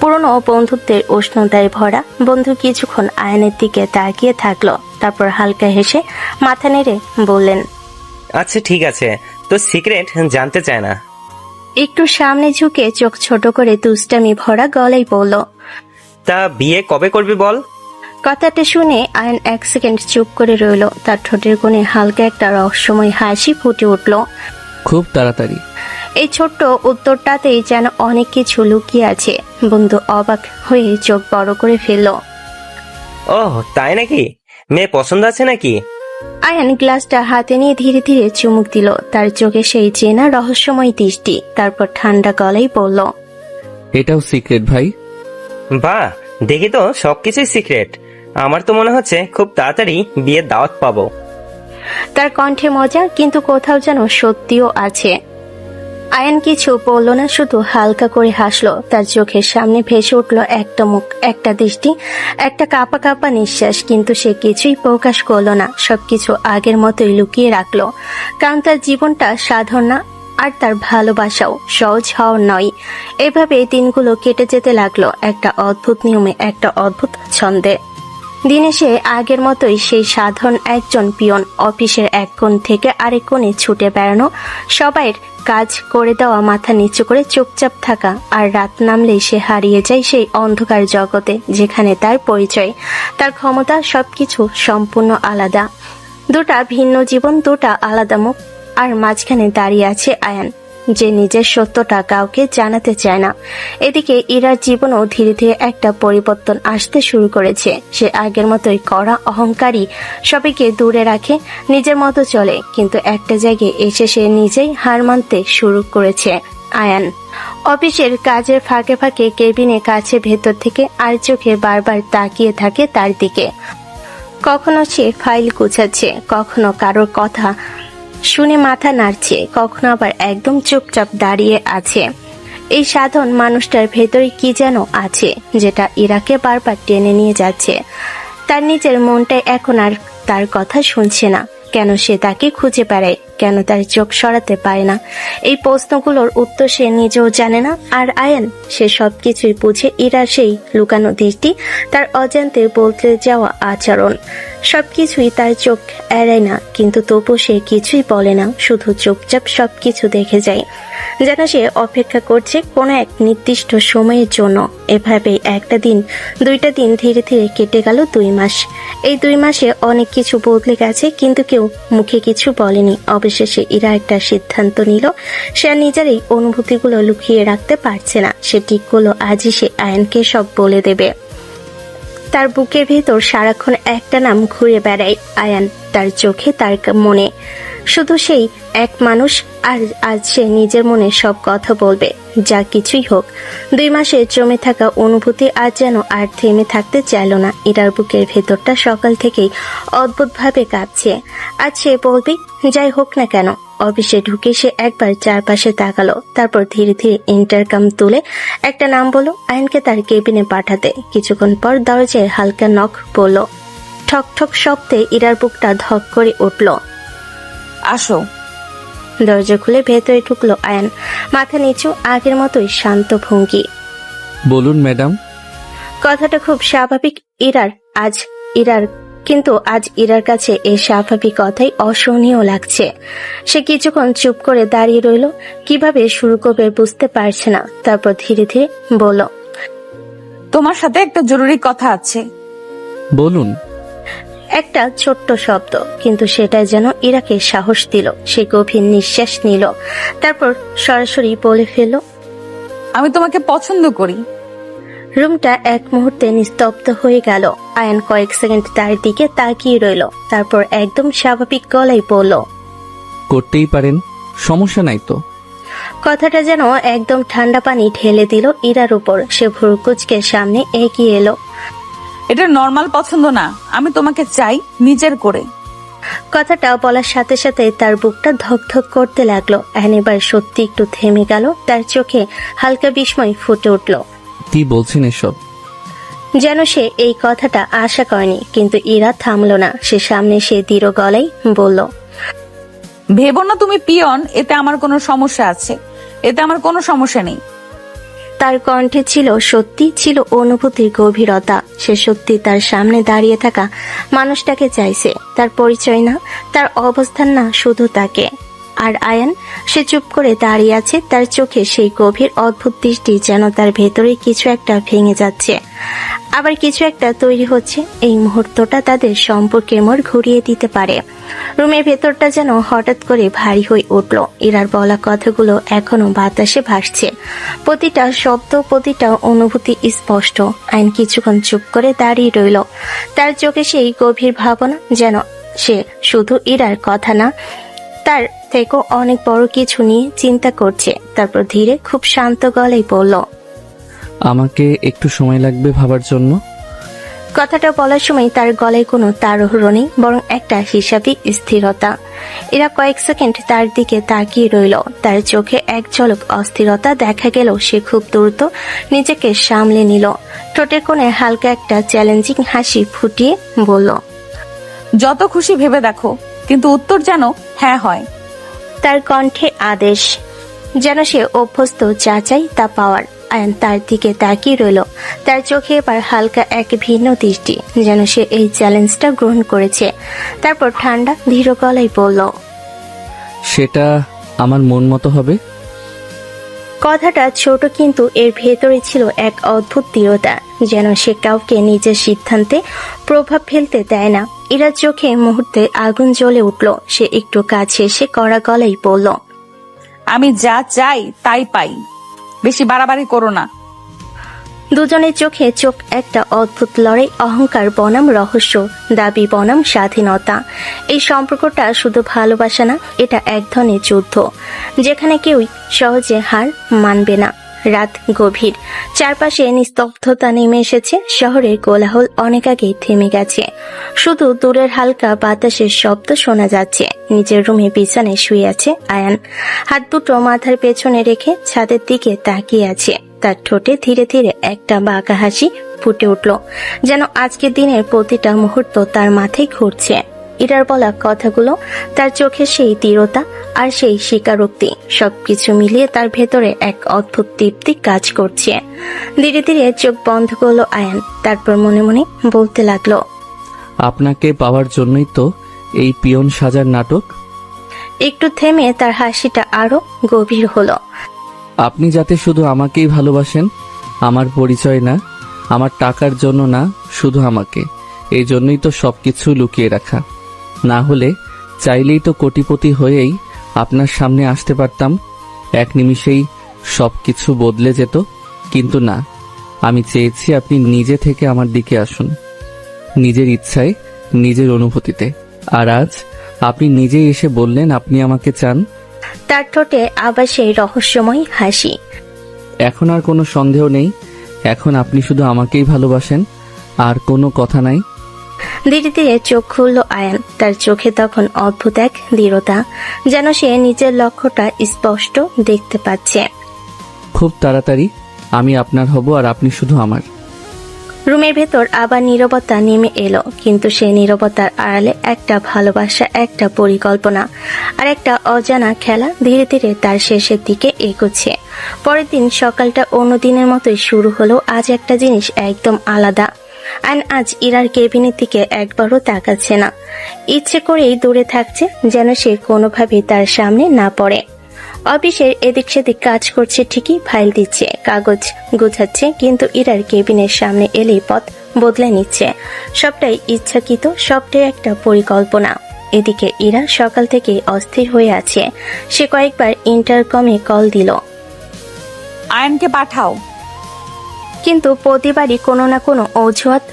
পুরনো বন্ধুত্বের উষ্ণতায় ভরা। বন্ধু কিছুক্ষণ আয়নের দিকে তাকিয়ে থাকলো, তারপর হালকা হেসে মাথা নেড়ে বললেন, আচ্ছা ঠিক আছে, তোর সিক্রেট জানতে চায় না। একটু সামনে ঝুঁকে চোখ ছোট করে দুষ্টামি ভরা গলায় বলল, তা বিয়ে কবে করবি বল? কথাটা শুনে আয়ন এক সেকেন্ড চুপ করে রইল। তার ঠোঁটের কোণে হালকা একটা রহস্যময় হাসি ফুটে উঠল। খুব তাড়াতাড়ি। এই ছোট্ট উত্তরটাতেই যেন অনেক কিছু লুকিয়ে আছে। বন্ধু অবাক হয়ে চোখ বড় করে ফেলল। ওহ তাই নাকি? মেয়ে পছন্দ আছে নাকি? আয়ান গ্লাসটা হাতে নিয়ে ধীরে ধীরে চুমুক দিল। তার চোখে সেই চেনা রহস্যময় দৃষ্টি। তারপর ঠান্ডা গলায় বলল, এটাও সিক্রেট ভাই। বাহ, দেখি তো সবকিছুই সিক্রেট। আমার তো মনে হচ্ছে খুব তাড়াতাড়ি বিয়ের দাওয়াত পাবো। তার কণ্ঠে মজা, কিন্তু কোথাও যেন সত্যিও আছে। আয়ান কিছু বলল না, শুধু হালকা করে হাসলো। তার চোখের সামনে ভেসে উঠল একটা মুখ, একটা দৃষ্টি, একটা কাঁপা কাঁপা নিঃশ্বাস, কিন্তু সে কিছুই প্রকাশ করলো না। সবকিছু আগের মতোই লুকিয়ে রাখলো, কারণ তার জীবনটা সাধারণ না, আর তার ভালোবাসাও সহজ হওয়ার নয়। এভাবে দিনগুলো কেটে যেতে লাগলো একটা অদ্ভুত নিয়মে, একটা অদ্ভুত ছন্দে। দিনে সে আগের মতোই সেই সাধারণ একজন পিয়ন। অফিসের এক কোণ থেকে আরেক কোণে ছুটে বেড়ানো, সবাইয়ের কাজ করে দেওয়া, মাথা নিচু করে চুপচাপ থাকা। আর রাত নামলেই সে হারিয়ে যায় সেই অন্ধকার জগতে, যেখানে তার পরিচয়, তার ক্ষমতা, সবকিছু সম্পূর্ণ আলাদা। দুটা ভিন্ন জীবন, দুটা আলাদা মুখ, আর মাঝখানে দাঁড়িয়ে আছে আয়ান, যে নিজের সত্যটা কাউকে জানাতে চায় না। এদিকে ইরার জীবনও ধীরে ধীরে একটা পরিবর্তন আসতে শুরু করেছে। সে আগের মতোই কড়া, অহংকারী, সবাইকে দূরে রাখে, নিজের মতো চলে। কিন্তু একটা জায়গায় এসে সে নিজেই হার মানতে শুরু করেছে। আয়ান অফিসের কাজের ফাঁকে ফাঁকে কেবিনে কাছে ভেতর থেকে আর চোখে বারবার তাকিয়ে থাকে তার দিকে। কখনো সে ফাইল গুছাচ্ছে, কখনো কারোর কথা শুনে মাথা নাড়ছে, কখনো আবার একদম চুপচাপ দাঁড়িয়ে আছে। এই সাধারণ মানুষটার ভেতরে কি যেন আছে, যেটা ইরাকে বারবার টেনে নিয়ে যাচ্ছে। তার নিজের মনটাই এখন আর তার কথা শুনছে না। কেন সে তাকে খুঁজে বেড়ায়, কেন তার চোখ সরাতে পারে না? এই প্রশ্নগুলোর উত্তর সে নিজেও জানে না। আর আয়ান, সে সবকিছুই বুঝে। ইরার সেই লুকানো দৃষ্টি, তার অজান্তে বলতে যাওয়া আচরণ, সবকিছুই তার চোখ এড়ায় না, কিন্তু তবু সে কিছুই বলে না, শুধু চুপচাপ সবকিছু দেখে যায়, যেন সে অপেক্ষা করছে কোনো এক নির্দিষ্ট সময়ের জন্য। এভাবে একটা দিন, দুইটা দিন, ধীরে ধীরে কেটে গেল 2 মাস। এই 2 মাসে অনেক কিছু বদলে গেছে, কিন্তু কেউ মুখে কিছু বলেনি। অবশেষে ইরা একটা সিদ্ধান্ত নিল, সে আর নিজের এই অনুভূতিগুলো লুকিয়ে রাখতে পারছে না। সে ঠিক করলো আজই সে আয়ানকে সব বলে দেবে। তার বুকের ভেতর সারাক্ষণ একটা নাম ঘুরে বেড়ায়, আয়ান। তার চোখে, তার মনে শুধু সেই এক মানুষ। আর আজ সে নিজের মনে সব কথা বলবে, যা কিছুই হোক। 2 মাসে জমে থাকা অনুভূতি আজ যেন আর থেমে থাকতে চাইল না। ইরার বুকের ভেতরটা সকাল থেকেই অদ্ভুতভাবে কাঁপছে। আজ সে বলবে, যাই হোক না কেন। অফিসে ঢুকে সে একবার চারপাশে তাকালো, তারপর ধীরে ধীরে ইন্টারকম তুলে একটা নাম বলল, আয়নকে তার কেবিনে পাঠাতে। কিছুক্ষণ পর দরজায় হালকা নক পড়ল। ঠক ঠক শব্দে ইরার বুকটা ধক করে উঠল। আসো। দরজা খুলে ভেতরে ঢুকলো আয়ান, মাথা নিচু, আগের মতোই শান্ত ভঙ্গি। বলুন ম্যাডাম। কথাটা খুব স্বাভাবিক কিন্তু আজ ইরার কাছে এই স্বাভাবিক কথাই অসহনীয় লাগছে। সে কিছুক্ষণ চুপ করে দাঁড়িয়ে রইল, কিভাবে শুরু করবে বুঝতে পারছে না। তারপর ধীরে ধীরে বলল, তোমার সাথে একটা জরুরি কথা আছে। বলুন। একটা ছোট্ট শব্দ, কিন্তু সেটা যেন ইরাকে সাহস দিল। সে গভীর নিঃশ্বাস নিল, তারপর সরাসরি বলে ফেলল, আমি তোমাকে পছন্দ করি। রুমটা এক মুহূর্তে নিস্তব্ধ হয়ে গেল। আয়ান কয়েক সেকেন্ড তার দিকে তাকিয়ে রইল, তারপর একদম স্বাভাবিক গলায় বলল, করতেই পারেন, সমস্যা নাই তো। কথাটা যেন একদম ঠান্ডা পানি ঢেলে দিল ইরার উপর। সে ভ্রুকুচকে সামনে এগিয়ে এলো। এটা নর্মাল পছন্দ না, আমি তোমাকে চাই নিজের করে। কথাটা বলার সাথে সাথে তার বুকটা ধকধক করতে লাগলো। আয়ান এবার সত্যি একটু থেমে গেল, তার চোখে হালকা বিস্ময় ফুটে উঠল। কি বলছেন এসব? যেন সে এই কথাটা আশা করেনি, কিন্তু ইরা থামলো না। সে সামনে সে দৃঢ় গলায় বলল, ভেবো না তুমি পিয়ন, এতে আমার কোনো সমস্যা আছে। এতে আমার কোনো সমস্যা নেই। তার কণ্ঠে ছিল অনুভূতির গভীরতা। সে সত্যি তার সামনে দাঁড়িয়ে থাকা মানুষটাকে চাইছে, তার পরিচয় না, তার অবস্থান না, শুধু তাকে। আর আয়ান, সে চুপ করে দাঁড়িয়ে আছে, তার চোখে সেই গভীর অদ্ভুত দৃষ্টি, যেন তার ভেতরে কিছু একটা ভেঙে যাচ্ছে, আবার কিছু একটা তৈরি হচ্ছে। এই মুহূর্তটা তাদের সম্পর্কের মোড় ঘুরিয়ে দিতে পারে। রুমের ভেতরটা যেন হঠাৎ করে ভারী হয়ে উঠল। ইরার বলা কথাগুলো এখনো বাতাসে ভাসছে, প্রতিটা শব্দ, প্রতিটা অনুভূতি স্পষ্ট। আইন কিছুক্ষণ চুপ করে দাঁড়িয়ে রইল, তার চোখে সেই গভীর ভাবনা, যেন সে শুধু ইরার কথা না, তার থেকেও অনেক বড় কিছু নিয়ে চিন্তা করছে। তারপর ধীরে, খুব শান্ত গলায় বলল, আমাকে একটু সময় লাগবে ভাবার জন্য। কথাটা বলার সময় তার গলায় কোনো তাড়াহুড়ো নেই, বরং একটা হিসাবী স্থিরতা। এরা কয়েক সেকেন্ড তার দিকে তাকিয়ে রইল, তার চোখে এক ঝলক অস্থিরতা দেখা গেল। সে খুব দ্রুত নিজেকে সামলে নিল, ঠোঁটের কোণে হালকা একটা চ্যালেঞ্জিং হাসি ফুটিয়ে বলল, যত খুশি ভেবে দেখো, কিন্তু উত্তর যেন হ্যাঁ হয়। তার কণ্ঠে আদেশ, যেন সে অভ্যস্ত যা চাই তা পাওয়ার। আয়ান তার দিকে তাকিয়ে রইল, তার চোখে এবার হালকা এক ভিন্ন দৃষ্টি, যেন সে এই চ্যালেঞ্জটা গ্রহণ করেছে। তারপর ঠান্ডা ধীর গলায় বলল, সেটা আমার মন মতো হবে। কথাটা ছোট, কিন্তু এর ভেতরে ছিল এক অদ্ভুত দৃঢ়তা, যেন সে কাউকে নিজের সিদ্ধান্তে প্রভাব ফেলতে দেয় না। এরা চোখে মুহূর্তে আগুন জ্বলে উঠল। সে একটু কাছে এসে কড়া গলায় বলল, আমি যা চাই তাই পাই, বেশি বাড়াবাড়ি করো না। দুজনের চোখে চোখ, একটা অদ্ভুত লড়াই, অহংকার বনাম রহস্য, দাবি বনাম স্বাধীনতা। এই সম্পর্কটা শুধু ভালোবাসা না, এটা এক ধরনের যুদ্ধ, যেখানে কেউই সহজে হার মানবে না। রাত গভীর, চারপাশে নিস্তব্ধতা নেমে এসেছে। শহরের কোলাহল অনেক আগেই থেমে গেছে, শুধু দূরের হালকা বাতাসের শব্দ শোনা যাচ্ছে। নিজের রুমে বিছানায় শুয়ে আছে আয়ান, হাত দুটো মাথার পেছনে রেখে ছাদের দিকে তাকিয়ে আছে। তার ঠোঁটে ধীরে ধীরে একটা বাঁকা হাসি ফুটে উঠল, যেন আজকের দিনের প্রতিটা মুহূর্ত তার মাথায় ঘুরছে। ইরার বলা কথাগুলো, তার চোখে সেই দৃঢ়তা আর সেই স্বীকারোক্তি, সবকিছু মিলিয়ে তার ভেতরে এক অদ্ভুত তৃপ্তি কাজ করছে। ধীরে ধীরে চোখ বন্ধ করলো আয়ান, তারপর মনে মনে বলতে লাগলো, আপনাকে পাওয়ার জন্যই তো এই পিয়ন সাজার নাটক। একটু থেমে তার হাসিটা আরো গভীর হলো। আপনি যাতে শুধু আমাকেই ভালোবাসেন, আমার পরিচয় না, আমার টাকার জন্য না, শুধু আমাকে, এই জন্যই তো সবকিছু লুকিয়ে রাখা। না হলে চাইলেই তো কোটিপতি হয়েই আপনার সামনে আসতে পারতাম, এক নিমিষেই সবকিছু বদলে যেত। কিন্তু না, আমি চেয়েছি আপনি নিজে থেকে আমার দিকে আসুন, নিজের ইচ্ছায়, নিজের অনুভূতিতে। আর আজ আপনি নিজেই এসে বললেন আপনি আমাকে চান। তার ঠোঁটে আবার সেই রহস্যময় হাসি। এখন আর কোনো সন্দেহ নেই, এখন আপনি শুধু আমাকেই ভালোবাসেন, আর কোনো কথা নাই। ধীরে ধীরে চোখ খুলল আয়ান, তার চোখে তখন অদ্ভুত এক দৃঢ়তা, যেন সে নিজের লক্ষ্যটা স্পষ্ট দেখতে পাচ্ছে। খুব তাড়াতাড়ি আমি আপনার হব, আর আপনি শুধু আমার। রুমের ভেতর আবার নীরবতা নেমে এলো, কিন্তু সেই নীরবতার আড়ালে একটা ভালোবাসা, একটা পরিকল্পনা আর একটা অজানা খেলা ধীরে ধীরে তার শেষের দিকে এগোচ্ছে। পরের দিন সকালটা অন্য দিনের মতোই শুরু হলো। আজ একটা জিনিস একদম আলাদা। আজ ইরার কেবিনের দিকে একবারও তাকাচ্ছে না, ইচ্ছে করেই দূরে থাকছে, যেন সে কোনোভাবেই তার সামনে না পড়ে। অফিসের এদিক সেদিক কাজ করছে ঠিকই, ফাইল দিচ্ছে, কাগজ গুছাচ্ছে, কিন্তু ইরার কেবিনের সামনে এলেই পথ বদলে নিচ্ছে। সবটাই ইচ্ছাকৃত, সবটাই একটা পরিকল্পনা। এদিকে ইরা সকাল থেকে অস্থির হয়ে আছে। সে কয়েকবার ইন্টারকমে কল দিল, আয়নকে পাঠাও, কিন্তু প্রতিবারই কোনো না কোনো অজুহাত,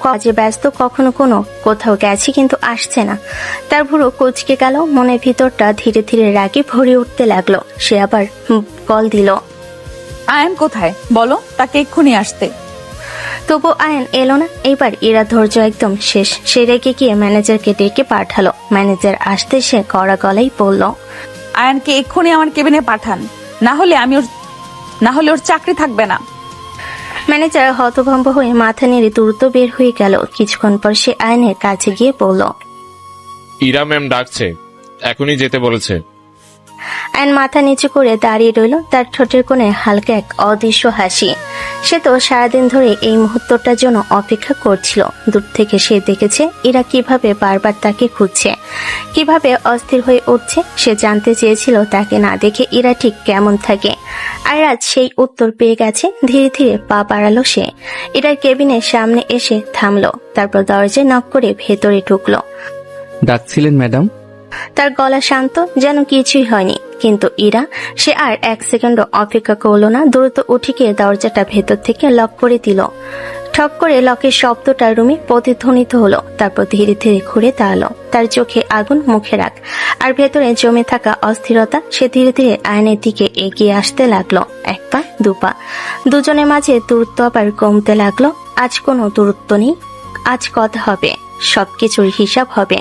কাজে ব্যস্ত, কখনো কোনো কোথাও গেছি কিন্তু আসছে না। তার ভুরু কুঁচকে গেল, মনের ভিতরটা ধীরে ধীরে রাগে ভরে উঠতে লাগলো। সে আবার কল দিল, আয়ন কোথায় বলো, তাকে এক্ষুনি আসতে। তবু আয়ন এলো না। এবার ইরা ধৈর্য একদম শেষ। সে রেগে গিয়ে ম্যানেজারকে ডেকে পাঠালো। ম্যানেজার আসতে সে কড়া গলায় বলল, আয়নকে এক্ষুনি আমার কেবিনে পাঠান, না হলে ওর চাকরি থাকবে না। ম্যানেজার হতভম্ব হয়ে মাথা নেড়ে দ্রুত বের হয়ে গেল। কিছুক্ষণ পর সে আয়নের কাছে গিয়ে বলল, ইরা ম্যাম ডাকছে, এখনই যেতে বলেছে। আয়ন মাথা নিচু করে দাঁড়িয়ে রইল, তার ঠোঁটের কোণে হালকা এক অদৃশ্য হাসি। সে তো সারাদিন ধরে এই মুহূর্তটার জন্য অপেক্ষা করছিল। দূর থেকে সে দেখেছে ইরা কিভাবে বারবার তাকে খুঁজছে, কিভাবে অস্থির হয়ে উঠছে। সে জানতে চেয়েছিল তাকে না দেখে ইরা ঠিক কেমন থাকে, আর আজ সেই উত্তর পেয়ে গেছে। ধীরে ধীরে পা বাড়ালো সে, ইরার কেবিনের সামনে এসে থামলো, তারপর দরজায় নক করে ভেতরে ঢুকলো। ডাকছিলেন ম্যাডাম? তার গলা শান্ত, যেন কিছুই হয়নি। কিন্তু ইরা সে আর এক সেকেন্ডও অপেক্ষা করলো না, দ্রুত উঠে গিয়ে দরজাটা ভেতর থেকে লক করে দিল। ঠক করে লকের শব্দটা রুমে প্রতিধ্বনিত হলো। তারপর ধীরে ধীরে ঘুরে দাঁড়ালো, তার চোখে আগুন, মুখে রাগ, আর ভেতরে জমে থাকা অস্থিরতা। সে ধীরে ধীরে আয়নের দিকে এগিয়ে আসতে লাগলো, এক পা দু পা। দুজনের মাঝে দূরত্ব আবার কমতে লাগলো। আজ কোনো দূরত্ব নেই, আজ কথা হবে, সবকিছুর হিসাব হবে।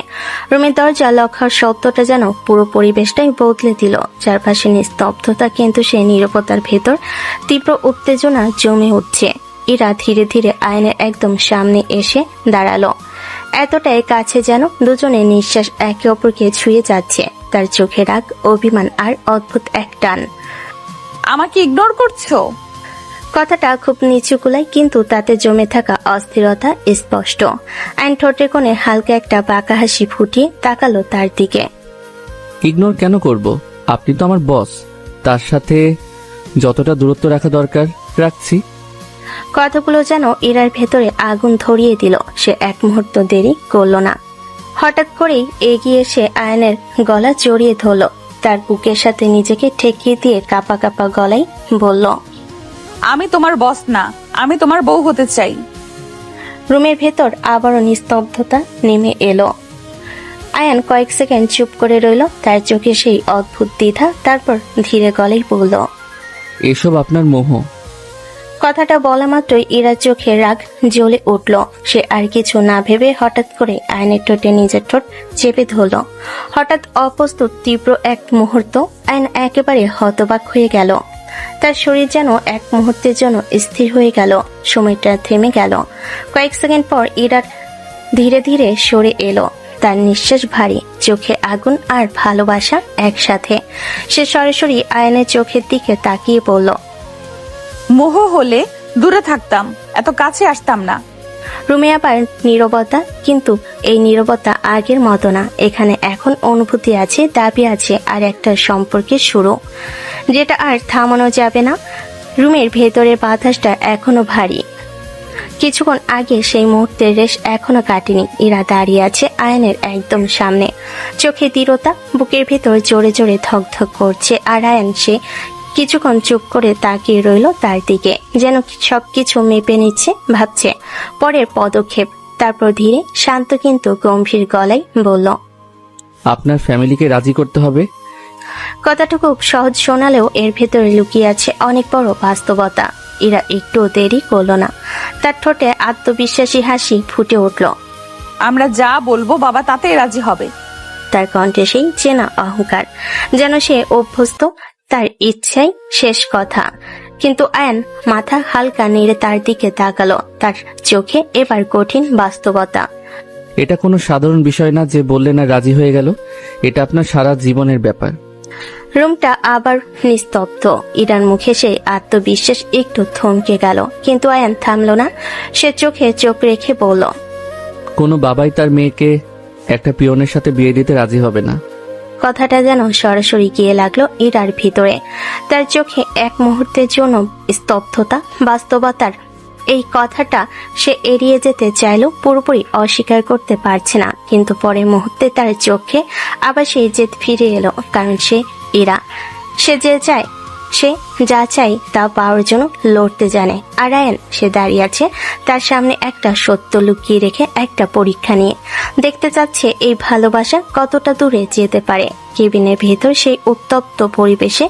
রুমের দরজা লক হওয়ার শব্দটা যেন পুরো পরিবেশটাই বদলে দিল। চারপাশে নিস্তব্ধতা, কিন্তু সেই নীরবতার ভেতর তীব্র উত্তেজনা জমে উঠছে। ইরা ধীরে ধীরে আয়নের একদম সামনে এসে দাঁড়ালো, এতটাই কাছে যেন দুজনের নিঃশ্বাস একে অপরকে ছুঁয়ে যাচ্ছে। তার চোখে রাগ, অভিমান আর অদ্ভুত এক টান। আমাকে ইগনোর করছো? কথাটা খুব নিচু কুলায়, কিন্তু তাতে জমে থাকা অস্থিরতা স্পষ্ট। আইন ঠোঁটের কোণে হালকা একটা বাঁকা হাসি ফুটিয়ে তাকালো তার দিকে। ইগনোর কেন করব? আপনি তো আমার বস, তার সাথে যতটা দূরত্ব রাখা দরকার রাখছি। কথাগুলো যেন ইরার ভেতরে আগুন ধরিয়ে দিল। সে এক মুহূর্ত দেরি করল না, হঠাৎ করেই এগিয়ে এসে আয়নের গলা জড়িয়ে ধরল, তার বুকের সাথে নিজেকে ঠেকিয়ে দিয়ে কাঁপা কাঁপা গলায় বলল, আমি তোমার বস না, আমি তোমার বউ হতে চাই। রুমের ভেতর আবারও নিস্তব্ধতা নেমে এলো। আয়ান কয়েক সেকেন্ড চুপ করে রইল, তার চোখে সেই অদ্ভুত দ্বিধা। তারপর ধীরে গলায় বলল, এসব আপনার মোহ। কথাটা বলা মাত্রই ইরার চোখে রাগ জ্বলে উঠল। সে আর কিছু না ভেবে হঠাৎ করে আয়নের ঠোঁটে নিজের ঠোঁট চেপে ধরল। হঠাৎ অপ্রস্তুত তীব্র এক মুহূর্ত, আয়ন একেবারে হতবাক হয়ে গেল। তার শরীর যেন এক মুহূর্তের জন্য স্থির হয়ে গেল, সময়টা থেমে গেল। কয়েক সেকেন্ড পর ইরার ধীরে ধীরে সরে এলো। তার নিঃশ্বাস ভারী, চোখে আগুন আর ভালোবাসা একসাথে। সে সরাসরি আয়ানের চোখের দিকে তাকিয়ে বলল, মোহ হলে দূরে থাকতাম, এত কাছে আসতাম না। রুমে আবার নীরবতা, কিন্তু এই নীরবতা আগের মতো না। এখানে এখন অনুভূতি আছে, দাবি আছে, আর একটা সম্পর্কের শুরু, যেটা আর থামানো যাবে না। রুমের ভেতরের বাতাসটা এখনো ভারী। কিছুক্ষণ আগে সেই মুহূর্তের রেশ এখনো কাটেনি। ইরা দাঁড়িয়ে আছে আয়নের একদম সামনে, চোখে দৃঢ়তা, বুকের ভেতর জোরে জোরে ধকধক করছে। আর আয়ন সে কিছুক্ষণ চুপ করে তাকিয়ে রইল তার দিকে, যেন সবকিছু মেপে নিচ্ছে, ভাবছে পরের পদক্ষেপ। তারপর ধীরে, শান্ত কিন্তু গম্ভীর গলায় বলল, আপনার ফ্যামিলিকে রাজি করতে হবে। কথাটা খুব সহজ শোনালেও এর ভেতরে লুকিয়ে আছে অনেক বড় বাস্তবতা। ইরা একটু দেরি করলো না, তার ঠোঁটে আত্মবিশ্বাসী হাসি ফুটে উঠল। আমরা যা বলবো বাবা তাতেই রাজি হবে। তার কণ্ঠে সেই চেনা অহংকার, যেন সে অভ্যস্ত, তার ইচ্ছাই শেষ কথা। কিন্তু আয়ান মাথা হালকা নেড়ে তার দিকে তাকালো, তার চোখে এবার কঠিন বাস্তবতা। এটা কোনো সাধারণ বিষয় না যে বললে না রাজি হয়ে গেল, এটা আপনার সারা জীবনের ব্যাপার। রুমটা আবার নিস্তব্ধ। ইরার মুখে সেই আত্মবিশ্বাস একটু থমকে গেল, কিন্তু আয়ান থামলো না। সে চোখে চোখ রেখে বলল, কোনো বাবাই তার মেয়েকে একটা পিয়নের সাথে বিয়ে দিতে রাজি হবে না। কথাটা যেন সরাসরি গিয়ে লাগলো ইরার ভিতরে। তার চোখে এক মুহূর্তের জন্য স্তব্ধতা, বাস্তবতার এই কথাটা সে এড়িয়ে যেতে চাইলেও পুরোপুরি অস্বীকার করতে পারছে না। কিন্তু পরের মুহূর্তে তার চোখে আবার সেই জেদ ফিরে এলো, কারণ সে ইরা। সে যে চায়, সে যা চাই তা পাওয়ার জন্য লড়তে জানে। আর আয়ান, সে দাঁড়িয়ে আছে তার সামনে একটা সত্য লুকিয়ে রেখে, একটা পরীক্ষা নিয়ে। দেখতে চাচ্ছে এই ভালোবাসা কতটা দূরে যেতে পারে। কেবিনের ভেতর সেই উত্তপ্ত পরিবেশে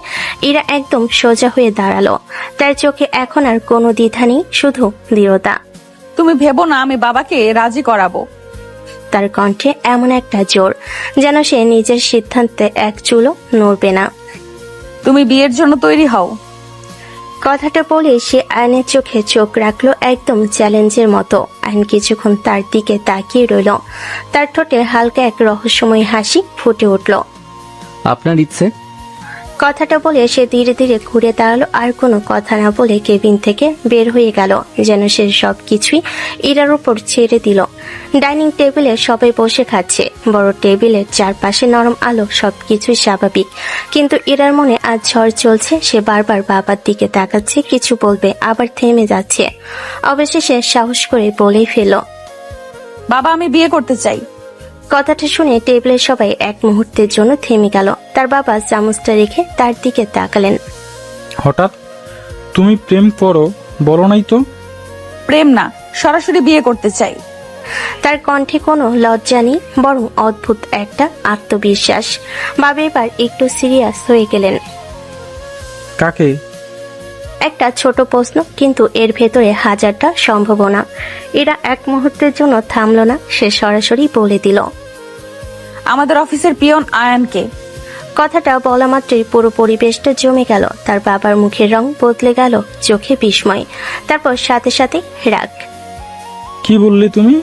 ইরা একদম সোজা হয়ে দাঁড়ালো। তার চোখে এখন আর কোনো দ্বিধা নেই, শুধু দৃঢ়তা। তুমি ভেবো না আমি বাবাকে রাজি করাবো। তার কণ্ঠে এমন একটা জোর, যেন সে নিজের সিদ্ধান্তে এক চুলও নড়বে না। তুমি বিয়ের জন্য তৈরি হও। কথাটা বলে সে আয়নের চোখে চোখ রাখলো, একদম চ্যালেঞ্জের মতো। আয়ন কিছুক্ষণ তার দিকে তাকিয়ে রইল, তার ঠোঁটে হালকা এক রহস্যময় হাসি ফুটে উঠল। আপনার ইচ্ছে? কথাটা বলে সে ধীরে ধীরে ঘুরে দাঁড়ালো, আর কোনো কথা না বলে কেবিন থেকে বের হয়ে গেল, যেন সে সবকিছুই ইরার উপর ছেড়ে দিল। ডাইনিং টেবিলে সবাই বসে খাচ্ছে, বড় টেবিলের চারপাশে নরম আলো, সবকিছুই স্বাভাবিক। কিন্তু ইরার মনে আজ ঝড় চলছে। সে বারবার বাবার দিকে তাকাচ্ছে, কিছু বলবে, আবার থেমে যাচ্ছে। অবশেষে সাহস করে বলেই ফেল, বাবা আমি বিয়ে করতে চাই। কথাটা শুনে টেবিলের সবাই এক মুহূর্তের জন্য থেমে গেল। তার বাবা চামচটা রেখে তার দিকে তাকালেন। হঠাৎ তুমি প্রেম করো বলো নাই তো? প্রেম না, সরাসরি বিয়ে করতে চাই। তার কণ্ঠে কোনো লজ্জা নেই, বরং অদ্ভুত একটা আত্মবিশ্বাস। বাবা এবার একটু সিরিয়াস হয়ে গেলেন। কাকে? একটা ছোট প্রশ্ন, কিন্তু এর ভেতরে হাজারটা সম্ভাবনা। এরা এক মুহূর্তের জন্য থামলো না, সে সরাসরি বলে দিল, আমাদের অফিসের পিয়ন আয়ানকে। কথাটা বলা মাত্রই পুরো পরিবেশটা জমে গেল। তার বাবার মুখের রং বদলে গেল, চোখে বিস্ময়, তারপর সাথে সাথে রাগ। কি বললে তুমি?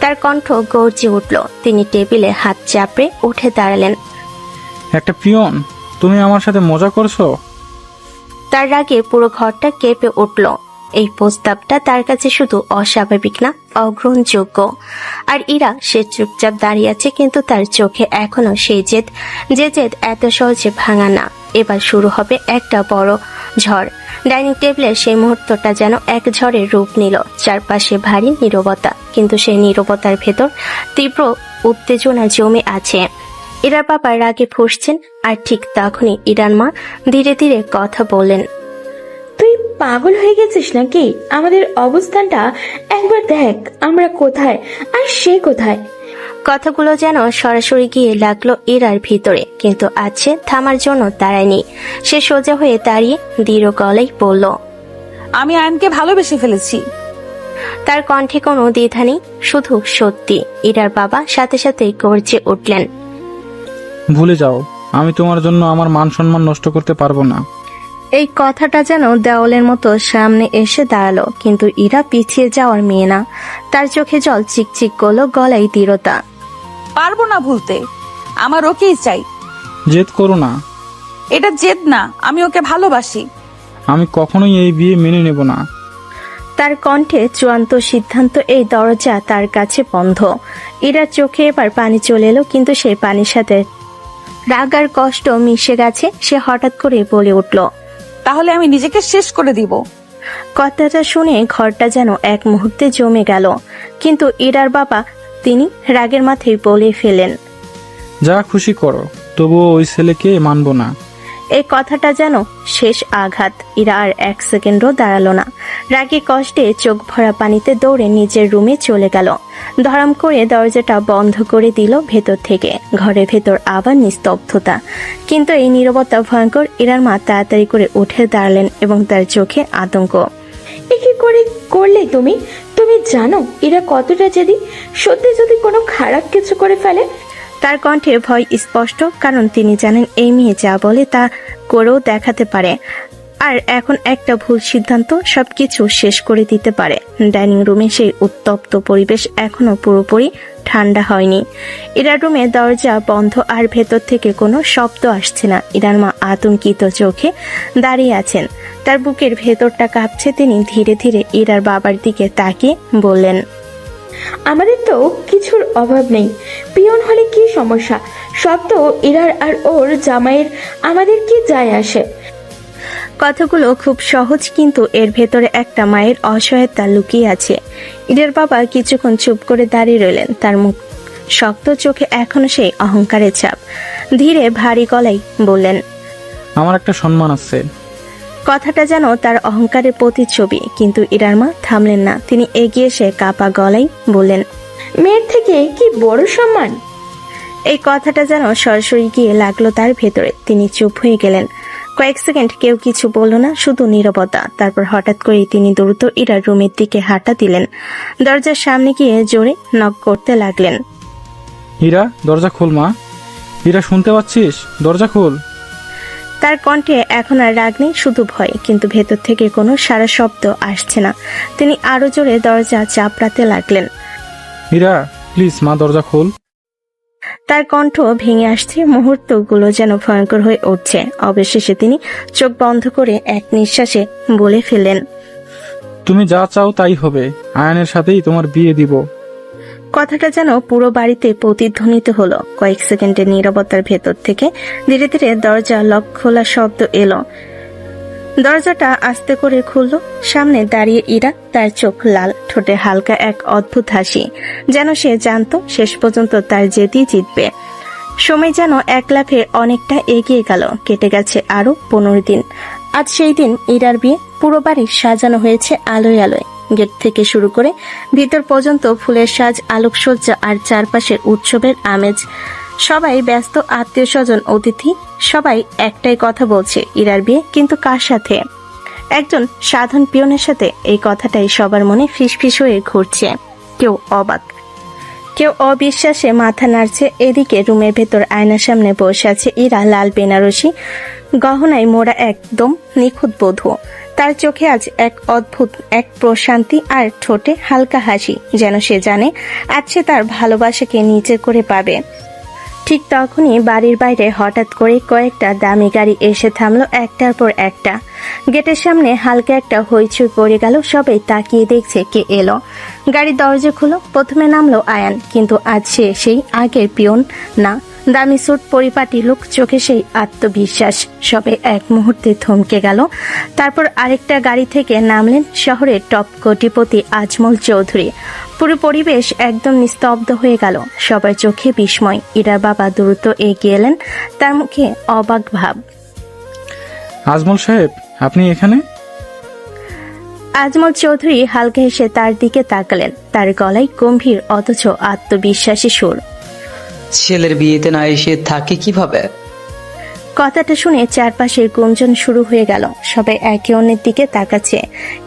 তার কণ্ঠ গর্জে উঠল। তিনি টেবিলে হাত চাপড়ে উঠে দাঁড়ালেন। একটা পিয়ন? তুমি আমার সাথে মজা করছো? তার রাগে পুরো ঘরটা কেঁপে উঠল। এই প্রস্তাবটা তার কাছে শুধু অস্বাভাবিক না, অগ্রহণযোগ্য। আর ইরা, সে চুপচাপ দাঁড়িয়ে আছে, কিন্তু তার চোখে এখনো সেই জেদ, যে জেদ এত সহজে ভাঙা না। এবার শুরু হবে একটা বড় ঝড়। ডাইনিং টেবিলের সেই মুহূর্তটা যেন এক ঝড়ের রূপ নিল। চারপাশে ভারী নীরবতা, কিন্তু সেই নীরবতার ভেতর তীব্র উত্তেজনা জমে আছে। ইরার বাবা রাগে ফুঁসছেন, আর ঠিক তখনই ইরার মা ধীরে ধীরে কথা বললেন, তুই পাগল হয়ে গেছিস নাকি? আমাদের অবস্থানটা একবার দেখ, আমরা কোথায় আর সে কোথায়। কথাগুলো যেন সরাসরি গিয়ে লাগলো ইরার ভিতরে, কিন্তু আছে থামার জন্য দাঁড়ায়নি। সে সোজা হয়ে দাঁড়িয়ে দৃঢ় গলায় বলল, আমি আয়নকে ভালোবেসে ফেলেছি। তার কণ্ঠে কোনো দ্বিধা নেই, শুধু সত্যি। ইরার বাবা সাথে সাথে গর্জে উঠলেন, ভুলে যাও, আমি তোমার জন্য আমার মান সম্মান নষ্ট করতে পারবো না। এই কথাটা যেন দেওয়ালের মতো সামনে এসে দাঁড়ালো, কিন্তু ইরা পিছিয়ে যাওয়ার মেয়ে না। তার চোখে জল চিকচিক করলো, গলায় দৃঢ়তা। পারবো না ভুলতে। আমার ওকেই চাই। জেদ করো না, এটা জেদ না, আমি ওকে ভালোবাসি। আমি কখনোই এই বিয়ে মেনে নেব না। তার কণ্ঠে চূড়ান্ত সিদ্ধান্ত। এই দরজা তার কাছে বন্ধ। ইরার চোখে এবার পানি চলে এলো, কিন্তু সেই পানির সাথে রাগ আর কষ্ট মিশে গেছে। সে হঠাৎ করে বলে উঠল, তাহলে আমি নিজেকে শেষ করে দিব। কথাটা শুনে ঘরটা যেন এক মুহূর্তে জমে গেল, কিন্তু ইরার বাবা তিনি রাগের মাথায় বলে ফেলেন, যা খুশি করো, তবুও ওই ছেলেকে মানব না। এই কথাটা যেন শেষ আঘাত। ইরা আর এক সেকেন্ডও দাঁড়ালো না। রাগে কষ্টে চোখ ভরা পানিতে দৌড়ে নিজের রুমে চলে গেল। ধরাম করে দরজাটা বন্ধ করে দিল ভেতর থেকে। ঘরের ভেতর আবার নিস্তব্ধতা, কিন্তু এই নীরবতা ভয়ঙ্কর। ইরার মা তাড়াতাড়ি করে উঠে দাঁড়ালেন এবং তার চোখে আতঙ্ক। এ কি করে করলে তুমি? তুমি জানো এরা কতটা জেদি? সত্যি যদি কোনো খারাপ কিছু করে ফেলে? তার কণ্ঠে ভয় স্পষ্ট, কারণ তিনি জানেন এই মেয়ে যা বলে তা করেও দেখাতে পারে। আর এখন একটা ভুল সিদ্ধান্ত সবকিছু শেষ করে দিতে পারে। ডাইনিং রুমে সেই উত্তপ্ত পরিবেশ এখনো পুরোপুরি ঠান্ডা হয়নি। ইরার রুমে দরজা বন্ধ আর ভেতর থেকে কোনো শব্দ আসছে না। ইরার মা আতঙ্কিত চোখে দাঁড়িয়ে আছেন, তার বুকের ভেতরটা কাঁপছে। তিনি ধীরে ধীরে ইরার বাবার দিকে তাকিয়ে বললেন, আমাদের তো কিছুর অভাব নেই। পিয়ন হলে কি সমস্যা? সব তো ইরার আর ওর জামাইয়ের, আমাদের কি যায় আসে? কথাগুলো খুব সহজ, কিন্তু এর ভেতরে একটা মায়ের অসহায়তা লুকিয়ে আছে। ইরার বাবা কিছুক্ষণ চুপ করে দাঁড়িয়ে রইলেন, তার মুখ শক্ত, চোখে এখনো সেই অহংকারের ছাপ। ধীরে ভারী গলায় বললেন, আমার একটা সম্মান আছে। কথাটা যেন তার অহংকারের প্রতিচ্ছবি, কিন্তু ইরার মা থামলেন না। তিনি এগিয়ে এসে কাপা গলায় বললেন, মেয়ের থেকে কি বড় সম্মান? এই কথাটা যেন সরাসরি গিয়ে লাগলো তার ভেতরে। তিনি চুপ হয়ে গেলেন। কয়েক সেকেন্ড কেউ কিছু বলল না, শুধু নীরবতা। তারপর হঠাৎ করে তিনি দ্রুত ইরার রুমের দিকে হাঁটা দিলেন। দরজার সামনে গিয়ে জোরে নক করতে লাগলেন। হীরা, দরজা খোল মা। হীরা, শুনতে পাচ্ছিস? দরজা খোল। তার কণ্ঠে এখন আর রাগ নেই, শুধু ভয়, কিন্তু ভেতর থেকে কোনো সারা শব্দ আসছে না। তিনি আরো জোরে দরজা চাপড়াতে লাগলেন। হীরা, প্লিজ মা, দরজা খোল। তার কণ্ঠ ভেঙে আসছে, মুহূর্তগুলো যেন ভয়ঙ্কর হয়ে উঠছে। অবশেষে তিনি চোখ বন্ধ করে এক নিঃশ্বাসে বলে ফেললেন, তুমি যা চাও তাই হবে। আয়ানের সাথেই তোমার বিয়ে দিব। কথাটা যেন পুরো বাড়িতে প্রতিধ্বনিত হলো। কয়েক সেকেন্ডের নীরবতার ভেতর থেকে ধীরে ধীরে দরজা লক খোলা শব্দ এলো। দরজাটা আস্তে করে খুলল। সামনে দাঁড়িয়ে ইরা, তার চোখ লাল, ঠোঁটে হালকা এক অদ্ভুত হাসি, যেন সে জানতো শেষ পর্যন্ত তার জেদই জিতবে। সময় যেন এক লাফে অনেকটা এগিয়ে গেল। কেটে গেছে আরো 15 দিন। আজ সেই দিন। ইরার বিয়ে। পুরো বাড়ি সাজানো হয়েছে আলোয় আলোয়। গেট থেকে শুরু করে ভিতর পর্যন্ত ফুলের সাজ, আলোকসজ্জা আর চারপাশের উৎসবের আমেজ। সবাই ব্যস্ত, আত্মীয় স্বজন, অতিথি সবাই একটাই কথা বলছে, ইরার বিয়ে। কিন্তু কার সাথে? একজন সাধারণ পিয়নের সাথে। এই কথাটাই সবার মনে ফিসফিস হয়ে ঘুরছে। কেউ অবাক, কেউ অবিশ্বাসে মাথা নাড়ছে। এদিকে রুমের ভেতর আয়নার সামনে বসে আছে ইরা, লাল বেনারসি গহনায় মোড়া, একদম নিখুঁত বধূ। তার চোখে আজ এক অদ্ভুত এক প্রশান্তি আর ঠোঁটে হালকা হাসি, যেন সে জানে আজ সে তার ভালোবাসাকে নিজের করে পাবে। ঠিক তখনই বাড়ির বাইরে হঠাৎ করে কয়েকটা দামি গাড়ি এসে থামলো, একটার পর একটা। গেটের সামনে হালকা একটা হইচই পড়ে গেল। সবাই তাকিয়ে দেখছে কে এলো। গাড়ির দরজা খুলো। প্রথমে নামলো আয়ান, কিন্তু আজ সে সেই আগের পিয়ন না। দামি স্যুট, পরিপাটি লোক, চোখে সেই আত্মবিশ্বাস। সবে এক মুহূর্তে থমকে গেল। তারপর আরেকটা গাড়ি থেকে নামলেন শহরের টপ কোটিপতি আজমল চৌধুরী। পুরো পরিবেশ একদম নিস্তব্ধ হয়ে গেল। সবার চোখে বিস্ময়। ইরার বাবা দ্রুত এগিয়ে এলেন, তার মুখে অবাক ভাব। আজমল সাহেব, আপনি এখানে? আজমল চৌধুরী হালকা হেসে তার দিকে তাকালেন। তার গলায় গম্ভীর অথচ আত্মবিশ্বাসী সুর। ছেলের বিয়েতে না এসে থাকে কিভাবে? কথাটা শুনে চারপাশের গুঞ্জন শুরু হয়ে গেল। সবাই একে অন্যের দিকে তাকাচ্ছে,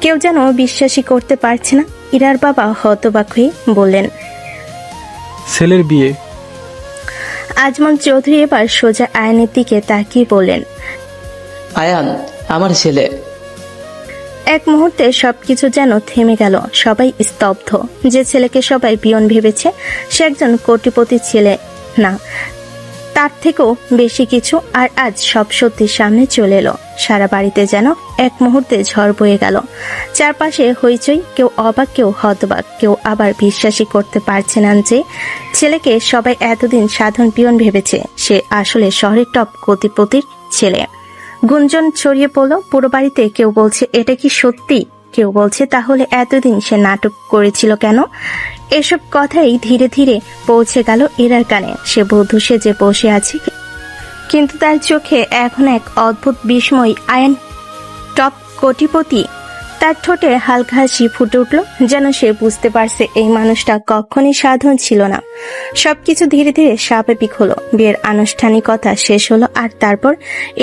কেউ যেন বিশ্বাসই করতে পারছে না। ইরার বাবা হতবাক হয়ে বললেন, ছেলের বিয়ে। আজমল চৌধুরী এবার সোজা আয়নের দিকে তাকিয়ে বললেন, আয়ান আমার ছেলে। এক মুহূর্তে সবকিছু যেন থেমে গেল। সবাই স্তব্ধ। যে ছেলেকে সবাই পিয়ন ভেবেছে সে একজন কোটিপতি ছেলে না, তার থেকেও বেশি কিছু। আর আজ সব সত্যি সামনে চলে এলো। সারা বাড়িতে যেন এক মুহূর্তে ঝড় বয়ে গেল। চারপাশে হইচই, কেউ অবাক, কেউ হতবাক, কেউ আবার বিশ্বাসই করতে পারছে না যে ছেলেকে সবাই এতদিন সাধারণ পিয়ন ভেবেছে সে আসলে শহরের টপ কোটিপতির ছেলে। গুঞ্জন ছড়িয়ে পড়লো পুরো বাড়িতে। কেউ বলছে এটা কি সত্যি, কেউ বলছে তাহলে এতদিন সে নাটক করেছিল কেন। এসব কথাই ধীরে ধীরে পৌঁছে গেল ইরার কানে। সে বধূ সেজে বসে আছে, কিন্তু তার চোখে এখন এক অদ্ভুত বিস্ময়। আয়ান টপ কোটিপতি। তার ঠোঁটে হালকা হাসি ফুটে উঠল, যেন সে বুঝতে পারছে এই মানুষটা কখনই সাধারণ ছিল না। সবকিছু ধীরে ধীরে স্বাভাবিক হলো। বিয়ের আনুষ্ঠানিকতা শেষ হলো, আর তারপর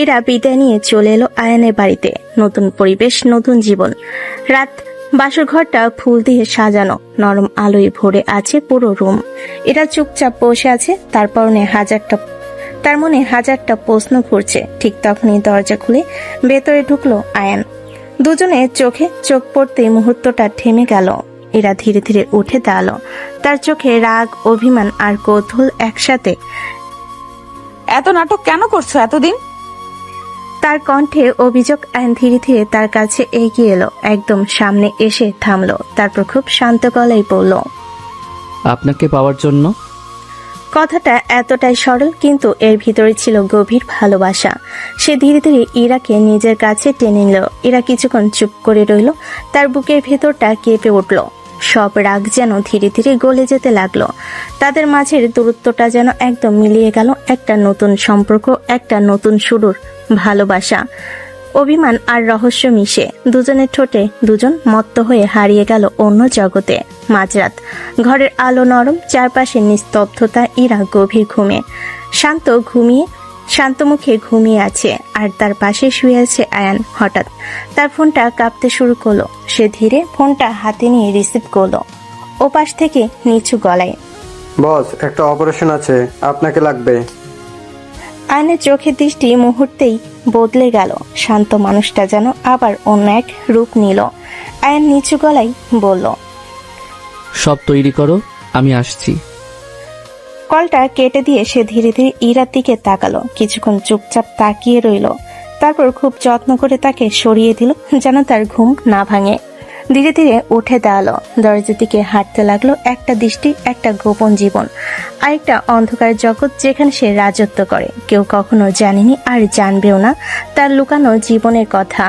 এরা বিদায় নিয়ে চলে এলো আয়ানের বাড়িতে। নতুন পরিবেশ, নতুন জীবন। রাত, বাসর ঘরটা ফুল দিয়ে সাজানো, নরম আলোয় ভরে আছে পুরো রুম। এরা চুপচাপ বসে আছে, তার মনে হাজারটা প্রশ্ন ঘুরছে। ঠিক তখনই দরজা খুলে ভেতরে ঢুকলো আয়ান। দুজনের চোখে চোখ পড়তেই মুহূর্তটা থেমে গেল। এরা ধীরে ধীরে উঠে দাঁড়ালো। তার চোখে রাগ, অভিমান আর কৌতূহল একসাথে। এত নাটক কেন করছো এতদিন? তার কণ্ঠে অভিযোগ। আইন ধীরে ধীরে তার কাছে এগিয়ে এলো, একদম সামনে এসে থামলো। তারপর খুব শান্ত গলায় বলল, আপনাকে পাওয়ার জন্য। কথাটা এতটাই সরল, কিন্তু এর ভিতরে ছিল গভীর ভালোবাসা। সে ধীরে ধীরে ইরাকে নিজের কাছে টেনে নিল। ইরা কিছুক্ষণ চুপ করে রইল। তার বুকের ভেতরটা কেঁপে উঠল। সব রাগ যেন ধীরে ধীরে গলে যেতে লাগলো। তাদের মাঝের দূরত্বটা যেন একদম মিলিয়ে গেল। একটা নতুন সম্পর্ক, একটা নতুন শুরুর ভালোবাসা, অভিমান আর রহস্য মিশে দুজনের ঠোঁটে দুজন মত্ত হয়ে হারিয়ে গেল অন্য জগতে। মাঝরাত, ঘরের আলো নরম, চারপাশে নিস্তব্ধতা। ইরা গভীর ঘুমে শান্ত মুখে ঘুমিয়ে আছে, আর তার পাশে শুয়ে আছে আয়ান। হঠাৎ তার ফোনটা কাঁপতে শুরু করলো। সে ধীরে ফোনটা হাতে নিয়ে রিসিভ করলো। ওপাশ থেকে নিচু গলায়, বস, একটা অপারেশন আছে, আপনাকে লাগবে। আয়নের চোখের দৃষ্টি মুহূর্তেই বদলে গেল। শান্ত মানুষটা যেন আবার অন্য এক রূপ নিল। আয়ন নিচু গলায় বলল, সব তৈরি করো, আমি আসছি। কলটা কেটে দিয়ে সে ধীরে ধীরে ইরার দিকে তাকালো। কিছুক্ষণ চুপচাপ তাকিয়ে রইল। তারপর খুব যত্ন করে তাকে সরিয়ে দিল, যেন তার ঘুম না ভাঙে। ধীরে ধীরে উঠে দাঁড়ালো, দরজার দিকে হাঁটতে লাগলো। একটা দৃষ্টি, একটা গোপন জীবন, আরেকটা অন্ধকার জগৎ যেখানে সে রাজত্ব করে। কেউ কখনো জানেনি আর জানবেও না তার লুকানো জীবনের কথা।